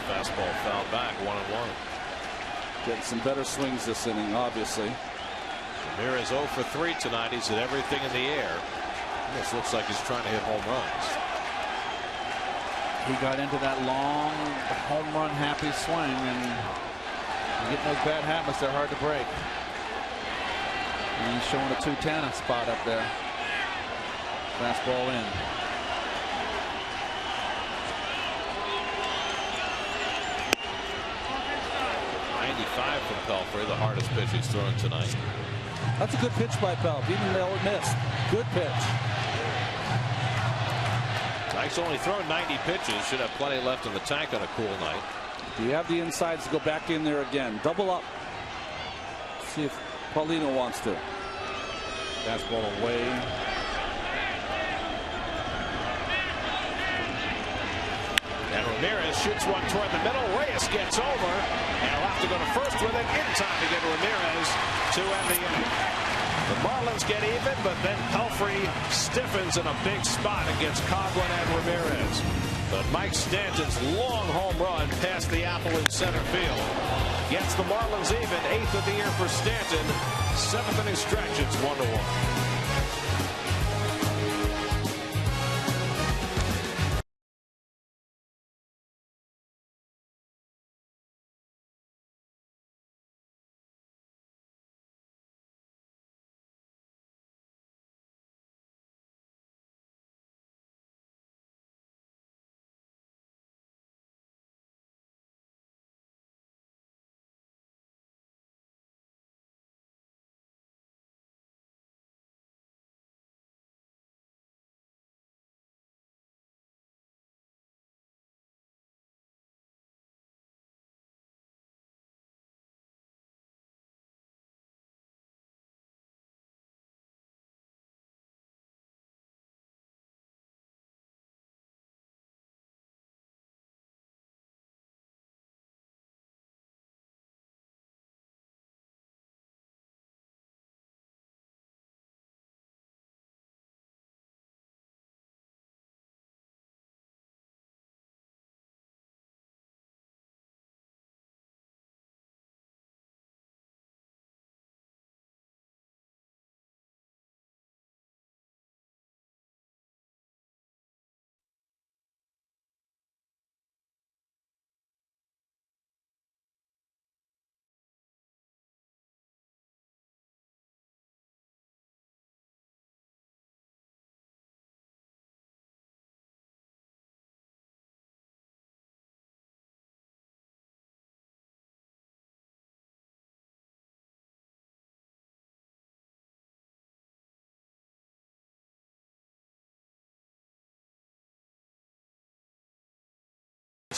Fastball fouled back, 1-1. Getting some better swings this inning, obviously. Ramirez 0 for 3 tonight. He's hit everything in the air. This looks like he's trying to hit home runs. He got into that long home run happy swing, and you get those bad habits, they're hard to break. And he's showing a 210 spot up there. Fastball in. From Pelfrey, the hardest pitch he's thrown tonight. That's a good pitch by Pelf, even though it missed. Good pitch. Mike's only thrown 90 pitches. Should have plenty left in the tank on a cool night. Do you have the insides to go back in there again? Double up. See if Paulino wants to. Fastball away. And Ramirez shoots one toward the middle. Reyes gets over, and he'll have to go to first with it in time to get Ramirez to end the inning. The Marlins get even, but then Pelfrey stiffens in a big spot against Coghlan and Ramirez. But Mike Stanton's long home run past the apple in center field gets the Marlins even, 8th of the year for Stanton. 7th inning stretch, it's 1-1.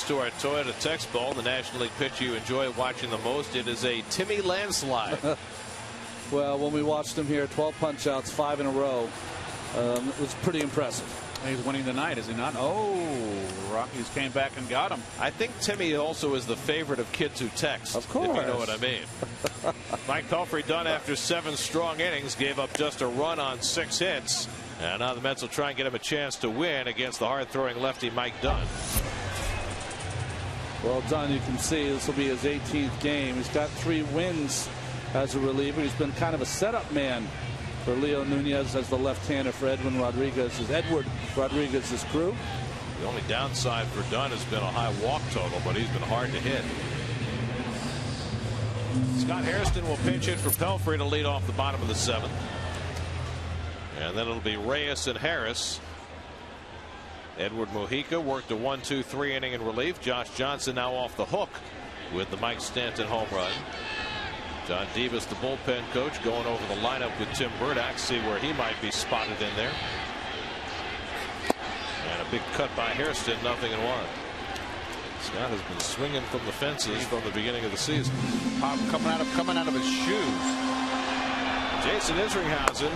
To our Toyota text ball, the National League pitcher you enjoy watching the most. It is a Timmy landslide. Well, when we watched him here, 12 punch outs, 5 in a row. It was pretty impressive. He's winning tonight, is he not? Oh, Rockies came back and got him. I think Timmy also is the favorite of kids who text. Of course. If you know what I mean. Mike Pelfrey done after 7 strong innings, gave up just a run on 6 hits. And now the Mets will try and get him a chance to win against the hard-throwing lefty Mike Dunn. Well done. You can see this will be his 18th game. He's got 3 wins as a reliever. He's been kind of a setup man for Leo Nunez as the left-hander for Edward Rodriguez's crew. The only downside for Dunn has been a high walk total, but he's been hard to hit. Scott Hairston will pinch hit for Pelfrey to lead off the bottom of the 7th. And then it'll be Reyes and Harris. Edward Mujica worked a 1-2-3 inning in relief. Josh Johnson now off the hook with the Mike Stanton home run. John Davis, the bullpen coach, going over the lineup with Tim Burdack, see where he might be spotted in there. And a big cut by Hairston, 0-1. Scott has been swinging from the fences from the beginning of the season. Coming out of his shoes. Jason Isringhausen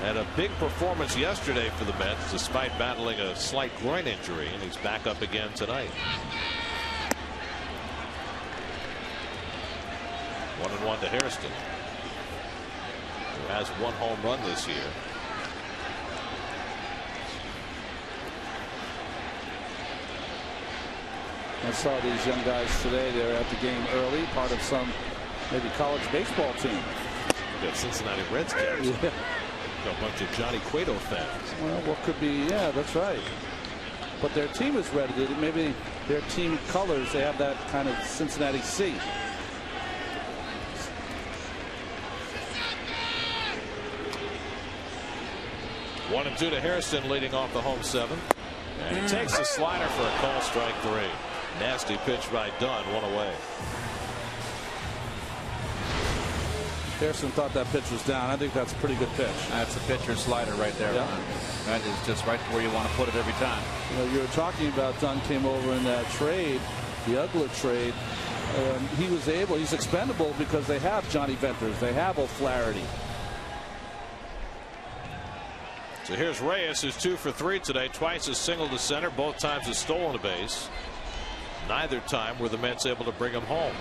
had a big performance yesterday for the Mets despite battling a slight groin injury, and he's back up again tonight. 1-1 to Hairston, who has 1 home run this year. I saw these young guys today. They're at the game early, part of some maybe college baseball team. We got Cincinnati Redskins. Yeah. A bunch of Johnny Cueto fans. Well, what could be? Yeah, that's right. But their team is red. Maybe their team colors, they have that kind of Cincinnati C. One and 2 to Hairston, leading off the home 7th. And he takes a slider for a call, strike 3. Nasty pitch by Dunn, 1 away. Hairston thought that pitch was down. I think that's a pretty good pitch. That's a pitcher's slider right there. Yeah. That is just right where you want to put it every time. You know, you were talking about Dunn came over in that trade, the Ugla trade. He's expendable because they have Johnny Venters. They have O'Flaherty. So here's Reyes, who's 2 for 3 today. Twice a single to center. Both times has stolen a base. Neither time were the Mets able to bring him home.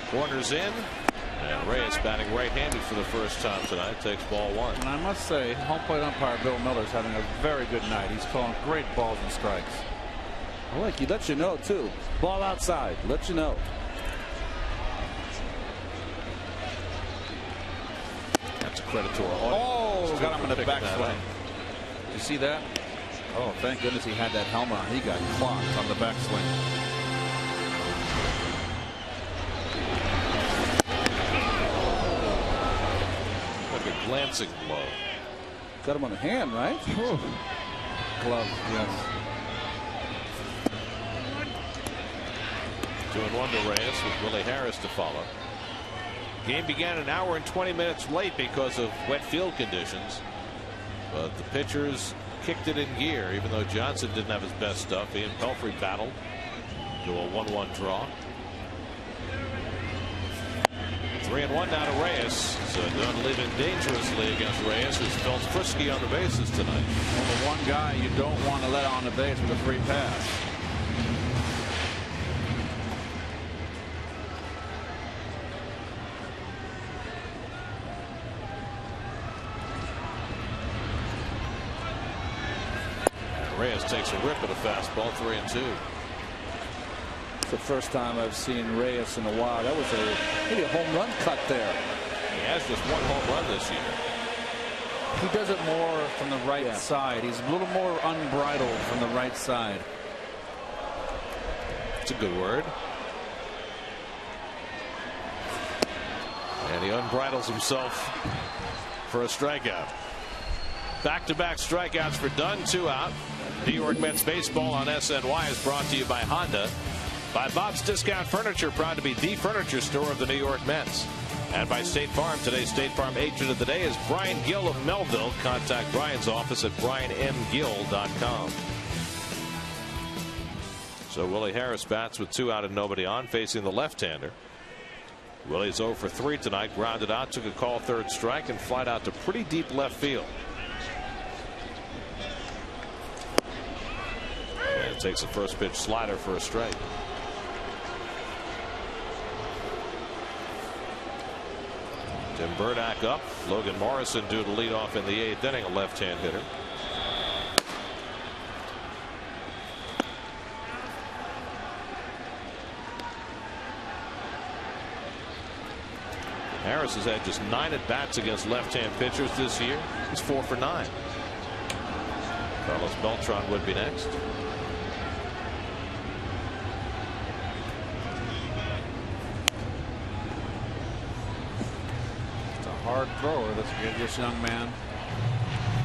Corners in. And Reyes batting right-handed for the first time tonight. Takes ball 1. And I must say, home plate umpire Bill Miller's having a very good night. He's calling great balls and strikes. I like he lets you know too. Ball outside, let you know. That's a credit to our audience. Oh, got him in the backswing. Did you see that? Oh, thank goodness he had that helmet on. He got clocked on the backswing. Glancing blow. Got him on the hand, right? Glove, yes. 2-1 to Reyes with Willie Harris to follow. Game began an hour and 20 minutes late because of wet field conditions, but the pitchers kicked it in gear. Even though Johnson didn't have his best stuff, he and Pelfrey battled to a 1-1 draw. 3-1 now to Reyes. So Dunn leading dangerously against Reyes, who's felt frisky on the bases tonight. Well, the one guy you don't want to let on the base with a free pass. Reyes takes a rip at a fastball, 3-2. The first time I've seen Reyes in a while. That was maybe a home run cut there. He has just 1 home run this year. He does it more from the right side. He's a little more unbridled from the right side. It's a good word. And he unbridles himself for a strikeout. Back-to-back strikeouts for Dunn, 2 out. New York Mets baseball on SNY is brought to you by Honda. By Bob's Discount Furniture, proud to be the furniture store of the New York Mets. And by State Farm. Today's State Farm agent of the day is Brian Gill of Melville. Contact Brian's office at brianmgill.com. So Willie Harris bats with 2 out and nobody on, facing the left-hander. Willie's 0 for 3 tonight. Grounded out, took a call, 3rd strike, and flied out to pretty deep left field. And takes the first pitch slider for a strike. Tim Burdack up. Logan Morrison due to lead off in the 8th inning, a left-hand hitter. Harris has had just 9 at-bats against left-hand pitchers this year. He's 4 for 9. Carlos Beltran would be next. It's a hard thrower, this young man.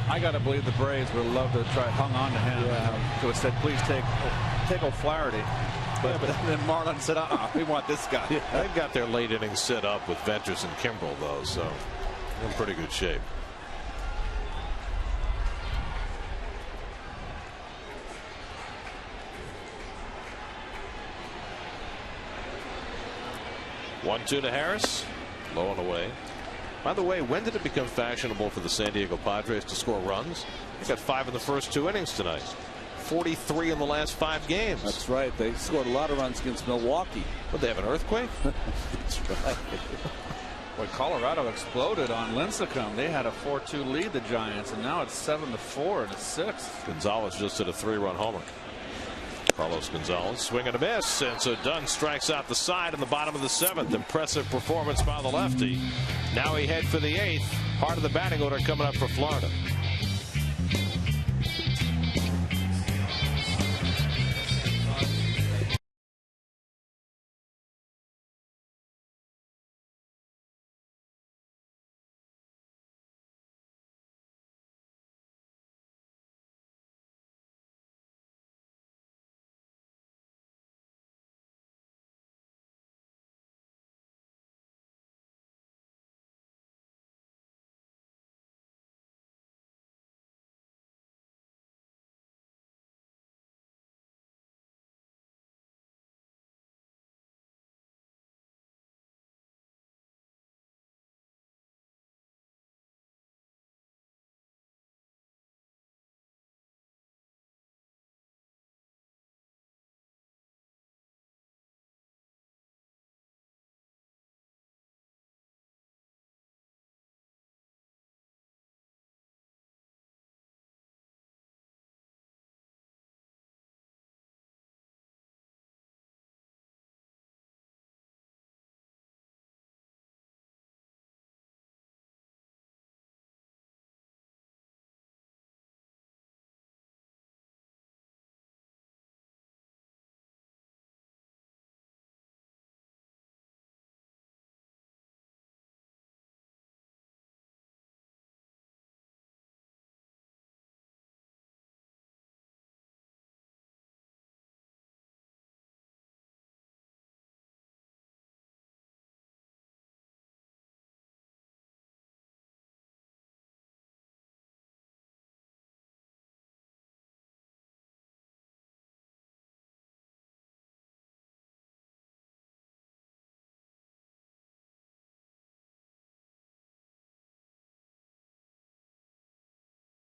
I got to believe the Braves would love to try hung on to him. Yeah. So it said, please take O'Flaherty. But then Marlins said, we want this guy. Yeah. They've got their late innings set up with Venters and Kimbrel, though, so they're in pretty good shape. One-two to Harris, low and away. By the way, when did it become fashionable for the San Diego Padres to score runs? They got 5 in the first 2 innings tonight. 43 in the last 5 games. That's right. They scored a lot of runs against Milwaukee. But they have an earthquake? That's right. Well, Colorado exploded on Lincecum. They had a 4-2 lead, the Giants, and now it's 7-4 in the 6th. Gonzalez just hit a 3-run homer. Carlos Gonzalez swing and a miss, and so Dunn strikes out the side in the bottom of the 7th. Impressive performance by the lefty. Now he head for the 8th. Part of the batting order coming up for Florida.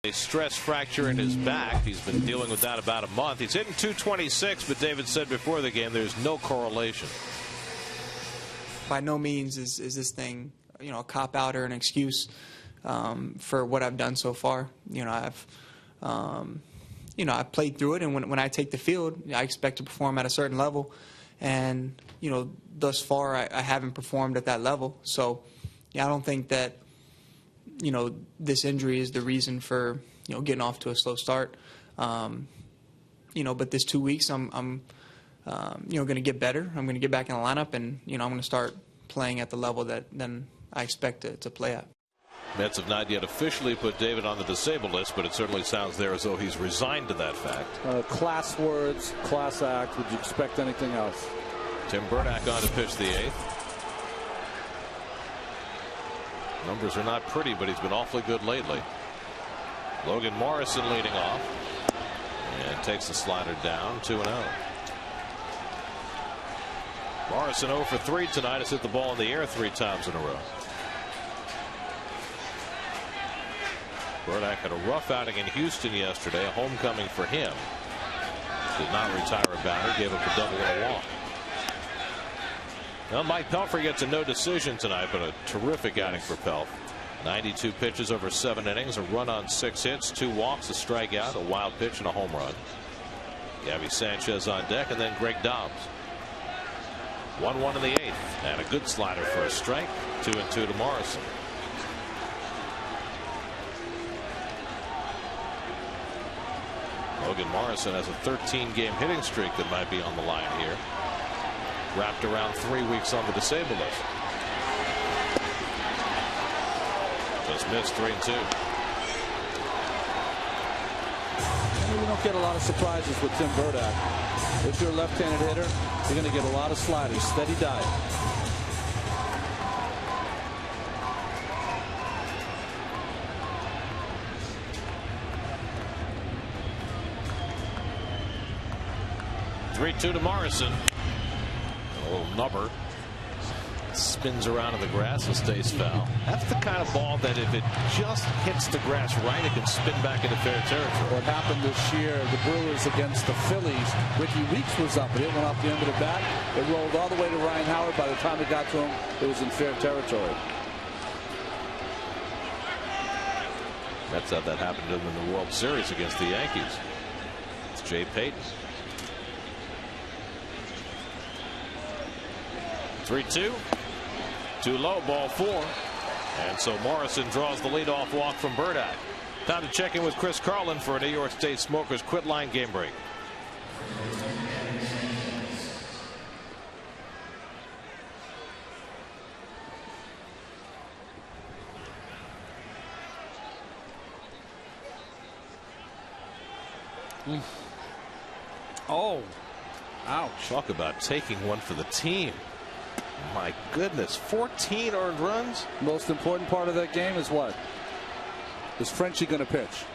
A stress fracture in his back. He's been dealing with that about a month. He's hitting .226, but David said before the game there's no correlation. By no means is this thing, a cop out or an excuse for what I've done so far. I've played through it, and when I take the field, I expect to perform at a certain level, and thus far I haven't performed at that level. So, I don't think that this injury is the reason for getting off to a slow start. But this 2 weeks I'm going to get better. I'm going to get back in the lineup, and I'm going to start playing at the level that then I expect to play at. Mets have not yet officially put David on the disabled list, but it certainly sounds there as though he's resigned to that fact. Class words, class act. Would you expect anything else? Tim Burdack on to pitch the 8th. Numbers are not pretty, but he's been awfully good lately. Logan Morrison leading off and takes the slider down, 2-0. Morrison 0 for 3 tonight. Has hit the ball in the air 3 times in a row. Burdick had a rough outing in Houston yesterday. A homecoming for him. Did not retire a batter. Gave up a double and a walk. Well, Mike Pelfrey gets a no decision tonight, but a terrific outing for Pelf. 92 pitches over 7 innings. A run on 6 hits. 2 walks. A strikeout. A wild pitch and a home run. Gabby Sanchez on deck, and then Greg Dobbs. 1-1 in the 8th, and a good slider for a strike. 2-2 to Morrison. Logan Morrison has a 13-game hitting streak that might be on the line here. Wrapped around 3 weeks on the disabled list. Just missed 3-2. You don't get a lot of surprises with Tim Burdick. If you're a left-handed hitter, you're going to get a lot of sliders. Steady diet. Three-2 to Morrison. A little number. Spins around in the grass and stays foul. That's the kind of ball that if it just hits the grass right, it can spin back into fair territory. What happened this year, the Brewers against the Phillies, Ricky Weeks was up, but it went off the end of the bat. It rolled all the way to Ryan Howard. By the time it got to him, it was in fair territory. That's how that happened to them in the World Series against the Yankees. It's Jay Payton. 3-2. Too low, ball 4. And so Morrison draws the leadoff walk from Burdick. Time to check in with Chris Carlin for a New York State Smokers Quit Line game break. Oh, ouch. Talk about taking one for the team. My goodness, 14 earned runs. Most important part of that game is what? Is Frenchie going to pitch?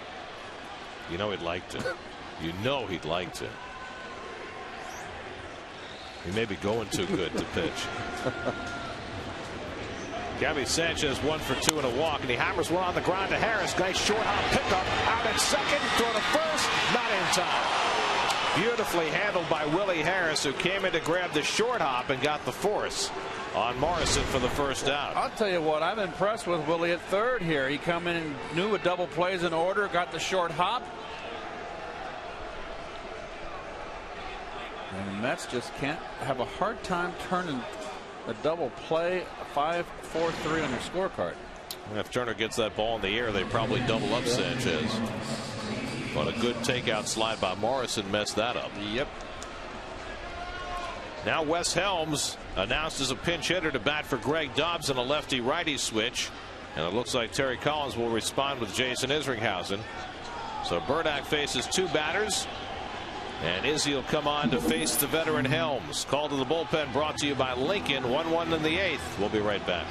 You know he'd like to. You know he'd like to. He may be going too good to pitch. Gabby Sanchez 1 for 2 and a walk, and he hammers one on the ground to Harris. Nice short hop pickup. Out at second. Throw to first. Not in time. Beautifully handled by Willie Harris, who came in to grab the short hop and got the force on Morrison for the first out. I'll tell you what, I'm impressed with Willie at third here. He come in and knew a double plays in order, got the short hop. And the Mets just can't have a hard time turning a double play, a 5-4-3 on their scorecard. And if Turner gets that ball in the air, they probably double up Sanchez. But a good takeout slide by Morrison messed that up. Yep. Now Wes Helms announced as a pinch hitter to bat for Greg Dobbs in a lefty-righty switch. And it looks like Terry Collins will respond with Jason Isringhausen. So Burdick faces 2 batters. And Izzy will come on to face the veteran Helms. Call to the bullpen brought to you by Lincoln. 1-1 in the 8th. We'll be right back.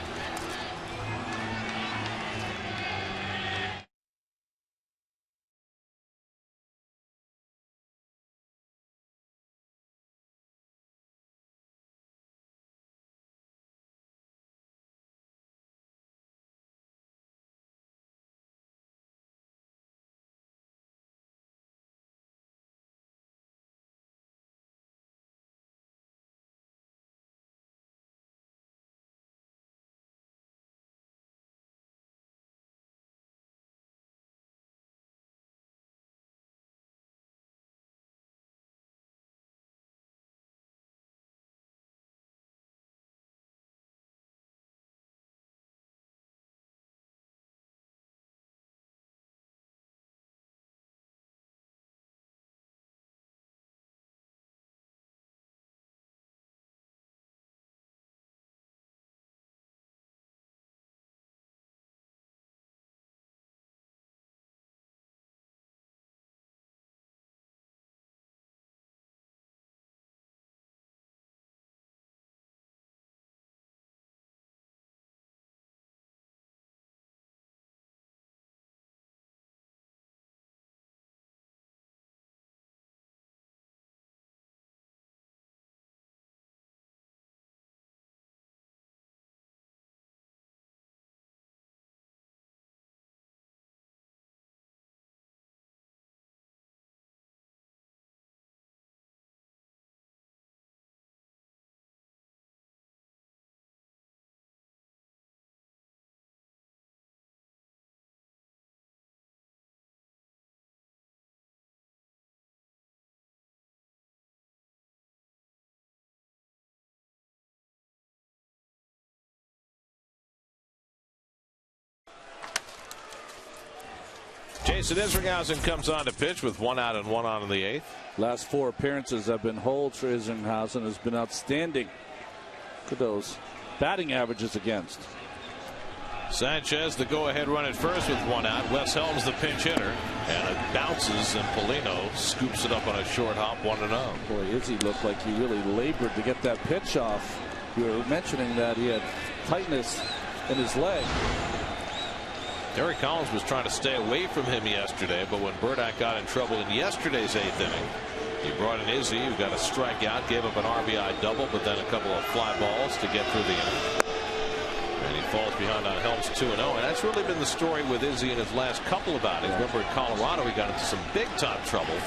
Jason Isringhausen comes on to pitch with 1 out and 1 on in the 8th. Last 4 appearances have been holds for Isringhausen. Has been outstanding. Look at those batting averages against. Sanchez, the go-ahead run at first with 1 out. Wes Helms, the pinch hitter, and it bounces, and Polino scoops it up on a short hop, 1-0. Boy, Izzy looked like he really labored to get that pitch off. You were mentioning that he had tightness in his leg. Terry Collins was trying to stay away from him yesterday, but when Burdack got in trouble in yesterday's 8th inning, he brought in Izzy, who got a strikeout, gave up an RBI double, but then a couple of fly balls to get through the inning. And he falls behind on Helms 2-0. And that's really been the story with Izzy in his last couple of outings. Remember in Colorado, he got into some big-time trouble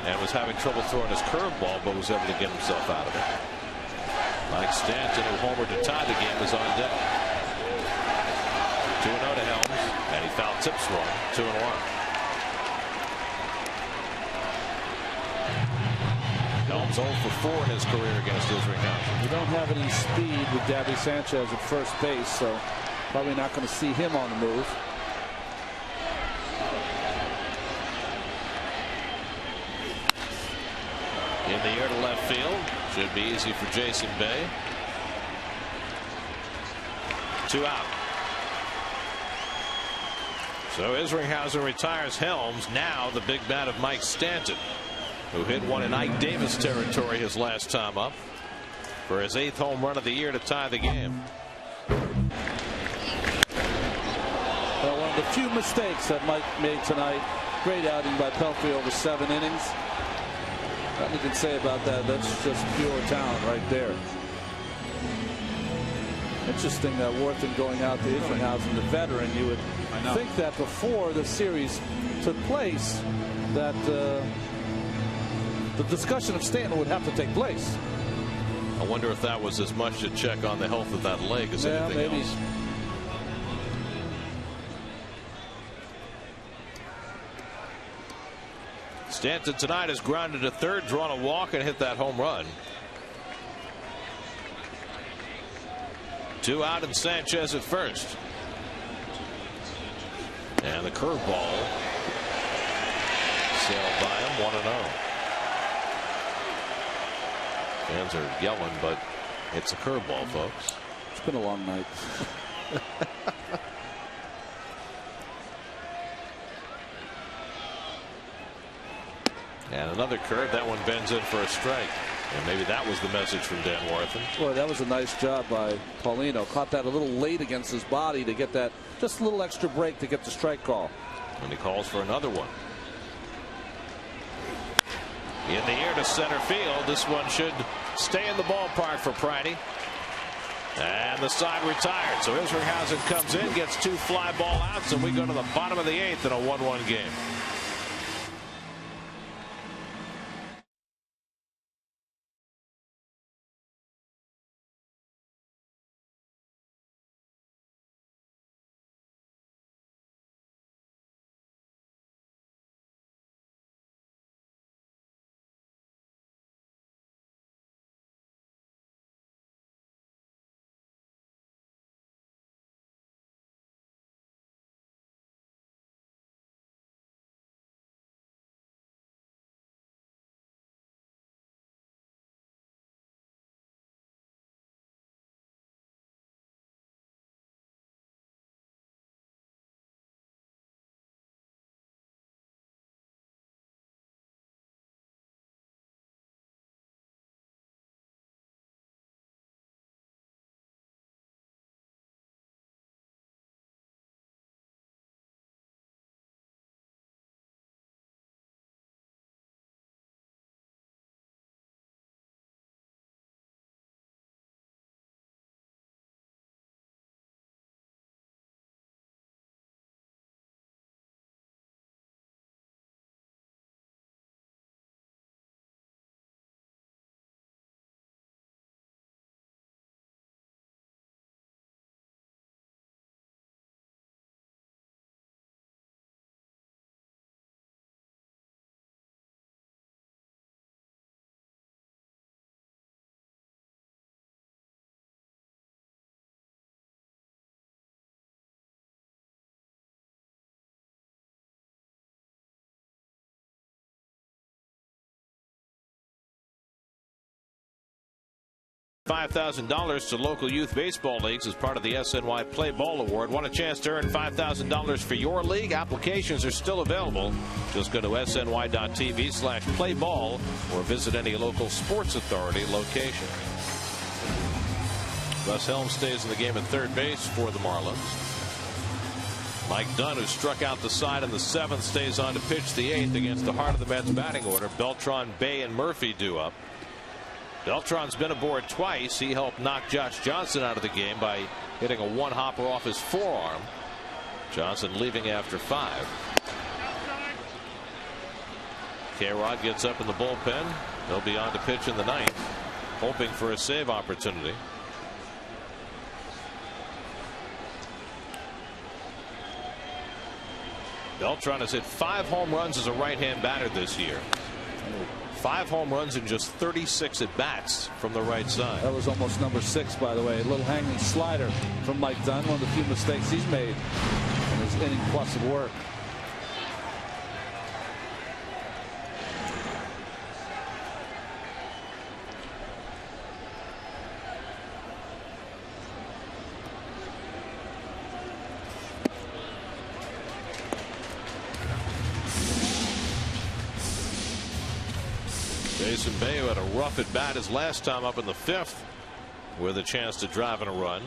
and was having trouble throwing his curveball, but was able to get himself out of it. Mike Stanton, who homered to tie the game, is on deck. 2-0 to Helms, and he foul tips one, 2-1. Helms 0 for 4 in his career against Isringhausen. You don't have any speed with Davy Sanchez at first base, so probably not going to see him on the move. In the air to left field. Should be easy for Jason Bay. 2 out. So Isringhausen retires Helms. Now the big bat of Mike Stanton, who hit one in Ike Davis territory his last time up for his 8th home run of the year to tie the game. Well, one of the few mistakes that Mike made tonight. Great outing by Pelfrey over 7 innings. Nothing you can say about that. That's just pure talent right there. Interesting that Worthing going out to Isringhausen, the veteran. You would think that before the series took place that the discussion of Stanton would have to take place. I wonder if that was as much to check on the health of that leg as anything else. Stanton tonight has grounded to third, drawn a walk, and hit that home run. 2 out and Sanchez at first. And the curveball sailed by him, 1-0. Fans are yelling, but it's a curveball, folks. It's been a long night. And another curve. That one bends in for a strike. And maybe that was the message from Dan Worthing. Boy, that was a nice job by Paulino. Caught that a little late against his body to get that just a little extra break to get the strike call. And he calls for another one. In the air to center field. This one should stay in the ballpark for Pridey. And the side retired. So Isringhausen comes in, gets 2 fly ball outs, and we go to the bottom of the 8th in a 1-1 game. $5,000 to local youth baseball leagues as part of the SNY Play Ball Award. Want a chance to earn $5,000 for your league? Applications are still available. Just go to sny.tv/playball or visit any local sports authority location. Wes Helms stays in the game at third base for the Marlins. Mike Dunn, who struck out the side in the 7th, stays on to pitch the 8th against the heart of the Mets batting order. Beltran, Bay, and Murphy due up. Beltran's been aboard twice. He helped knock Josh Johnson out of the game by hitting a one-hopper off his forearm. Johnson leaving after 5. K-Rod gets up in the bullpen. He'll be on to pitch in the 9th, hoping for a save opportunity. Beltran has hit 5 home runs as a right-hand batter this year. 5 home runs in just 36 at-bats from the right side. That was almost number 6, by the way. A little hanging slider from Mike Dunn. One of the few mistakes he's made in his inning plus of work. Jason Bay, who had a rough at bat his last time up in the 5th with a chance to drive in a run,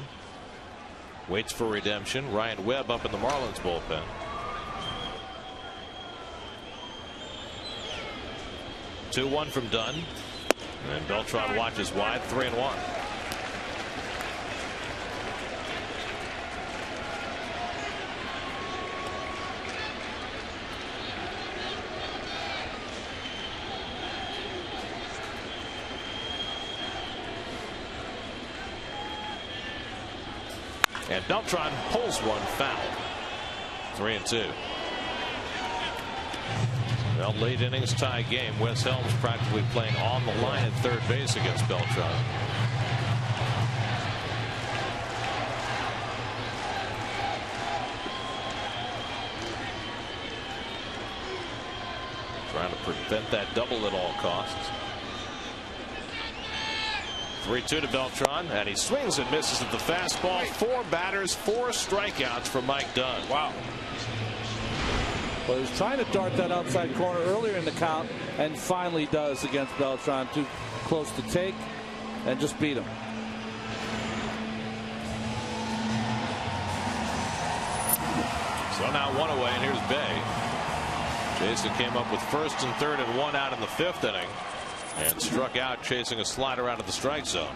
waits for redemption. Ryan Webb up in the Marlins bullpen. Two 1 from Dunn, and Beltran watches wide. 3-1. And Beltran pulls one foul. 3-2. Well, late innings tie game. Wes Helms practically playing on the line at third base against Beltran. Trying to prevent that double at all costs. 3-2 to Beltran, and he swings and misses at the fastball. 4 batters, 4 strikeouts for Mike Dunn. Wow. Well, he was trying to dart that outside corner earlier in the count, and finally does against Beltran. Too close to take, and just beat him. So now 1 away, and here's Bay. Jason came up with first and third and 1 out in the 5th inning, and struck out chasing a slider out of the strike zone.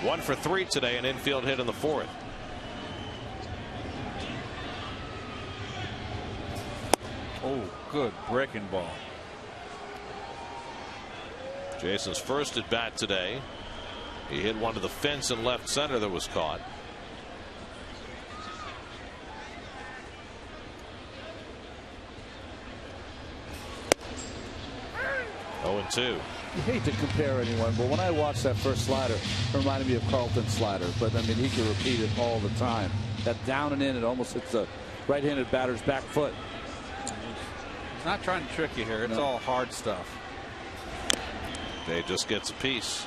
1 for 3 today, an infield hit in the 4th. Oh, good breaking ball. Jason's first at bat today. He hit one to the fence in left center that was caught. Oh, 2. You hate to compare anyone, but when I watched that first slider, it reminded me of Carlton's slider. But I mean, he can repeat it all the time. That down and in, it almost hits the right-handed batter's back foot. He's not trying to trick you here. It's all hard stuff. Bay just gets a piece.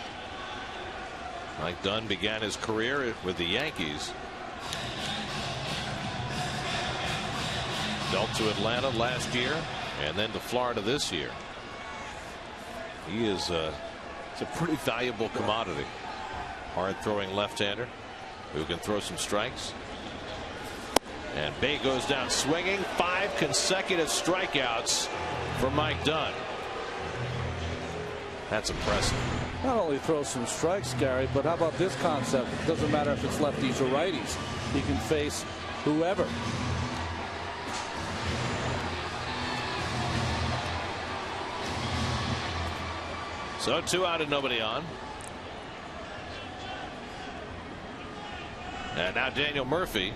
Mike Dunn began his career with the Yankees. Dealt to Atlanta last year, and then to Florida this year. He is it's a pretty valuable commodity. Hard throwing left-hander who can throw some strikes. And Bay goes down swinging. 5 consecutive strikeouts for Mike Dunn. That's impressive. Not only throws some strikes, Gary, but how about this concept? It doesn't matter if it's lefties or righties. He can face whoever. So 2 out and nobody on. And now Daniel Murphy,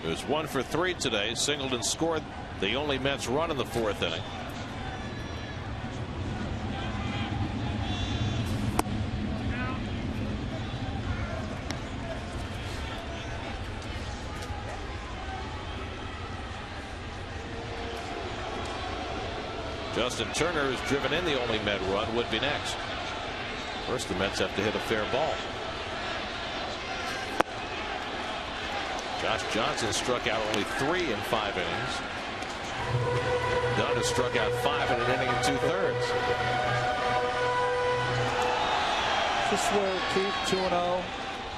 who's 1 for 3 today, singled and scored the only Mets run in the 4th inning. Justin Turner, who's driven in the only Met run, would be next. First, the Mets have to hit a fair ball. Josh Johnson struck out only 3 in 5 innings. Dunn has struck out 5 in an inning and 2/3. Just where Keith 2-0.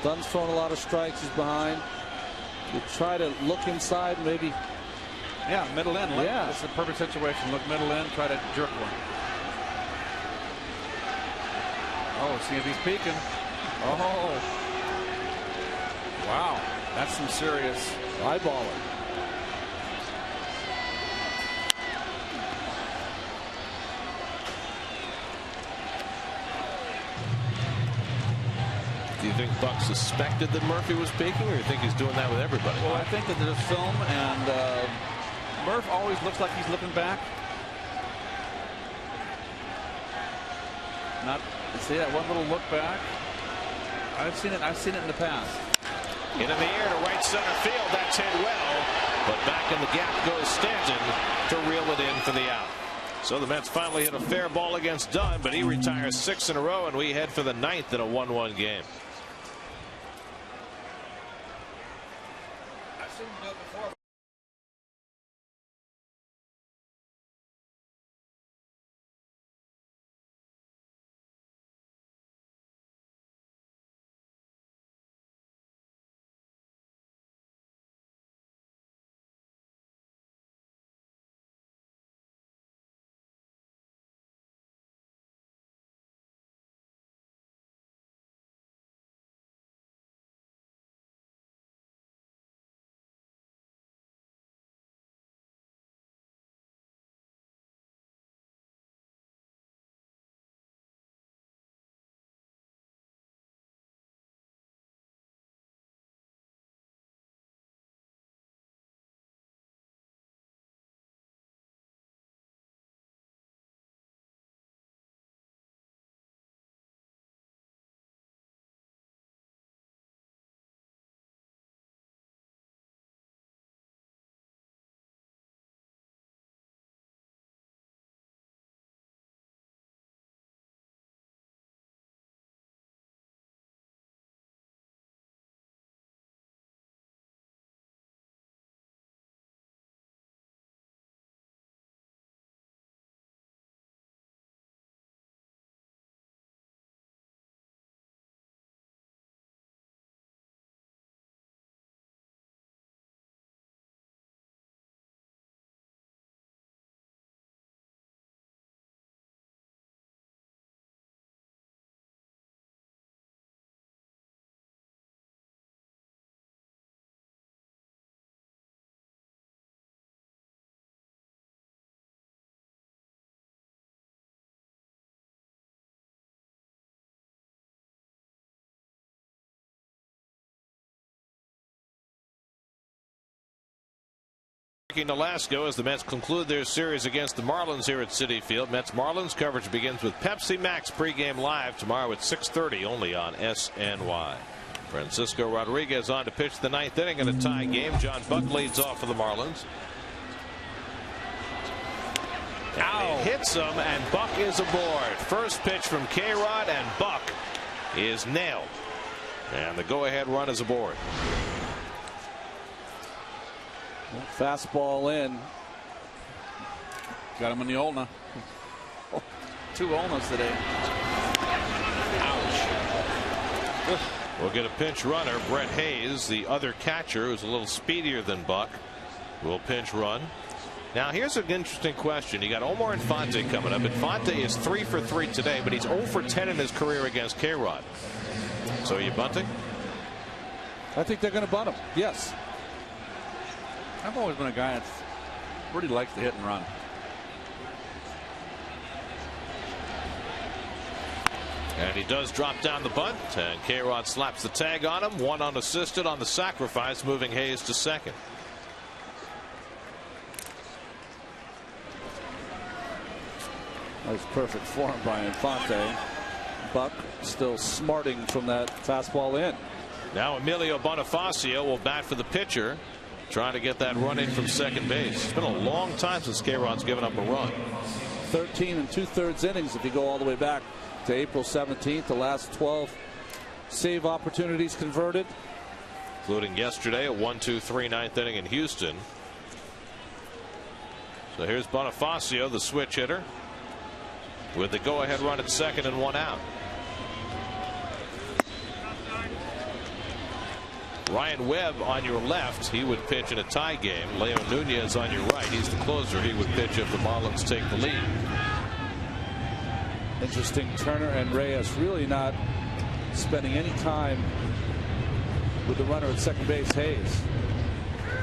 Dunn's throwing a lot of strikes. He's behind. You try to look inside, maybe. Yeah, middle in. Yeah, it's a perfect situation. Look middle in, try to jerk one. Oh, see if he's peeking. Oh, wow, that's some serious eyeballing. Do you think Buck suspected that Murphy was peeking, or do you think he's doing that with everybody? Well, I think that there's film, and Murph always looks like he's looking back. Not see that one little look back. I've seen it in the past. In the air to right center field. That's hit well, but back in the gap goes Stanton to reel it in for the out. So the Mets finally hit a fair ball against Dunn, but he retires 6 in a row, and we head for the 9th in a 1-1 game. I've seen him do it before. Nolasco as the Mets conclude their series against the Marlins here at Citi Field. Mets-Marlins coverage begins with Pepsi Max pregame live tomorrow at 6:30 only on SNY. Francisco Rodriguez on to pitch the 9th inning in a tie game. John Buck leads off for the Marlins. Now hits him, and Buck is aboard. First pitch from K-Rod, and Buck is nailed. And the go-ahead run is aboard. Fastball in. Got him in the ulna. 2 ulnas today. Ouch. We'll get a pinch runner. Brett Hayes, the other catcher, who's a little speedier than Buck, will pinch run. Now here's an interesting question. You got Omar Infante coming up. Infante is 3 for 3 today, but he's 0 for 10 in his career against K-Rod. So are you bunting? I think they're going to bunt him. Yes. I've always been a guy that really likes to hit and run. And he does drop down the bunt, and K-Rod slaps the tag on him. 1 unassisted on the sacrifice, moving Hayes to second. That was perfect form by Infante. Buck still smarting from that fastball in. Now Emilio Bonifacio will bat for the pitcher, trying to get that run in from second base. It's been a long time since K-Rod's given up a run. 13 2/3 innings if you go all the way back to April 17th. The last 12 save opportunities converted. including yesterday a 1-2-3 ninth inning in Houston. So here's Bonifacio, the switch hitter, with the go-ahead run at second and 1 out. Ryan Webb on your left, he would pitch in a tie game. Leo Nunez on your right, he's the closer. He would pitch if the Marlins take the lead. Interesting. Turner and Reyes really not spending any time with the runner at second base, Hayes.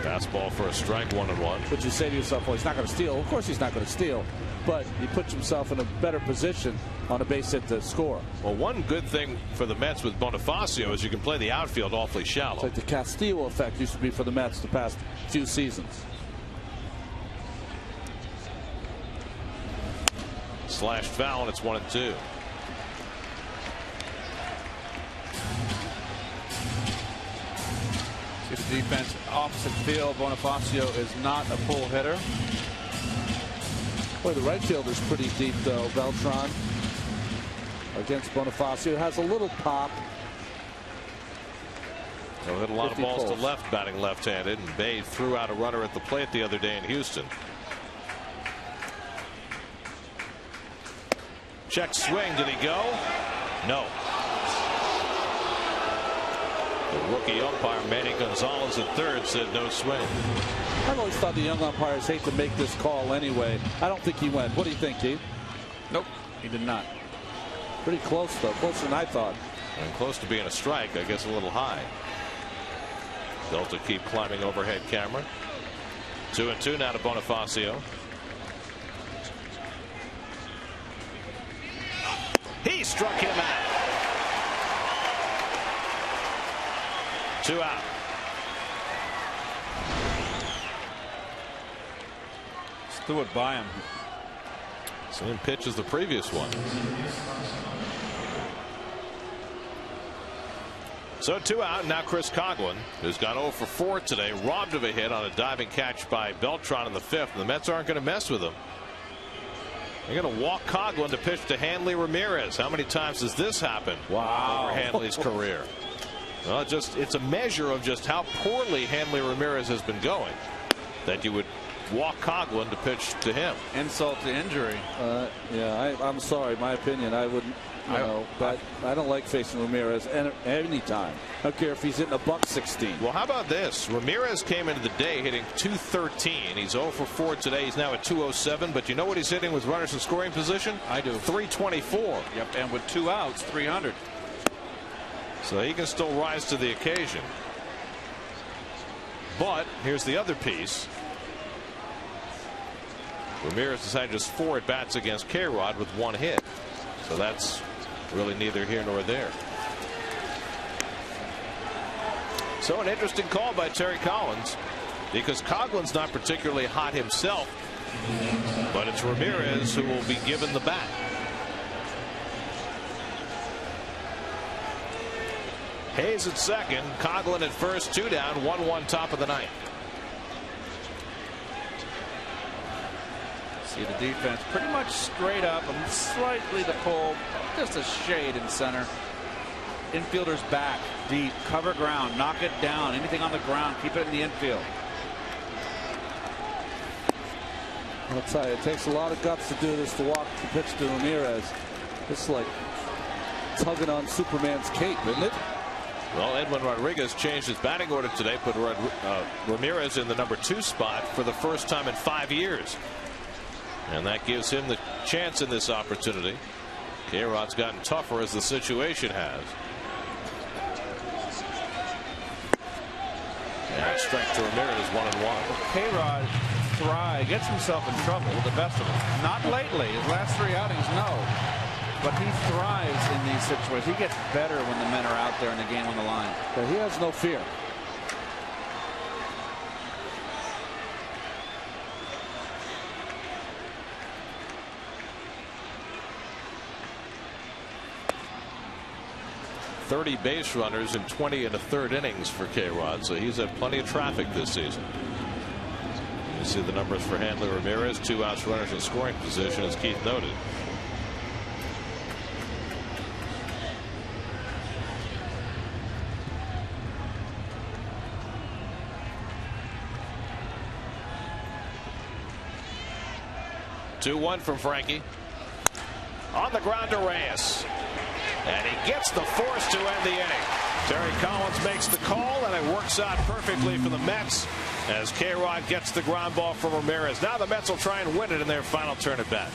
Fastball for a strike, 1-1. But you say to yourself, well, he's not going to steal. Of course he's not going to steal. But he puts himself in a better position on a base hit to score. Well, one good thing for the Mets with Bonifacio is you can play the outfield awfully shallow. It's like the Castillo effect used to be for the Mets the past few seasons. Slashed foul, and it's 1-2. See the defense opposite field. Bonifacio is not a pull hitter. Boy, the right field is pretty deep, though. Beltran against Bonifacio has a little pop. He'll hit a lot of balls to left, batting left-handed, and Bay threw out a runner at the plate the other day in Houston. Check swing. Did he go? No. The rookie umpire Manny Gonzalez at third said no swing. I've always thought the young umpires hate to make this call anyway. I don't think he went. What do you think, Keith? Nope, he did not. Pretty close, though. Closer than I thought. And close to being a strike. I guess a little high. Delta keep climbing overhead camera. 2-2 now to Bonifacio. He struck him out. 2 out. Just threw it by him. Same pitch as the previous one. So 2 out. Now Chris Coghlan, who's gone 0 for 4 today, robbed of a hit on a diving catch by Beltran in the 5th. And the Mets aren't going to mess with him. They're going to walk Coghlan to pitch to Hanley Ramirez. How many times has this happened over Hanley's career? Well, it's a measure of just how poorly Hanley Ramirez has been going that you would walk Coghlan to pitch to him. Insult to injury. Yeah, I'm sorry. My opinion, I wouldn't. But I don't like facing Ramirez any time. I don't care if he's hitting a $116. Well, how about this? Ramirez came into the day hitting .213. He's 0 for 4 today. He's now at .207. But you know what he's hitting with runners in scoring position? I do. .324. Yep, and with 2 outs, 300. So he can still rise to the occasion. But here's the other piece. Ramirez has had just 4 at bats against K-Rod with 1 hit. So that's really neither here nor there. So an interesting call by Terry Collins, because Coghlan's not particularly hot himself, but it's Ramirez who will be given the bat. Hayes at second, Coghlan at first, 2 down, 1-1 top of the 9th. See the defense pretty much straight up and slightly the pull, just a shade in center. Infielders back deep, cover ground, knock it down, anything on the ground, keep it in the infield. I'll tell you, it takes a lot of guts to do this, to walk the pitch to Ramirez. It's like tugging on Superman's cape, isn't it? Well, Edwin Rodriguez changed his batting order today, put Ramirez in the number 2 spot for the first time in 5 years. And that gives him the chance in this opportunity. K-Rod's gotten tougher as the situation has. And strike to Ramirez, 1-1. K-Rod gets himself in trouble with the best of them. Not lately. His last 3 outings, no. But he thrives in these situations. He gets better when the men are out there and the game on the line. But he has no fear. .30 base runners in 20 1/3 innings for K-Rod, so he's had plenty of traffic this season. You see the numbers for Hanley Ramirez, 2 outs, runners in scoring position, as Keith noted. 2-1 from Frankie. On the ground to Reyes. And he gets the force to end the inning. Terry Collins makes the call, and it works out perfectly for the Mets as K-Rod gets the ground ball from Ramirez. Now the Mets will try and win it in their final turn at bat.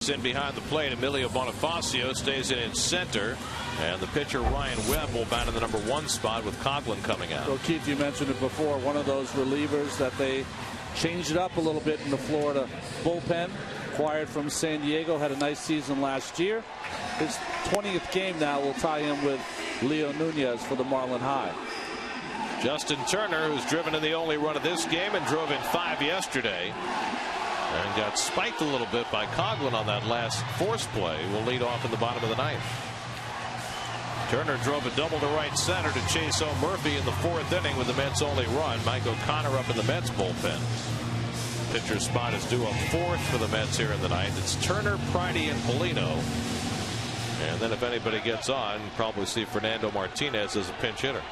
In behind the plate, Emilio Bonifacio stays in center, and the pitcher Ryan Webb will bat in the #1 spot with Coughlin coming out. So Keith, you mentioned it before, one of those relievers that they changed it up a little bit in the Florida bullpen. Acquired from San Diego, had a nice season last year. His 20th game now will tie him with Leo Nunez for the Marlin High. Justin Turner, who's driven in the only run of this game and drove in 5 yesterday, and got spiked a little bit by Coughlin on that last force play, will lead off in the bottom of the 9th. Turner drove a double to right center to chase O. Murphy in the 4th inning with the Mets' only run. Mike O'Connor up in the Mets bullpen. Pitcher's spot is due up 4th for the Mets here in the 9th. It's Turner, Pridey, and Polino. And then if anybody gets on, probably see Fernando Martinez as a pinch hitter.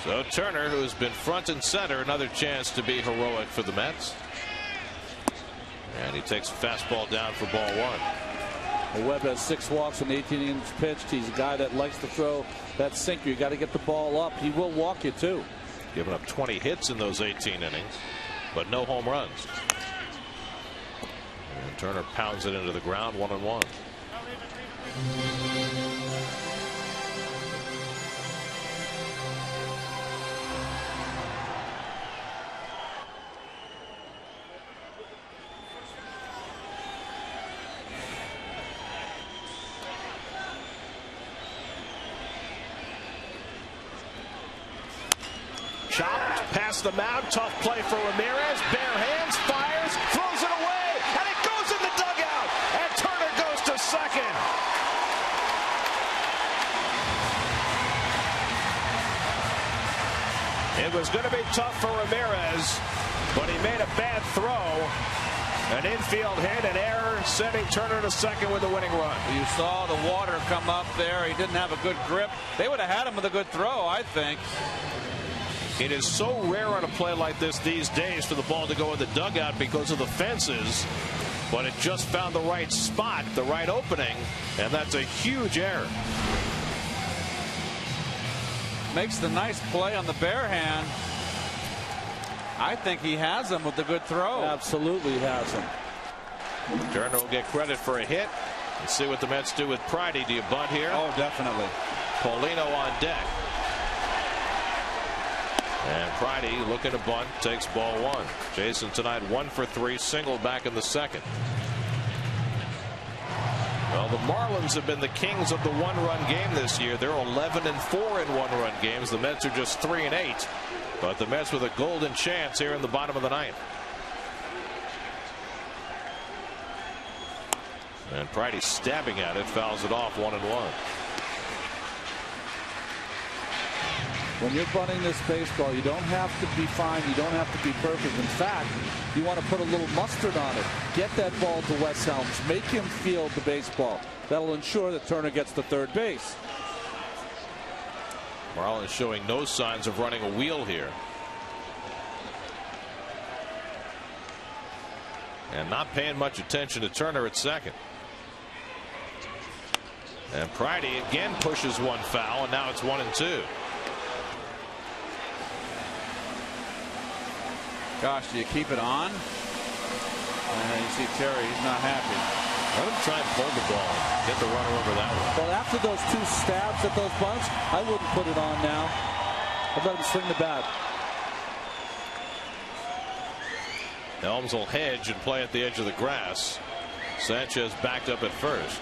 So Turner, who's been front and center, another chance to be heroic for the Mets. And he takes a fastball down for ball 1. Webb has 6 walks and 18 innings pitched. He's a guy that likes to throw that sinker. You got to get the ball up. He will walk you too. Giving up 20 hits in those 18 innings, but no home runs. And Turner pounds it into the ground, 1-1. Chopped past the mound. Tough play for Ramirez. Bare hands, fires, throws it away, and it goes in the dugout. And Turner goes to second. It was going to be tough for Ramirez, but he made a bad throw. An infield hit, an error, sending Turner to second with the winning run. You saw the water come up there. He didn't have a good grip. They would have had him with a good throw, I think. It is so rare on a play like this these days for the ball to go in the dugout because of the fences, but it just found the right spot, the right opening, and that's a huge error. Makes the nice play on the bare hand. I think he has him with the good throw. Absolutely has him. Turner will get credit for a hit. Let's see what the Mets do with Pridey. Do you bunt here? Oh, definitely. Paulino on deck. And Pridey looking to bunt, takes ball one. Jason tonight 1 for 3, single back in the second. Well, the Marlins have been the kings of the one-run game this year. They're 11-4 in one-run games. The Mets are just 3-8. But the Mets with a golden chance here in the bottom of the ninth. And Pridey stabbing at it, fouls it off, 1-1. When you're bunting this baseball, you don't have to be fine. You don't have to be perfect. In fact, you want to put a little mustard on it. Get that ball to Wes Helms. Make him field the baseball. That'll ensure that Turner gets to third base. Marlins showing no signs of running a wheel here. And not paying much attention to Turner at second. And Pridey again pushes one foul, and now it's 1-2. Gosh, do you keep it on? And you see Terry, he's not happy. Let him try and pull the ball, get the runner over that one. Well, after those 2 stabs at those bunts, I wouldn't put it on now. I'd let him swing the bat. Helms will hedge and play at the edge of the grass. Sanchez backed up at first.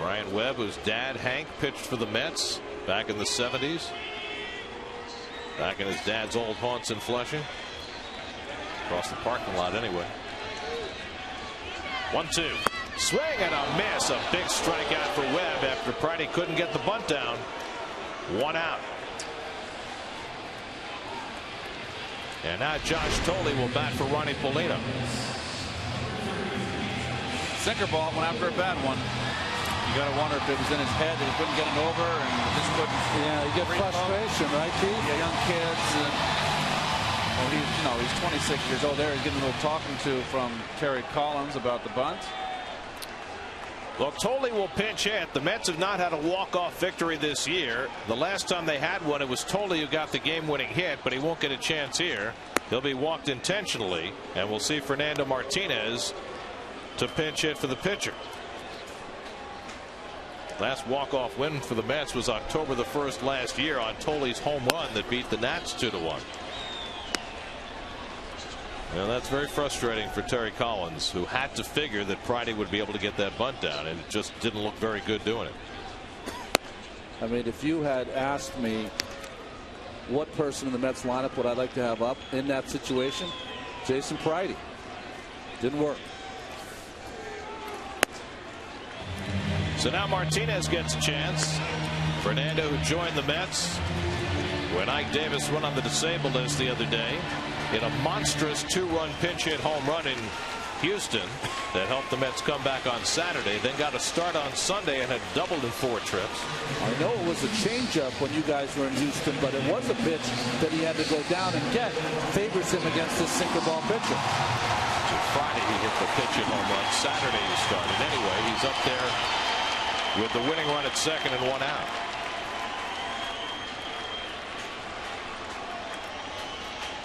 Ryan Webb, whose dad Hank pitched for the Mets back in the 70s. Back in his dad's old haunts in Flushing. Across the parking lot anyway. 1-2. Swing and a miss. A big strikeout for Webb after Pridey couldn't get the bunt down. 1 out. And now Josh Thole will bat for Ronnie Paulino. Sinker ball went after a bad one. You got to wonder if it was in his head that he couldn't get it over and just couldn't. Yeah, you get frustration, right, Pete? Yeah, young kids. Well, he's 26 years old. There, he's getting a little talking to from Terry Collins about the bunt. Well, Thole will pinch hit. The Mets have not had a walk-off victory this year. The last time they had one, it was Thole who got the game-winning hit, but he won't get a chance here. He'll be walked intentionally, and we'll see Fernando Martinez to pinch hit for the pitcher. Last walk-off win for the Mets was October the 1st last year on Tolley's home run that beat the Nats 2-1. Well, that's very frustrating for Terry Collins, who had to figure that Pridey would be able to get that bunt down, and it just didn't look very good doing it. I mean, if you had asked me what person in the Mets lineup would I like to have up in that situation, Jason Pridey. Didn't work. So now Martinez gets a chance. Fernando, who joined the Mets when Ike Davis went on the disabled list the other day in a monstrous 2-run pinch hit home run in Houston that helped the Mets come back on Saturday, then got a start on Sunday and had doubled in 4 trips. I know it was a changeup when you guys were in Houston, but it was a pitch that he had to go down and get. Favors him against this sinker ball pitcher. Friday he hit the pitch hit home run. Saturday he started. Anyway, he's up there with the winning run at second and 1 out.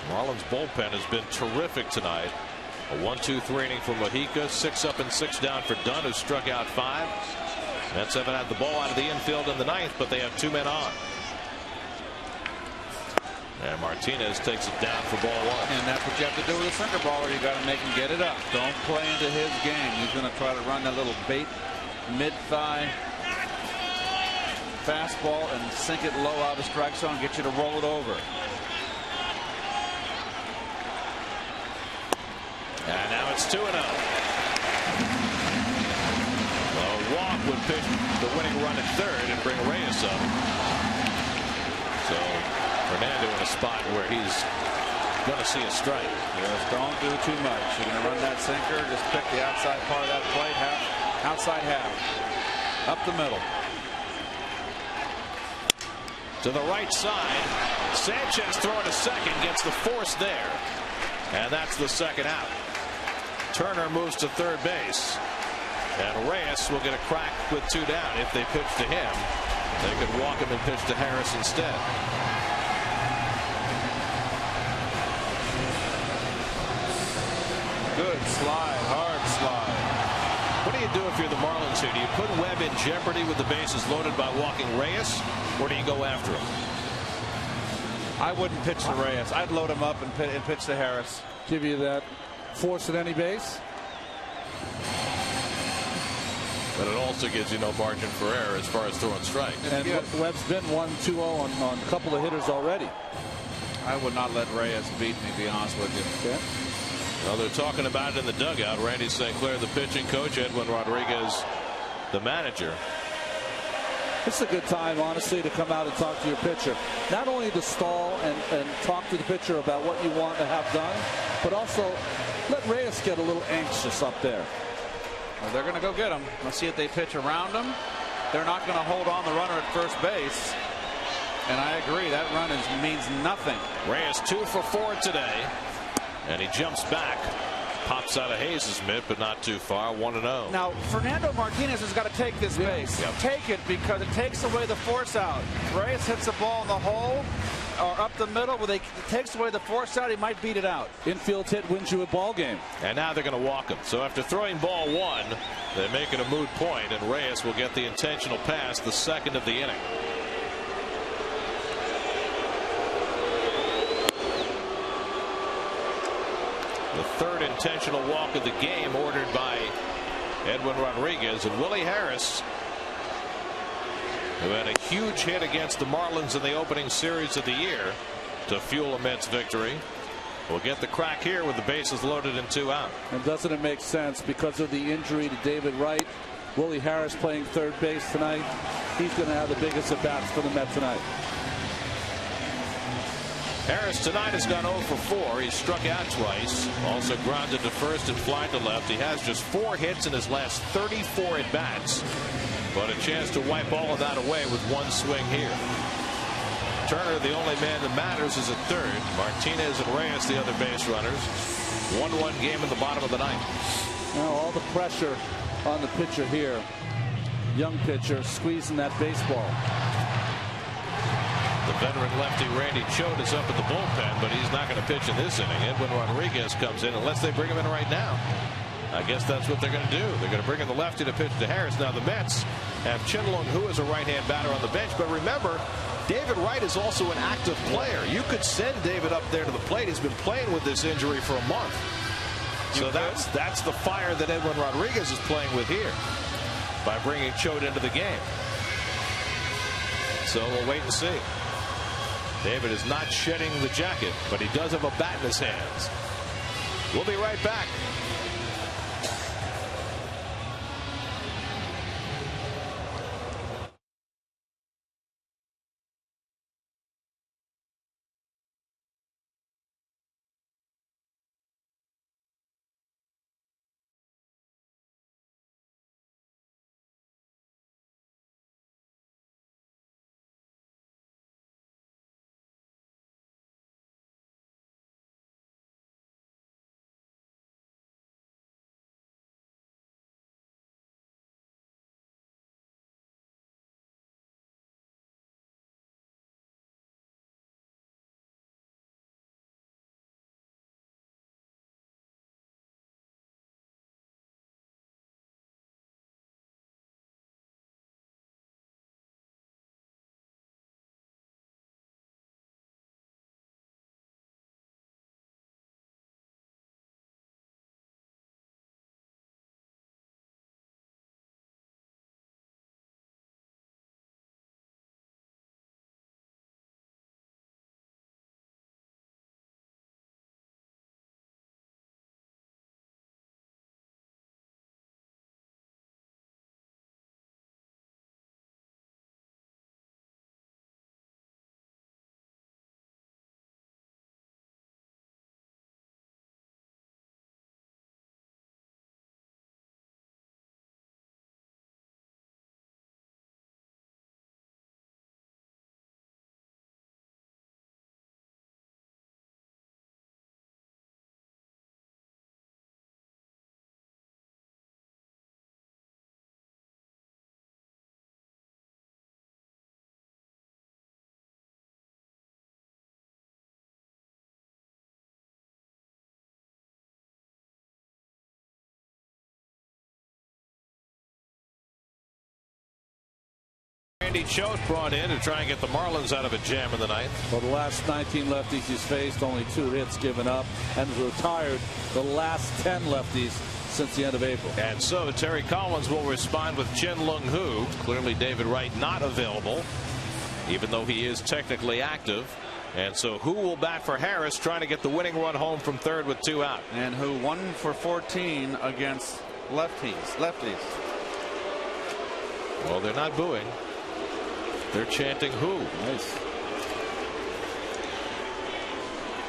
Marlins bullpen has been terrific tonight. A 1-2-3 inning for Mojica, 6 up and 6 down for Dunn, who struck out 5. Mets haven't had the ball out of the infield in the 9th, but they have 2 men on. And Martinez takes it down for ball 1. And that's what you have to do with a sinker baller. You got to make him get it up. Don't play into his game. He's going to try to run that little bait mid-thigh fastball and sink it low out of the strike zone, get you to roll it over. And now it's 2-0. Walk would pitch the winning run at third and bring Reyes up. So Fernando in a spot where he's going to see a strike. Just don't do too much. You're going to run that sinker, just pick the outside part of that plate, outside half, up the middle. To the right side. Sanchez throwing to second, gets the force there. And that's the second out. Turner moves to third base. And Reyes will get a crack with 2 down if they pitch to him. They could walk him and pitch to Harris instead. Good slide, hard slide. What do you do if you're the Marlins here? Do you put Webb in jeopardy with the bases loaded by walking Reyes, or do you go after him? I wouldn't pitch to Reyes. I'd load him up and pitch to Harris. Give you that force at any base. But it also gives you no margin for error as far as throwing strikes. And Webb's been 1-2-0 on a couple of hitters already. I would not let Reyes beat me, to be honest with you. Okay. Well, they're talking about it in the dugout. Randy St. Clair, the pitching coach, Edwin Rodriguez, the manager. It's a good time, honestly, to come out and talk to your pitcher. Not only to stall and talk to the pitcher about what you want to have done, but also let Reyes get a little anxious up there. Well, they're going to go get him. Let's see if they pitch around him. They're not going to hold on the runner at first base. And I agree, that run means nothing. Reyes 2 for 4 today. And he jumps back. Pops out of Hayes' mitt, but not too far. 1-0. Now, Fernando Martinez has got to take this base. Yep. Take it because it takes away the force out. Reyes hits the ball in the hole or up the middle. Well, it takes away the force out. He might beat it out. Infield hit wins you a ball game. And now they're going to walk him. So after throwing ball 1, they make it a moot point, and Reyes will get the intentional pass, the second of the inning. The third intentional walk of the game ordered by Edwin Rodriguez. And Willie Harris, who had a huge hit against the Marlins in the opening series of the year to fuel a Mets victory, will get the crack here with the bases loaded and 2 out. And doesn't it make sense because of the injury to David Wright? Willie Harris playing third base tonight. He's going to have the biggest at bats for the Mets tonight. Harris tonight has gone 0 for 4. He's struck out twice. Also grounded to first and fly to left. He has just 4 hits in his last 34 at bats. But a chance to wipe all of that away with 1 swing here. Turner, the only man that matters, is at third. Martinez and Reyes, the other base runners. 1-1 game in the bottom of the ninth. Now all the pressure on the pitcher here. Young pitcher squeezing that baseball. The veteran lefty Randy Choate is up in the bullpen, but he's not going to pitch in this inning. Edwin Rodriguez comes in unless they bring him in right now. I guess that's what they're going to do. They're going to bring in the lefty to pitch to Harris. Now the Mets have Chinlung, who is a right-hand batter, on the bench. But remember, David Wright is also an active player. You could send David up there to the plate. He's been playing with this injury for a month. So that's the fire that Edwin Rodriguez is playing with here by bringing Choate into the game. So we'll wait and see. David is not shedding the jacket, but he does have a bat in his hands. We'll be right back. Randy Choate brought in to try and get the Marlins out of a jam in the ninth. Well, the last 19 lefties he's faced, only 2 hits given up, and retired the last 10 lefties since the end of April. And so Terry Collins will respond with Chin Lung Hu. Clearly David Wright not available, even though he is technically active. And so Hu will bat for Harris, trying to get the winning run home from third with 2 out. And Hu 1 for 14 against lefties. Well, they're not booing. They're chanting Hu. Nice.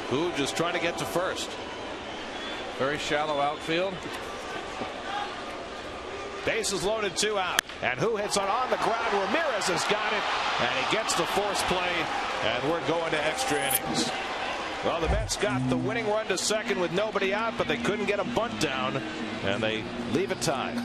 Hu just trying to get to first. Very shallow outfield. Bases loaded, 2 out. And Hu hits on the ground. Ramirez has got it. And he gets the force play. And we're going to extra innings. Well, the Mets got the winning run to second with nobody out, but they couldn't get a bunt down. And they leave it tied.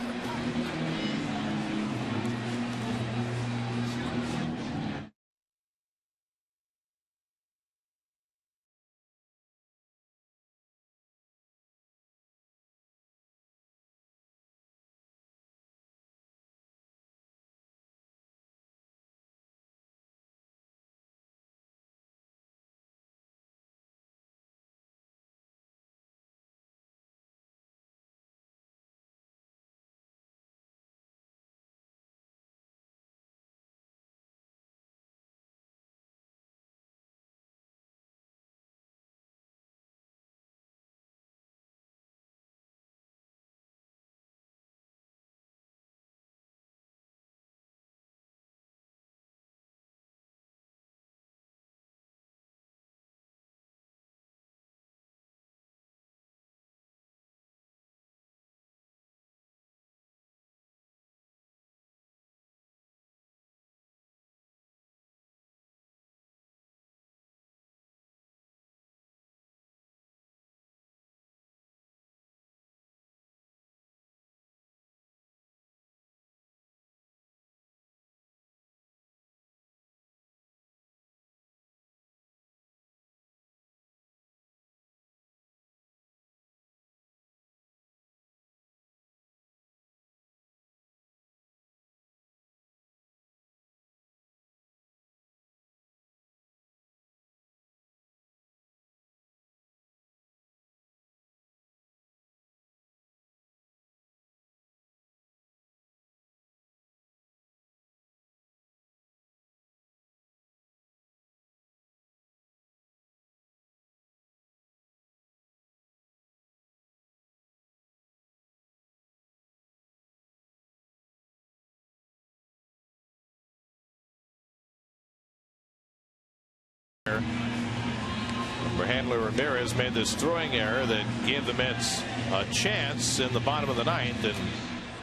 Handler Ramirez made this throwing error that gave the Mets a chance in the bottom of the ninth, and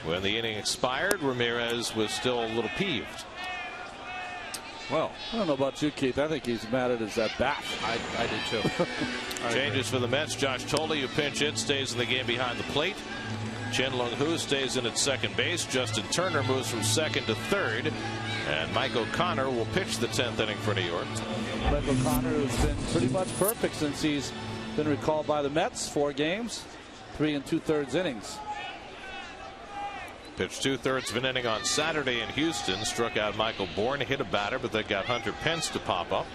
when the inning expired, Ramirez was still a little peeved. Well, I don't know about you, Keith. I think he's mad at his bat. I do too. Changes for the Mets. Josh Tolle, who pinch hit, stays in the game behind the plate. Chin Lung Hu stays in at second base. Justin Turner moves from second to third. And Mike O'Connor will pitch the 10th inning for New York. Mike O'Connor has been pretty much perfect since he's been recalled by the Mets. 4 games, 3 2/3 innings. Pitched 2/3 of an inning on Saturday in Houston. Struck out Michael Bourne, hit a batter, but they got Hunter Pence to pop up.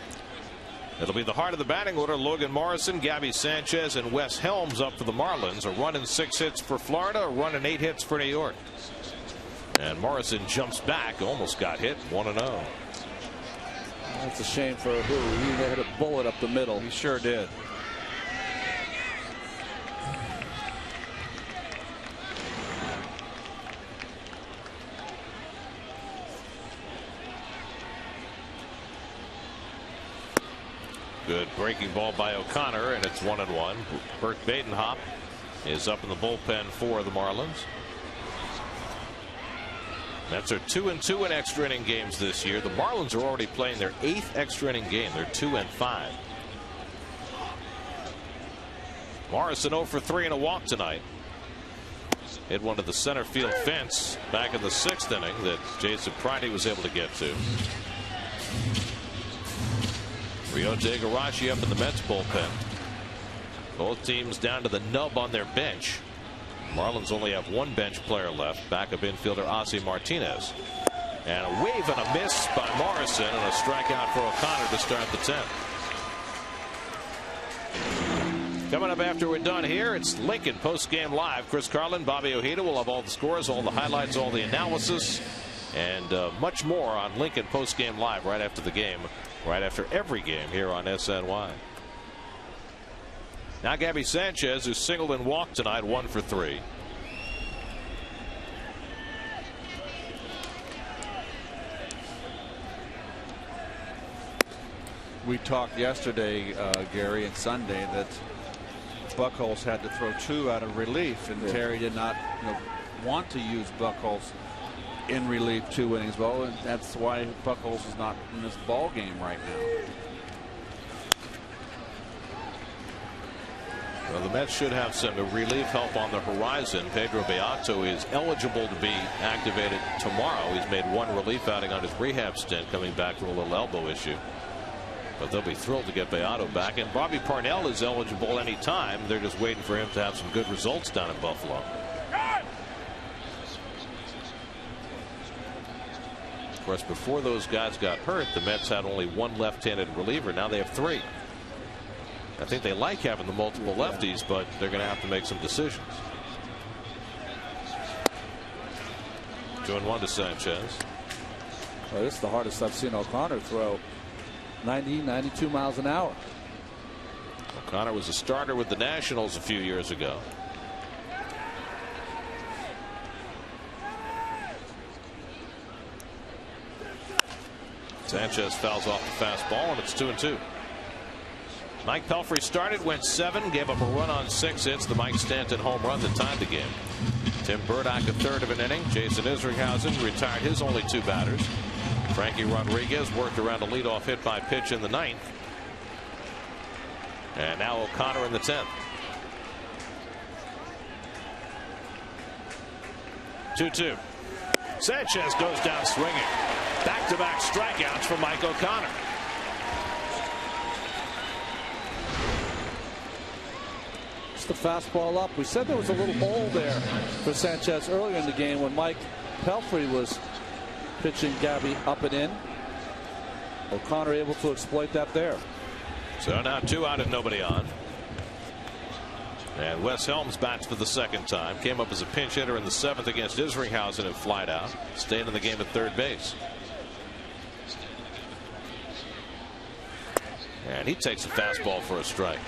It'll be the heart of the batting order. Logan Morrison, Gabby Sanchez, and Wes Helms up for the Marlins. A run and 6 hits for Florida, a run and 8 hits for New York. And Morrison jumps back, almost got hit, 1-0. That's a shame for Hu. He hit a bullet up the middle. He sure did. Good breaking ball by O'Connor, and it's 1-1. Burt Badenhop is up in the bullpen for the Marlins. Mets are 2-2 in extra inning games this year. The Marlins are already playing their 8th extra inning game. They're 2-5. Morrison 0 for 3 and a walk tonight. Hit one to the center field fence back in the 6th inning that Jason Pridey was able to get to. Ryota Igarashi up in the Mets bullpen. Both teams down to the nub on their bench. Marlins only have 1 bench player left, backup infielder Ozzie Martinez. And a wave and a miss by Morrison, and a strikeout for O'Connor to start the 10th. Coming up after we're done here, it's Lincoln post-game live. Chris Carlin, Bobby Ojeda will have all the scores, all the highlights, all the analysis, and much more on Lincoln post-game live right after the game, right after every game here on SNY. Now Gabby Sanchez, who singled and walked tonight, 1 for 3. We talked yesterday, Gary, and Sunday, that Buchholz had to throw 2 out of relief, and Terry did not want to use Buchholz in relief 2 innings. Well, and that's why Buchholz is not in this ball game right now. Well, the Mets should have some relief help on the horizon. Pedro Beato is eligible to be activated tomorrow. He's made 1 relief outing on his rehab stint, coming back from a little elbow issue. But they'll be thrilled to get Beato back. And Bobby Parnell is eligible anytime. They're just waiting for him to have some good results down in Buffalo. Of course, before those guys got hurt, the Mets had only 1 left-handed reliever. Now they have 3. I think they like having the multiple lefties, but they're going to have to make some decisions. 2-1 to Sanchez. Well, this is the hardest I've seen O'Connor throw. 90, 92 miles an hour. O'Connor was a starter with the Nationals a few years ago. Sanchez fouls off the fastball, and it's 2-2. Mike Pelfrey started, went 7, gave up a run on 6 hits. The Mike Stanton home run that tied the game. Tim Burdock, a third of an inning. Jason Isringhausen retired his only 2 batters. Frankie Rodriguez worked around a leadoff hit by pitch in the 9th. And now O'Connor in the 10th. 2-2. Sanchez goes down swinging. Back-to-back strikeouts for Mike O'Connor. It's the fastball up. We said there was a little hole there for Sanchez earlier in the game when Mike Pelfrey was pitching Gabby up and in. O'Connor able to exploit that there. So now 2 out and nobody on. And Wes Helms bats for the 2nd time. Came up as a pinch hitter in the 7th against Isringhausen and flied out. Staying in the game at third base. And he takes a fastball for a strike.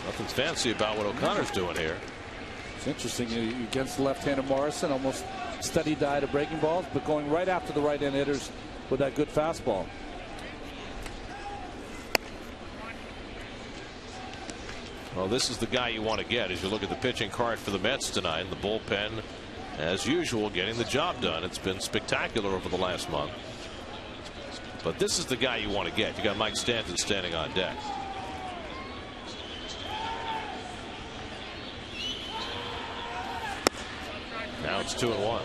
Nothing fancy about what O'Connor's doing here. It's interesting. Against left-handed Morrison, almost steady diet of breaking balls, but going right after the right-hand hitters with that good fastball. Well, this is the guy you want to get as you look at the pitching card for the Mets tonight. The bullpen, as usual, getting the job done. It's been spectacular over the last month. But this is the guy you want to get. You got Mike Stanton standing on deck. Now it's 2-1.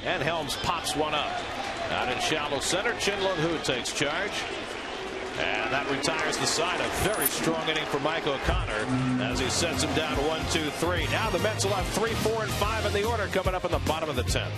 And Helms pops one up. Out in shallow center, Chinlun Hu takes charge. And that retires the side. A very strong inning for Mike O'Connor as he sets him down 1-2-3. Now the Mets will have 3, 4, and 5 in the order coming up in the bottom of the 10th.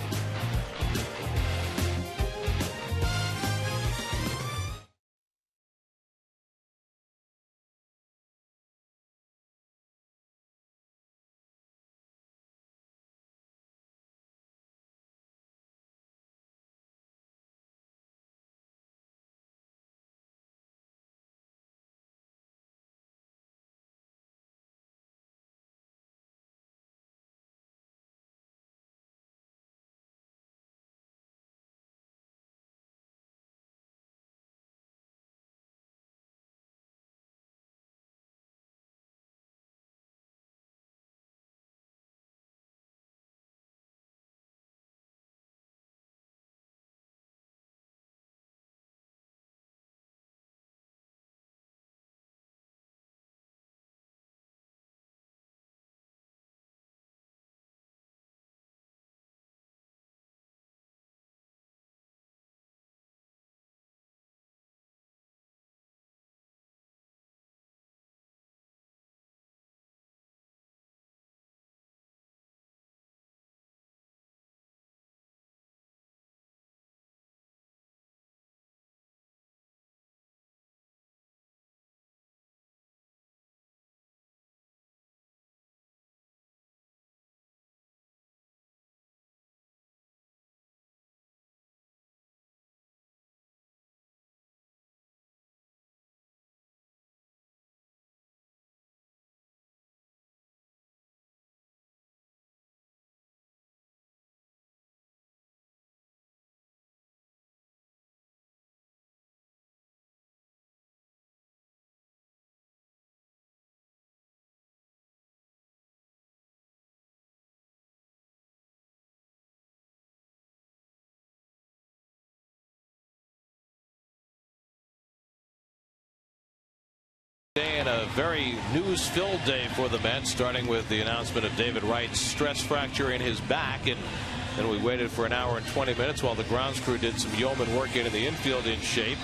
been a very news-filled day for the Mets, starting with the announcement of David Wright's stress fracture in his back, and then we waited for an hour and 20 minutes while the grounds crew did some yeoman work getting the infield in shape.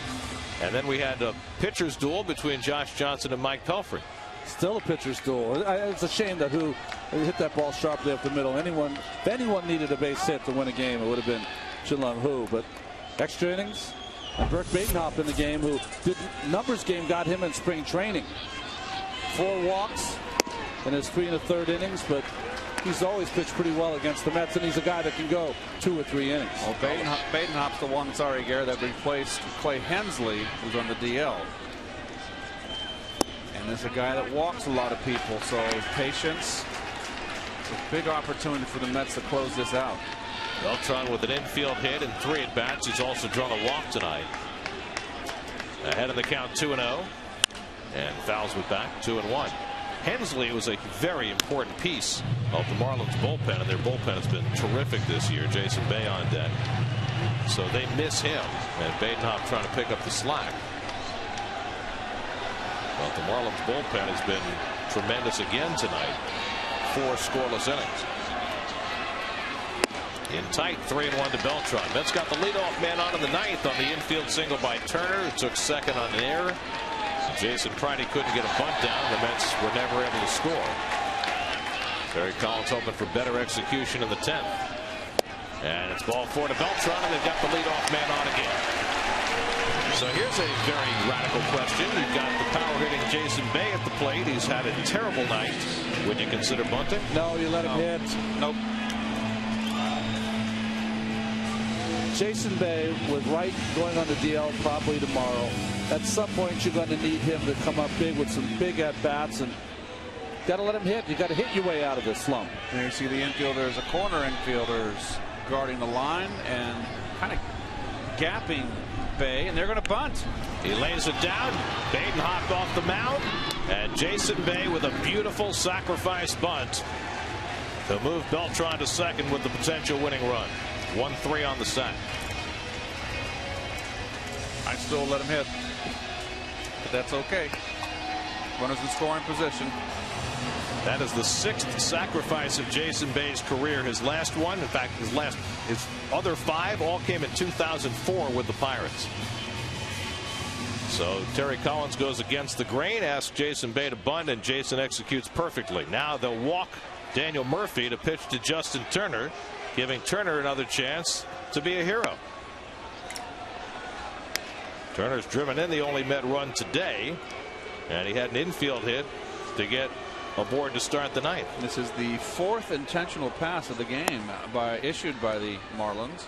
And then we had a pitcher's duel between Josh Johnson and Mike Pelfrey. Still a pitcher's duel. It's a shame that who hit that ball sharply up the middle. If anyone needed a base hit to win a game, it would have been Shin-Lung Hu. But extra innings, and Burke Badenhop in the game, who did numbers game, got him in spring training. 4 walks in his 3 1/3 innings, but he's always pitched pretty well against the Mets, and he's a guy that can go 2 or 3 innings. Well, Badenhop's the one, sorry, Gary, that replaced Clay Hensley, who's on the DL. And there's a guy that walks a lot of people, so patience. It's a big opportunity for the Mets to close this out. Beltran with an infield hit and 3 at-bats. He's also drawn a walk tonight. Ahead of the count 2-0. And fouls with back 2-1. Hensley was a very important piece of the Marlins bullpen, and their bullpen has been terrific this year. Jason Bay on deck. So they miss him, and Badenhop trying to pick up the slack. But the Marlins bullpen has been tremendous again tonight. 4 scoreless innings. In tight, 3-1 to Beltran. Mets got the leadoff man on in the 9th on the infield single by Turner, who took second on an error. Jason Pridey couldn't get a bunt down. The Mets were never able to score. Terry Collins hoping for better execution in the 10th. And it's ball 4 to Beltran, and they've got the leadoff man on again. So here's a very radical question. You've got the power-hitting Jason Bay at the plate. He's had a terrible night. Would you consider bunting? No, you let him hit. Nope. Jason Bay with Wright going on the DL probably tomorrow. At some point, you're going to need him to come up big with some big at-bats, and got to let him hit. You got to hit your way out of this slump. There you see the infielders, the corner infielders guarding the line and kind of gapping Bay, and they're going to bunt. He lays it down. Badenhop off the mound, and Jason Bay with a beautiful sacrifice bunt to move Beltran to second with the potential winning run. 1-3 on the sack. I still let him hit, but that's okay. Runners in scoring position. That is the 6th sacrifice of Jason Bay's career. His last one, in fact, his other 5 all came in 2004 with the Pirates. So Terry Collins goes against the grain, asks Jason Bay to bunt, and Jason executes perfectly. Now they'll walk Daniel Murphy to pitch to Justin Turner, giving Turner another chance to be a hero. Turner's driven in the only Met run today, and he had an infield hit to get aboard to start the 9th. This is the 4th intentional pass of the game issued by the Marlins.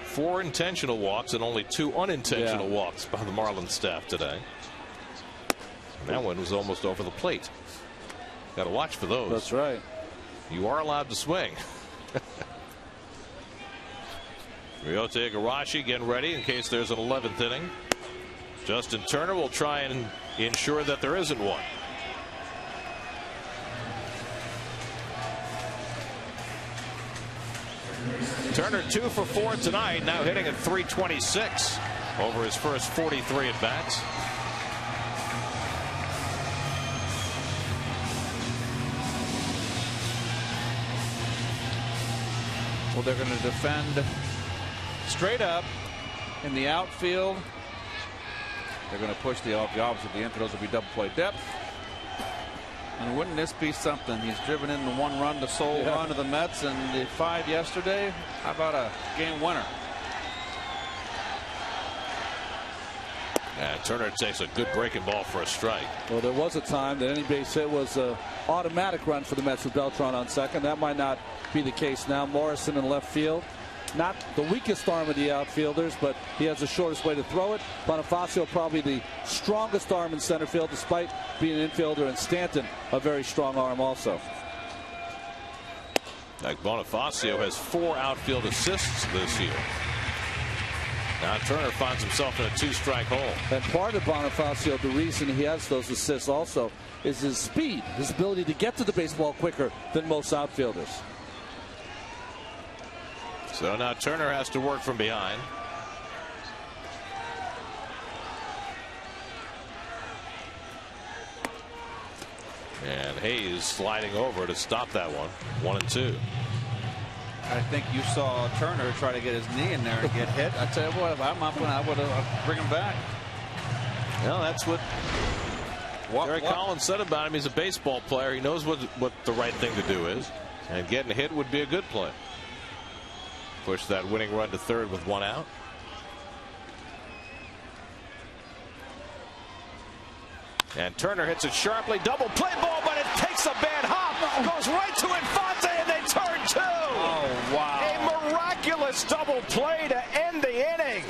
4 intentional walks and only 2 unintentional walks by the Marlins staff today. And that one was almost over the plate. Got to watch for those. That's right. You are allowed to swing. Ryota Igarashi getting ready in case there's an 11th inning. Justin Turner will try and ensure that there isn't one. Turner 2 for 4 tonight, now hitting at .326 over his first 43 at bats. Well, they're going to defend straight up in the outfield. They're going to push the opposite. The infielders will be double play depth. And wouldn't this be something? He's driven in the 1 run, the sole run of the Mets, and the 5 yesterday. How about a game winner? And Turner takes a good breaking ball for a strike. Well, there was a time that any base hit was an automatic run for the Mets with Beltran on second. That might not be the case now. Morrison in left field. Not the weakest arm of the outfielders, but he has the shortest way to throw it. Bonifacio probably the strongest arm in center field, despite being an infielder, and Stanton a very strong arm also. Like Bonifacio has 4 outfield assists this year. Now Turner finds himself in a 2-strike hole. And part of Bonifacio, the reason he has those assists also, is his speed, his ability to get to the baseball quicker than most outfielders. So now Turner has to work from behind. And Hayes sliding over to stop that one. 1-2. I think you saw Turner try to get his knee in there and get hit. I tell you what, if I'm up, I would bring him back. Well, that's what Derek Collins said about him. He's a baseball player. He knows what the right thing to do is. And getting hit would be a good play. Push that winning run to third with 1 out. And Turner hits it sharply. Double play ball, but it takes a bad hop. Goes right to Infante, and they turn 2. Oh, wow. A miraculous double play to end the inning.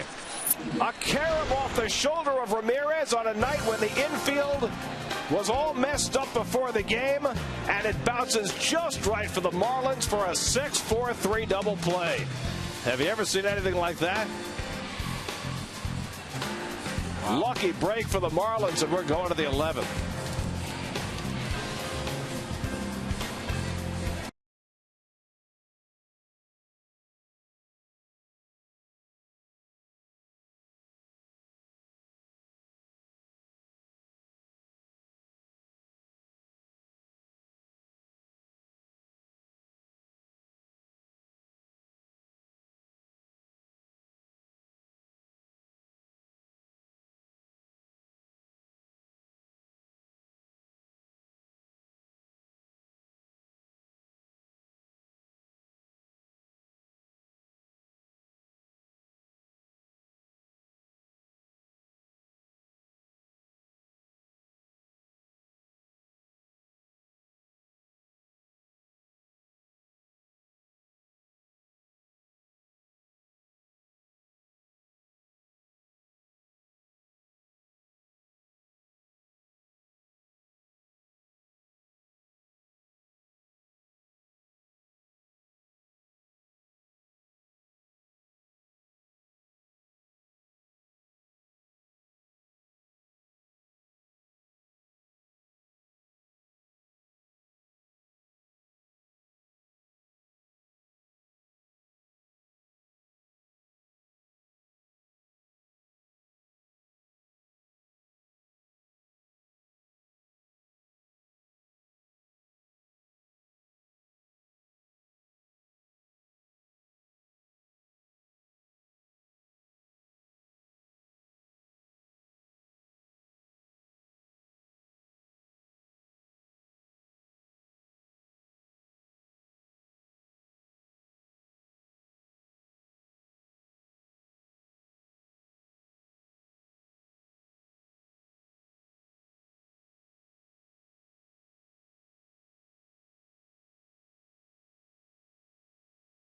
A carob off the shoulder of Ramirez on a night when the infield was all messed up before the game, and it bounces just right for the Marlins for a 6-4-3 double play. Have you ever seen anything like that? Wow. Lucky break for the Marlins, and we're going to the 11th.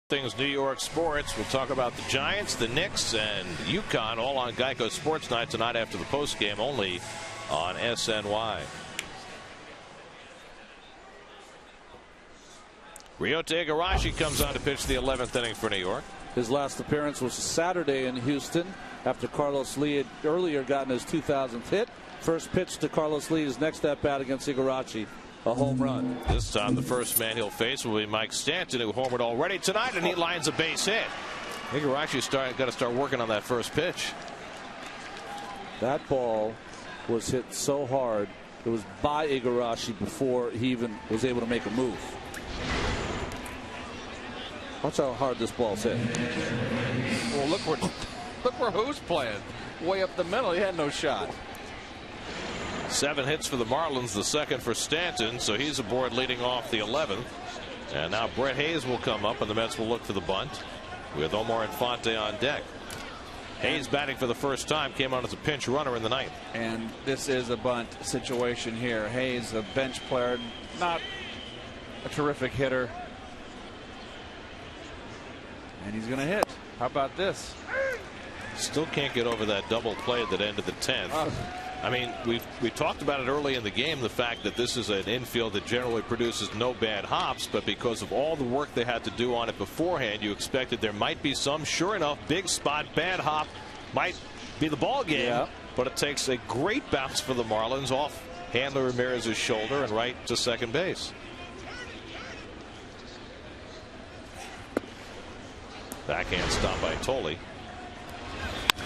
Things New York sports. We'll talk about the Giants, the Knicks, and UConn all on Geico Sports Night tonight after the postgame, only on SNY. Ryota Igarashi comes on to pitch the 11th inning for New York. His last appearance was Saturday in Houston after Carlos Lee had earlier gotten his 2000th hit. First pitch to Carlos Lee's next at bat against Igarashi. A home run. This time the first man he'll face will be Mike Stanton, who homered already tonight, and he lines a base hit. Igarashi's got to start working on that first pitch. That ball was hit so hard. It was by Igarashi before he even was able to make a move. Watch how hard this ball's hit. Well, look where who's playing. Way up the middle. He had no shot. 7 hits for the Marlins, the second for Stanton, so he's aboard leading off the 11th. And now Brett Hayes will come up, and the Mets will look for the bunt with Omar Infante on deck. Hayes batting for the first time, came on as a pinch runner in the ninth. And this is a bunt situation here. Hayes, a bench player, not a terrific hitter. And he's going to hit. How about this? Still can't get over that double play at the end of the 10th. I mean, we talked about it early in the game, the fact that this is an infield that generally produces no bad hops, but because of all the work they had to do on it beforehand, you expected there might be some. Sure enough, big spot, bad hop might be the ball game. Yeah. But it takes a great bounce for the Marlins off Handler Ramirez's shoulder and right to second base. Backhand stop by Tolley.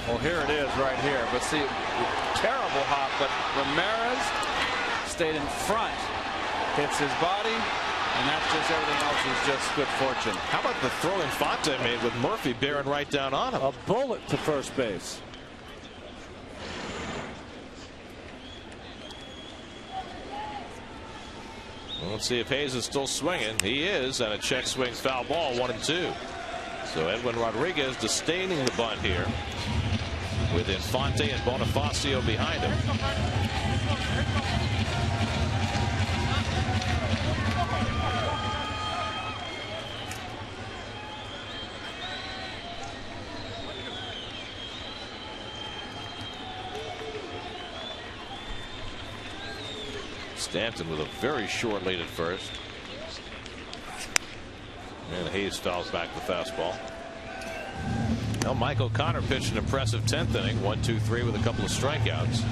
Well, here it is right here. But see, terrible hop, but Ramirez stayed in front Hits his body, and that's just everything else is just good fortune. How about the throw Infante made with Murphy bearing right down on him? A bullet to first base. Let's see if Hayes is still swinging. He is, and a check swing foul ball, 1-2. So Edwin Rodriguez disdaining the bunt here with Infante and Bonifacio behind him. Stanton with a very short lead at first. And Hayes fouls back the fastball. Now Mike O'Connor pitched an impressive 10th inning, 1-2-3 with a couple of strikeouts.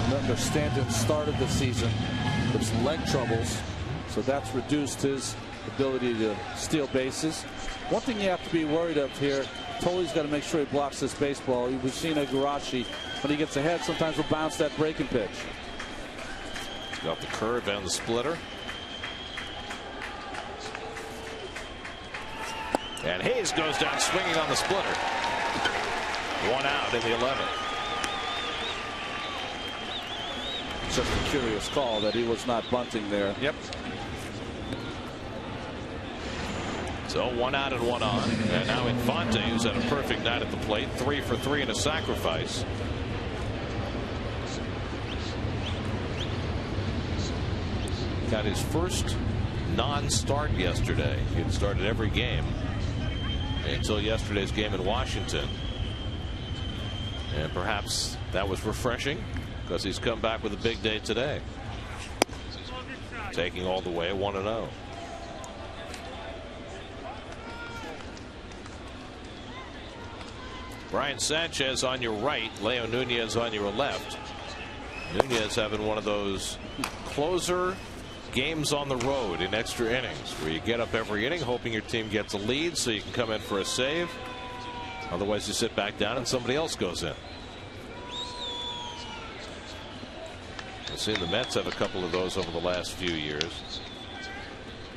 Remember, Stanton started the season with some leg troubles, so that's reduced his ability to steal bases. One thing you have to be worried of here, Toley's got to make sure he blocks this baseball. We've seen Igarashi, when he gets ahead, sometimes will bounce that breaking pitch. Got the curve and the splitter. And Hayes goes down swinging on the splitter. 1 out in the 11th. It's just a curious call that he was not bunting there. Yep. So 1 out and 1 on. And now Infante, who's had a perfect night at the plate, 3 for 3 in a sacrifice. Got his first non-start yesterday. He had started every game until yesterday's game in Washington. And perhaps that was refreshing because he's come back with a big day today. Taking all the way 1-0. Brian Sanchez on your right, Leo Nunez on your left. Nunez having one of those closer games on the road in extra innings where you get up every inning hoping your team gets a lead so you can come in for a save. Otherwise you sit back down and somebody else goes in. I've seen the Mets have a couple of those over the last few years.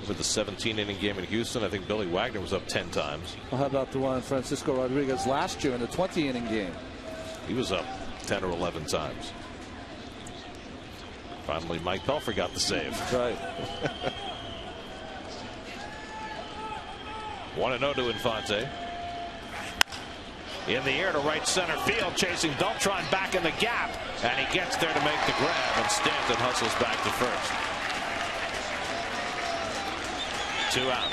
With the 17-inning game in Houston, I think Billy Wagner was up 10 times. Well, how about the one Francisco Rodriguez last year in the 20-inning game? He was up 10 or 11 times. Finally, Mike Pelfrey got the save. That's right. 1-0 to Infante. In the air to right center field, chasing Beltran back in the gap, and he gets there to make the grab, and Stanton hustles back to first. 2 out.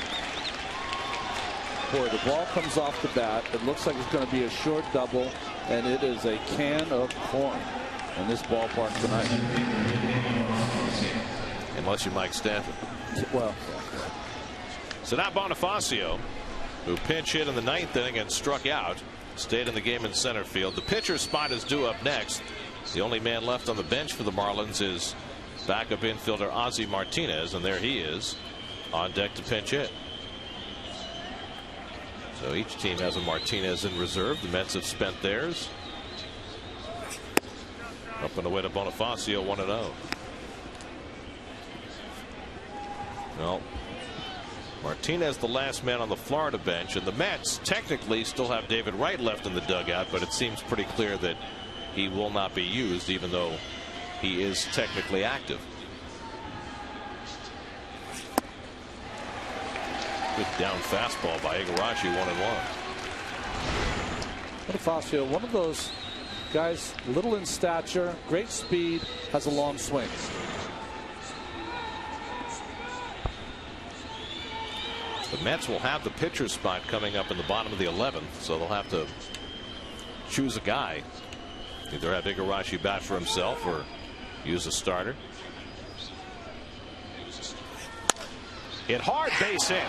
Boy, the ball comes off the bat. It looks like it's going to be a short double, and it is a can of corn in this ballpark tonight. Unless you're Mike Stanton. Well, so now Bonifacio, who pinch hit in the 9th inning and struck out, stayed in the game in center field. The pitcher's spot is due up next. The only man left on the bench for the Marlins is backup infielder Ozzie Martinez, and there he is on deck to pinch hit. So each team has a Martinez in reserve. The Mets have spent theirs. Up and away to Bonifacio, 1-0. Well, Martinez the last man on the Florida bench, and the Mets technically still have David Wright left in the dugout, but it seems pretty clear that he will not be used even though he is technically active. Good down fastball by Igarashi, 1-1. Bonifacio, one of those guys, little in stature, great speed, has a long swing. The Mets will have the pitcher's spot coming up in the bottom of the 11th, so they'll have to choose a guy. Either have Igarashi bat for himself or use a starter. Hit hard, base hit.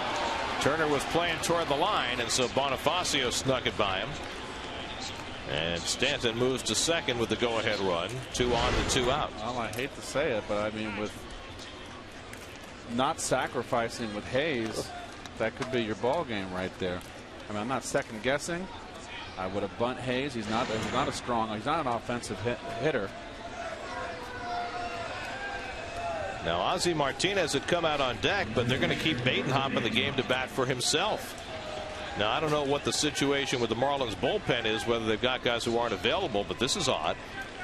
Turner was playing toward the line, and so Bonifacio snuck it by him. And Stanton moves to second with the go-ahead run. 2 on to 2 out. Well, I hate to say it, but I mean, with not sacrificing with Hayes, that could be your ball game right there. I mean, I'm not second guessing. I would have bunt Hayes. He's not a strong. He's not an offensive hitter. Now Ozzie Martinez had come out on deck, but they're going to keep Badenhop in the game to bat for himself. Now I don't know what the situation with the Marlins bullpen is, whether they've got guys who aren't available, but this is odd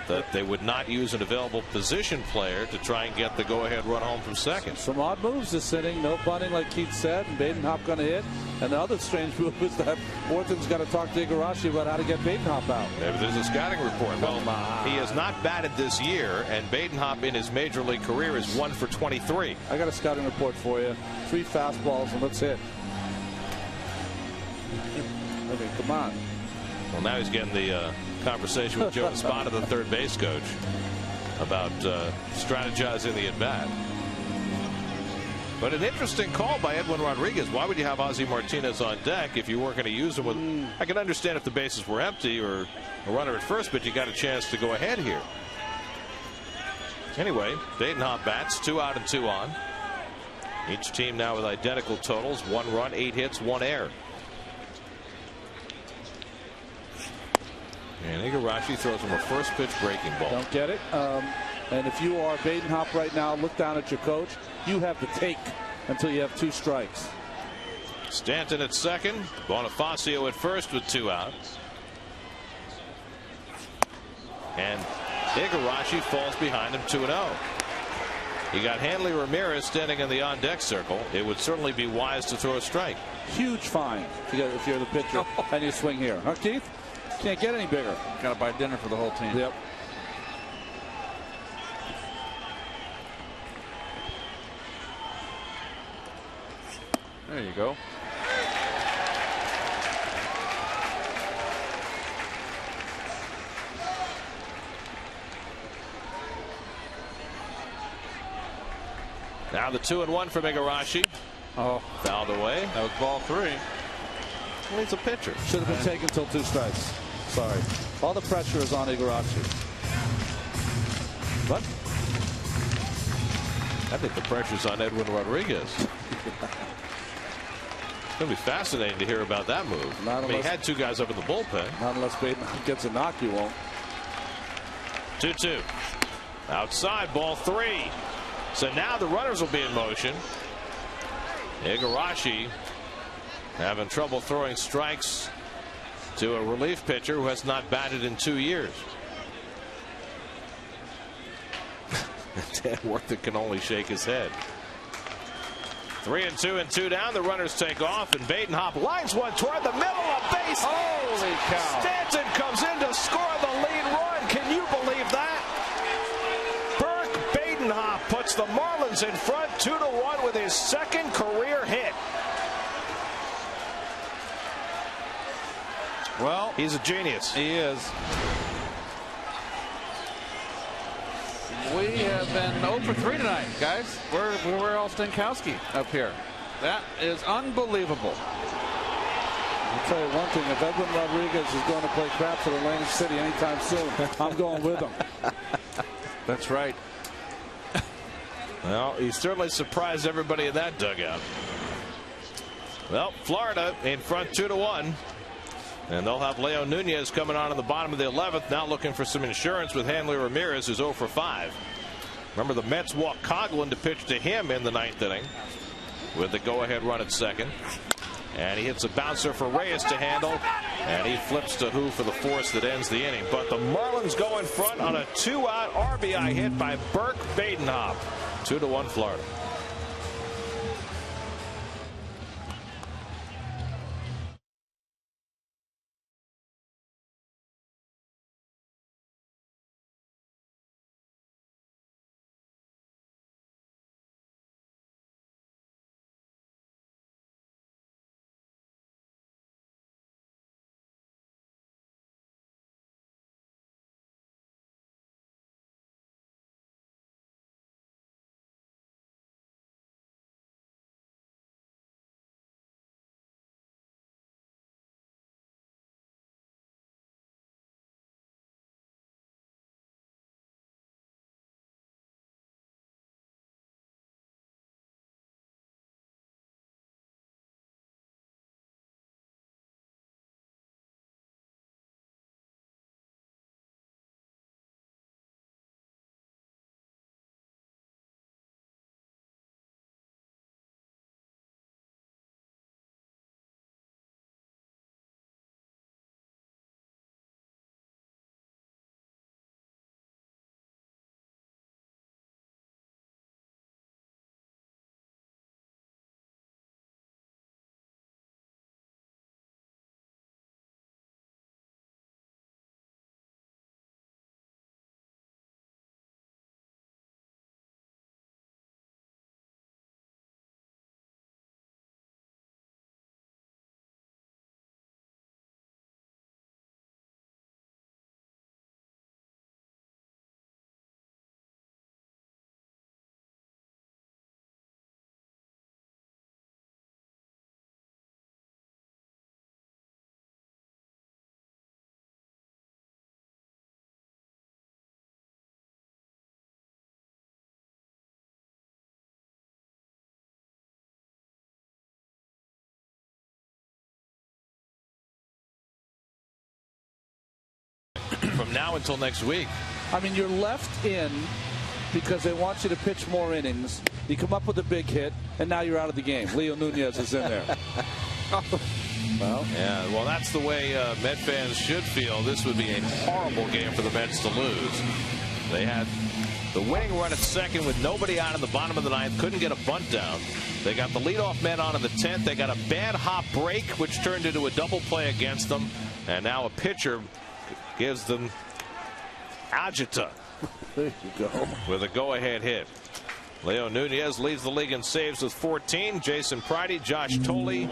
that they would not use an available position player to try and get the go-ahead run home from second. Some odd moves this inning. No bunting like Keith said, and Badenhop going to hit. And the other strange move is that Orton's got to talk to Igarashi about how to get Badenhop out. Maybe there's a scouting report. Well, he has not batted this year, and Badenhop in his major league career is 1 for 23. I got a scouting report for you. 3 fastballs, and let's hit. I mean, come on. Well, now he's getting the conversation with Joe Espada, the third base coach, about strategizing the at-bat. But an interesting call by Edwin Rodriguez. Why would you have Ozzie Martinez on deck if you weren't going to use him with... I can understand if the bases were empty or a runner at first, but you got a chance to go ahead here. Anyway, Badenhop bats, 2 out and 2 on. Each team now with identical totals, 1 run, 8 hits, 1 error. And Igarashi throws him a first pitch breaking ball. Don't get it. And if you are Badenhop right now, look down at your coach. You have to take until you have 2 strikes. Stanton at second. Bonifacio at first with 2 outs. And Igarashi falls behind him 2-0. You got Hanley Ramirez standing in the on deck circle. It would certainly be wise to throw a strike. Huge fine if you're the pitcher and you swing here. Huh, Keith? Can't get any bigger. Got to buy dinner for the whole team. Yep. There you go. Now the 2-1 from Igarashi. Oh, fouled away. That was ball 3. Well, he's a pitcher. Should have been taken until 2 strikes. Sorry. All the pressure is on Igarashi. What? I think the pressure's on Edwin Rodriguez. It's going to be fascinating to hear about that move. I mean, he had 2 guys up in the bullpen. Not unless Badenhop gets a knock, you won't. 2-2. Outside, ball 3. So now the runners will be in motion. Igarashi having trouble throwing strikes to a relief pitcher who has not batted in 2 years. Dan Worthington can only shake his head. 3-2 and 2 down. The runners take off, and Badenhop lines one toward the middle of base. Holy cow. Stanton comes in to score the lead run. Can you believe that? Burke Badenhop puts the Marlins in front 2-1 with his 2nd career hit. Well, he's a genius. He is. We have been 0 for 3 tonight, guys. We're all Stankowski up here. That is unbelievable. I'll tell you one thing. If Edwin Rodriguez is going to play craps at Atlantic City anytime soon, I'm going with him. That's right. Well, he certainly surprised everybody in that dugout. Well, Florida in front 2-1. And they'll have Leo Nunez coming on in the bottom of the 11th, now looking for some insurance with Hanley Ramirez, who's 0 for 5. Remember, the Mets walked Coghlan to pitch to him in the 9th inning with the go-ahead run at second. And he hits a bouncer for Reyes to handle, and he flips to Who for the force that ends the inning. But the Marlins go in front on a 2-out RBI hit by Burke Badenhop. 2-1 Florida. from now until next week. I mean, you're left in because they want you to pitch more innings. You come up with a big hit, and now you're out of the game. Leo Nunez is in there. Well, yeah, well, that's the way Met fans should feel. This would be a horrible game for the Mets to lose. They had the winning run at second with nobody out in the bottom of the ninth. Couldn't get a bunt down. They got the leadoff man on in the 10th. They got a bad hop break, which turned into a double play against them. And now a pitcher gives them agita. There you go. With a go-ahead hit. Leo Nunez leads the league in saves with 14. Jason Pridey, Josh Thole,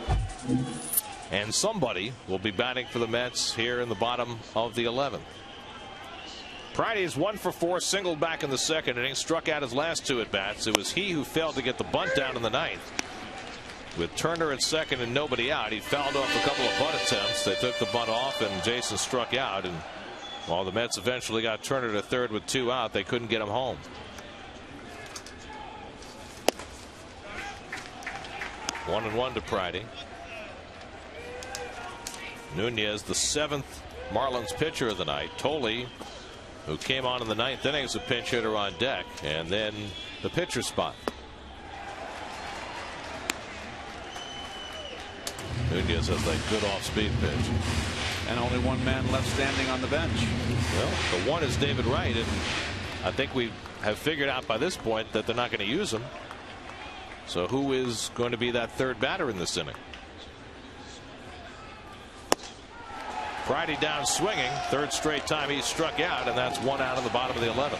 and somebody will be batting for the Mets here in the bottom of the 11th. Pridey is 1 for 4, singled back in the second inning, struck out his last 2 at bats. It was he who failed to get the bunt down in the ninth. With Turner at second and nobody out, he fouled off a couple of bunt attempts. They took the bunt off, and Jason struck out. And while the Mets eventually got Turner to third with 2 out, they couldn't get him home. One and one to Pridey. Nunez, the 7th Marlins pitcher of the night. Thole, who came on in the 9th inning as a pinch hitter, on deck, and then the pitcher spot. Nunez has that good off-speed pitch. And only one man left standing on the bench. Well, the one is David Wright, and I think we have figured out by this point that they're not going to use him. So who is going to be that third batter in this inning? Friday down swinging, third straight time he's struck out, and that's 1 out of the bottom of the 11th.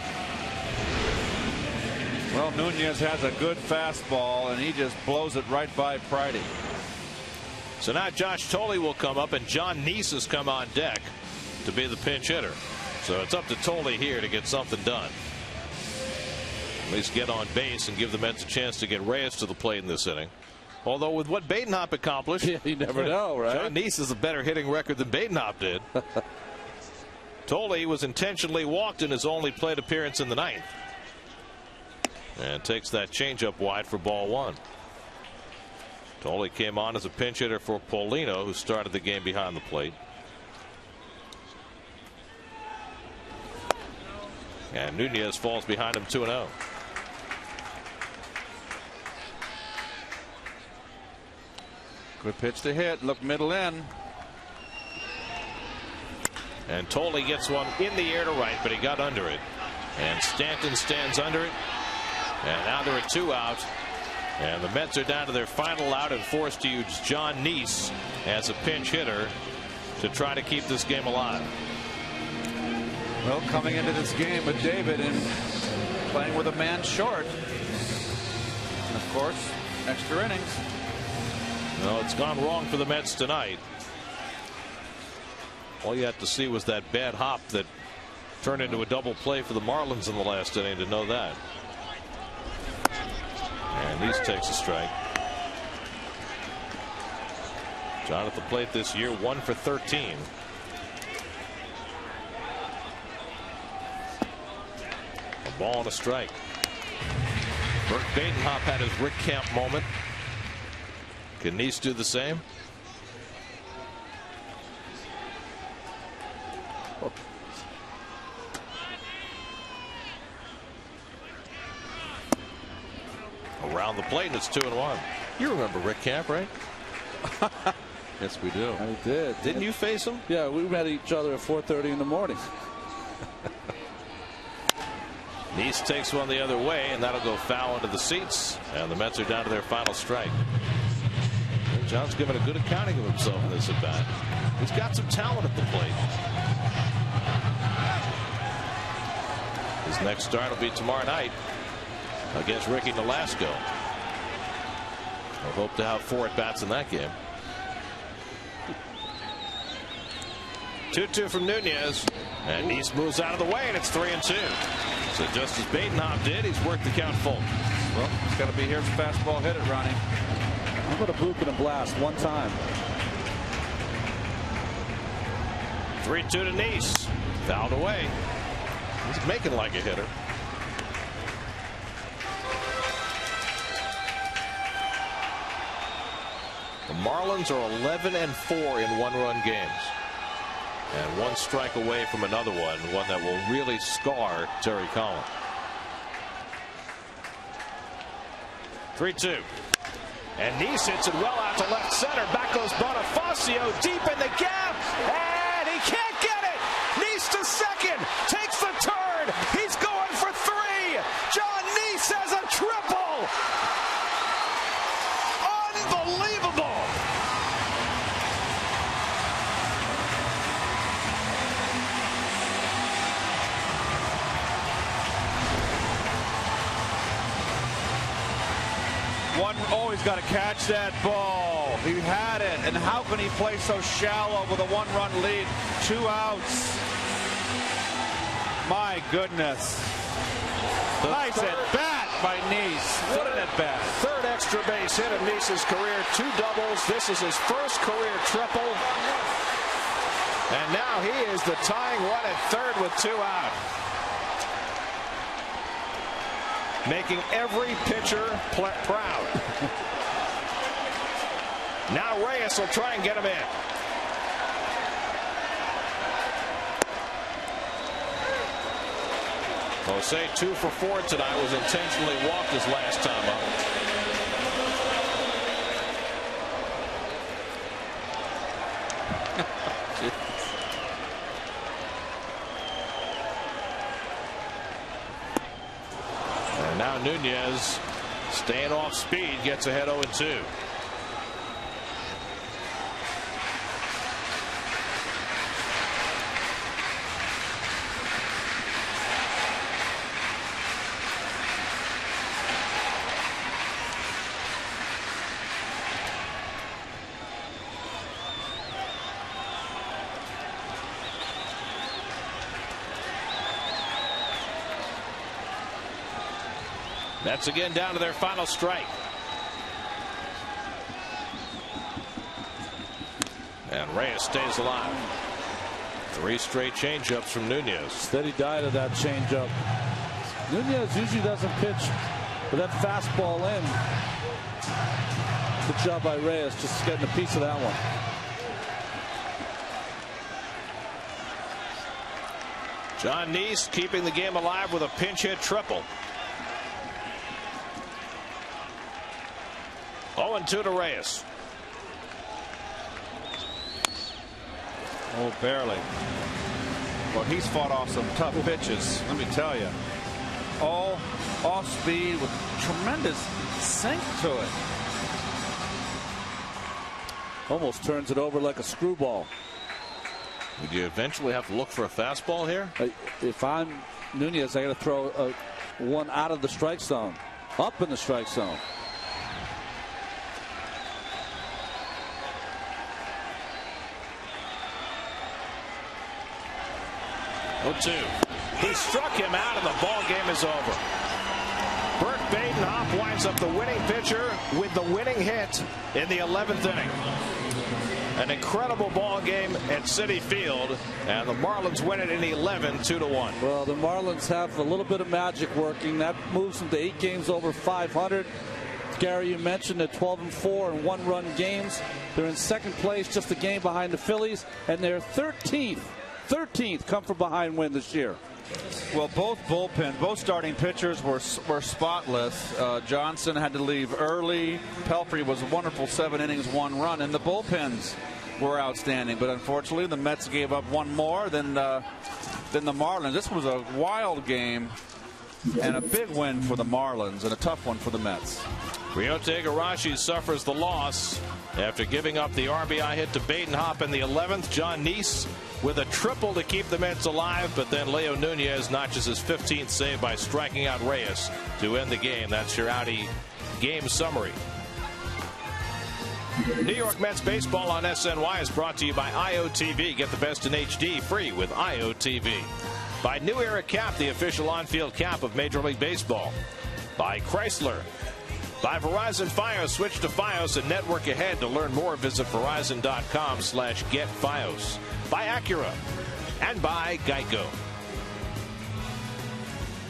Well, Nunez has a good fastball, and he just blows it right by Pridey. So now Josh Thole will come up, and John Neese has come on deck to be the pinch hitter. So it's up to Thole here to get something done. At least get on base and give the Mets a chance to get Reyes to the plate in this inning. Although with what Badenhop accomplished, you never know, right? John Neese has a better hitting record than Badenhop did. Thole was intentionally walked in his only plate appearance in the 9th. And takes that changeup wide for ball 1. Thole came on as a pinch hitter for Paulino, who started the game behind the plate. And Nunez falls behind him 2-0. Good pitch to hit. Look middle in. And Thole gets one in the air to right, but he got under it. And Stanton stands under it. And now they're at 2 out. And the Mets are down to their final out and forced to use John Neese as a pinch hitter to try to keep this game alive. Well, coming into this game with David and playing with a man short. And of course, extra innings. No, it's gone wrong for the Mets tonight. All you had to see was that bad hop that turned into a double play for the Marlins in the last inning to know that. And Neese takes a strike. John at the plate this year, 1 for 13. A ball and a strike. Burt Badenhop had his Rick Camp moment. Can Neese do the same? Around the plate, and it's 2-1. You remember Rick Camp, right? Yes, we do. I did. Didn't you face him? Yeah, we met each other at 4:30 in the morning. Neese takes one the other way, and that'll go foul into the seats, and the Mets are down to their final strike. And John's given a good accounting of himself in this at bat. He's got some talent at the plate. His next start will be tomorrow night against Ricky Nolasco. We'll hope to have 4 at-bats in that game. 2-2 from Nunez, and Neese moves out of the way, and it's 3-2. So just as Badenhop did, he's worked the count full. Well, he's got to be here for fastball, hit it, Ronnie. I'm going to bloop and a blast one time. 3-2 to Neese. Fouled away. He's making like a hitter. The Marlins are 11-4 in one-run games. And one strike away from another one that will really scar Terry Collin. 3-2. And Nice hits it well out to left center. Back goes Bonifacio deep in the gap. And he can't get it. Nice to second. Takes the turn. He's going for 3. John Nice has a triple. Unbelievable. One always got to catch that ball. He had it, and how can he play so shallow with a 1-run lead? 2 outs. My goodness. Nice at bat by Nice. What an at bat. Third extra base hit of Nice's career. 2 doubles. This is his first career triple. And now he is the tying run at third with 2 out. Making every pitcher proud. Now Reyes will try and get him in. Jose 2 for 4 tonight. Was intentionally walked his last time up. And now Nunez, staying off speed, gets ahead 0-2. Mets again down to their final strike. And Reyes stays alive. 3 straight changeups from Nunez. Steady diet of that changeup. Nunez usually doesn't pitch with that fastball in. Good job by Reyes, just getting a piece of that one. John Nice keeping the game alive with a pinch hit triple. 0-2 to Reyes. Oh, barely. Well, he's fought off some tough pitches, let me tell you. All off speed with tremendous sink to it. Almost turns it over like a screwball. Would you eventually have to look for a fastball here? If I'm Nunez, I got to throw one out of the strike zone, up in the strike zone. 0-2. He struck him out and the ball game is over. Bert Badenhop winds up the winning pitcher with the winning hit in the 11th inning. An incredible ball game at Citi Field, and the Marlins win it in 11, 2-1. Well, the Marlins have a little bit of magic working. That moves them to 8 games over 500. Gary, you mentioned that 12-4 and 1-run games. They're in second place, just a game behind the Phillies, and they're 13th come from behind win this year. Well, both starting pitchers were spotless. Johnson had to leave early. Pelfrey was a wonderful 7 innings, 1 run, and the bullpens were outstanding. But unfortunately, the Mets gave up one more than the Marlins. This was a wild game and a big win for the Marlins and a tough one for the Mets. Ryota Igarashi suffers the loss after giving up the RBI hit to Badenhop in the 11th. John Nice with a triple to keep the Mets alive, but then Leo Nunez notches his 15th save by striking out Reyes to end the game. That's your Audi game summary. New York Mets baseball on SNY is brought to you by IOTV. Get the best in HD free with IOTV. By New Era Cap, the official on-field cap of Major League Baseball. By Chrysler. By Verizon Fios. Switch to Fios and network ahead. To learn more, visit verizon.com/getFios. By Acura. And by Geico.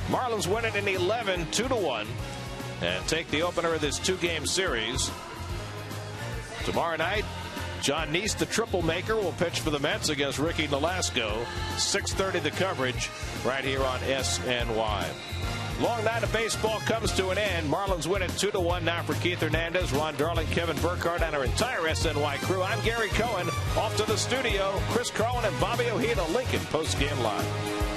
Marlins win it in 11, 2-1, and take the opener of this 2-game series. Tomorrow night, John Neese, the triple maker, will pitch for the Mets against Ricky Nolasco. 6:30 the coverage right here on SNY. Long night of baseball comes to an end. Marlins win it 2-1 now for Keith Hernandez, Ron Darling, Kevin Burkhardt, and our entire SNY crew. I'm Gary Cohen. Off to the studio, Chris Carlin and Bobby Ojeda, Lincoln Postgame Live.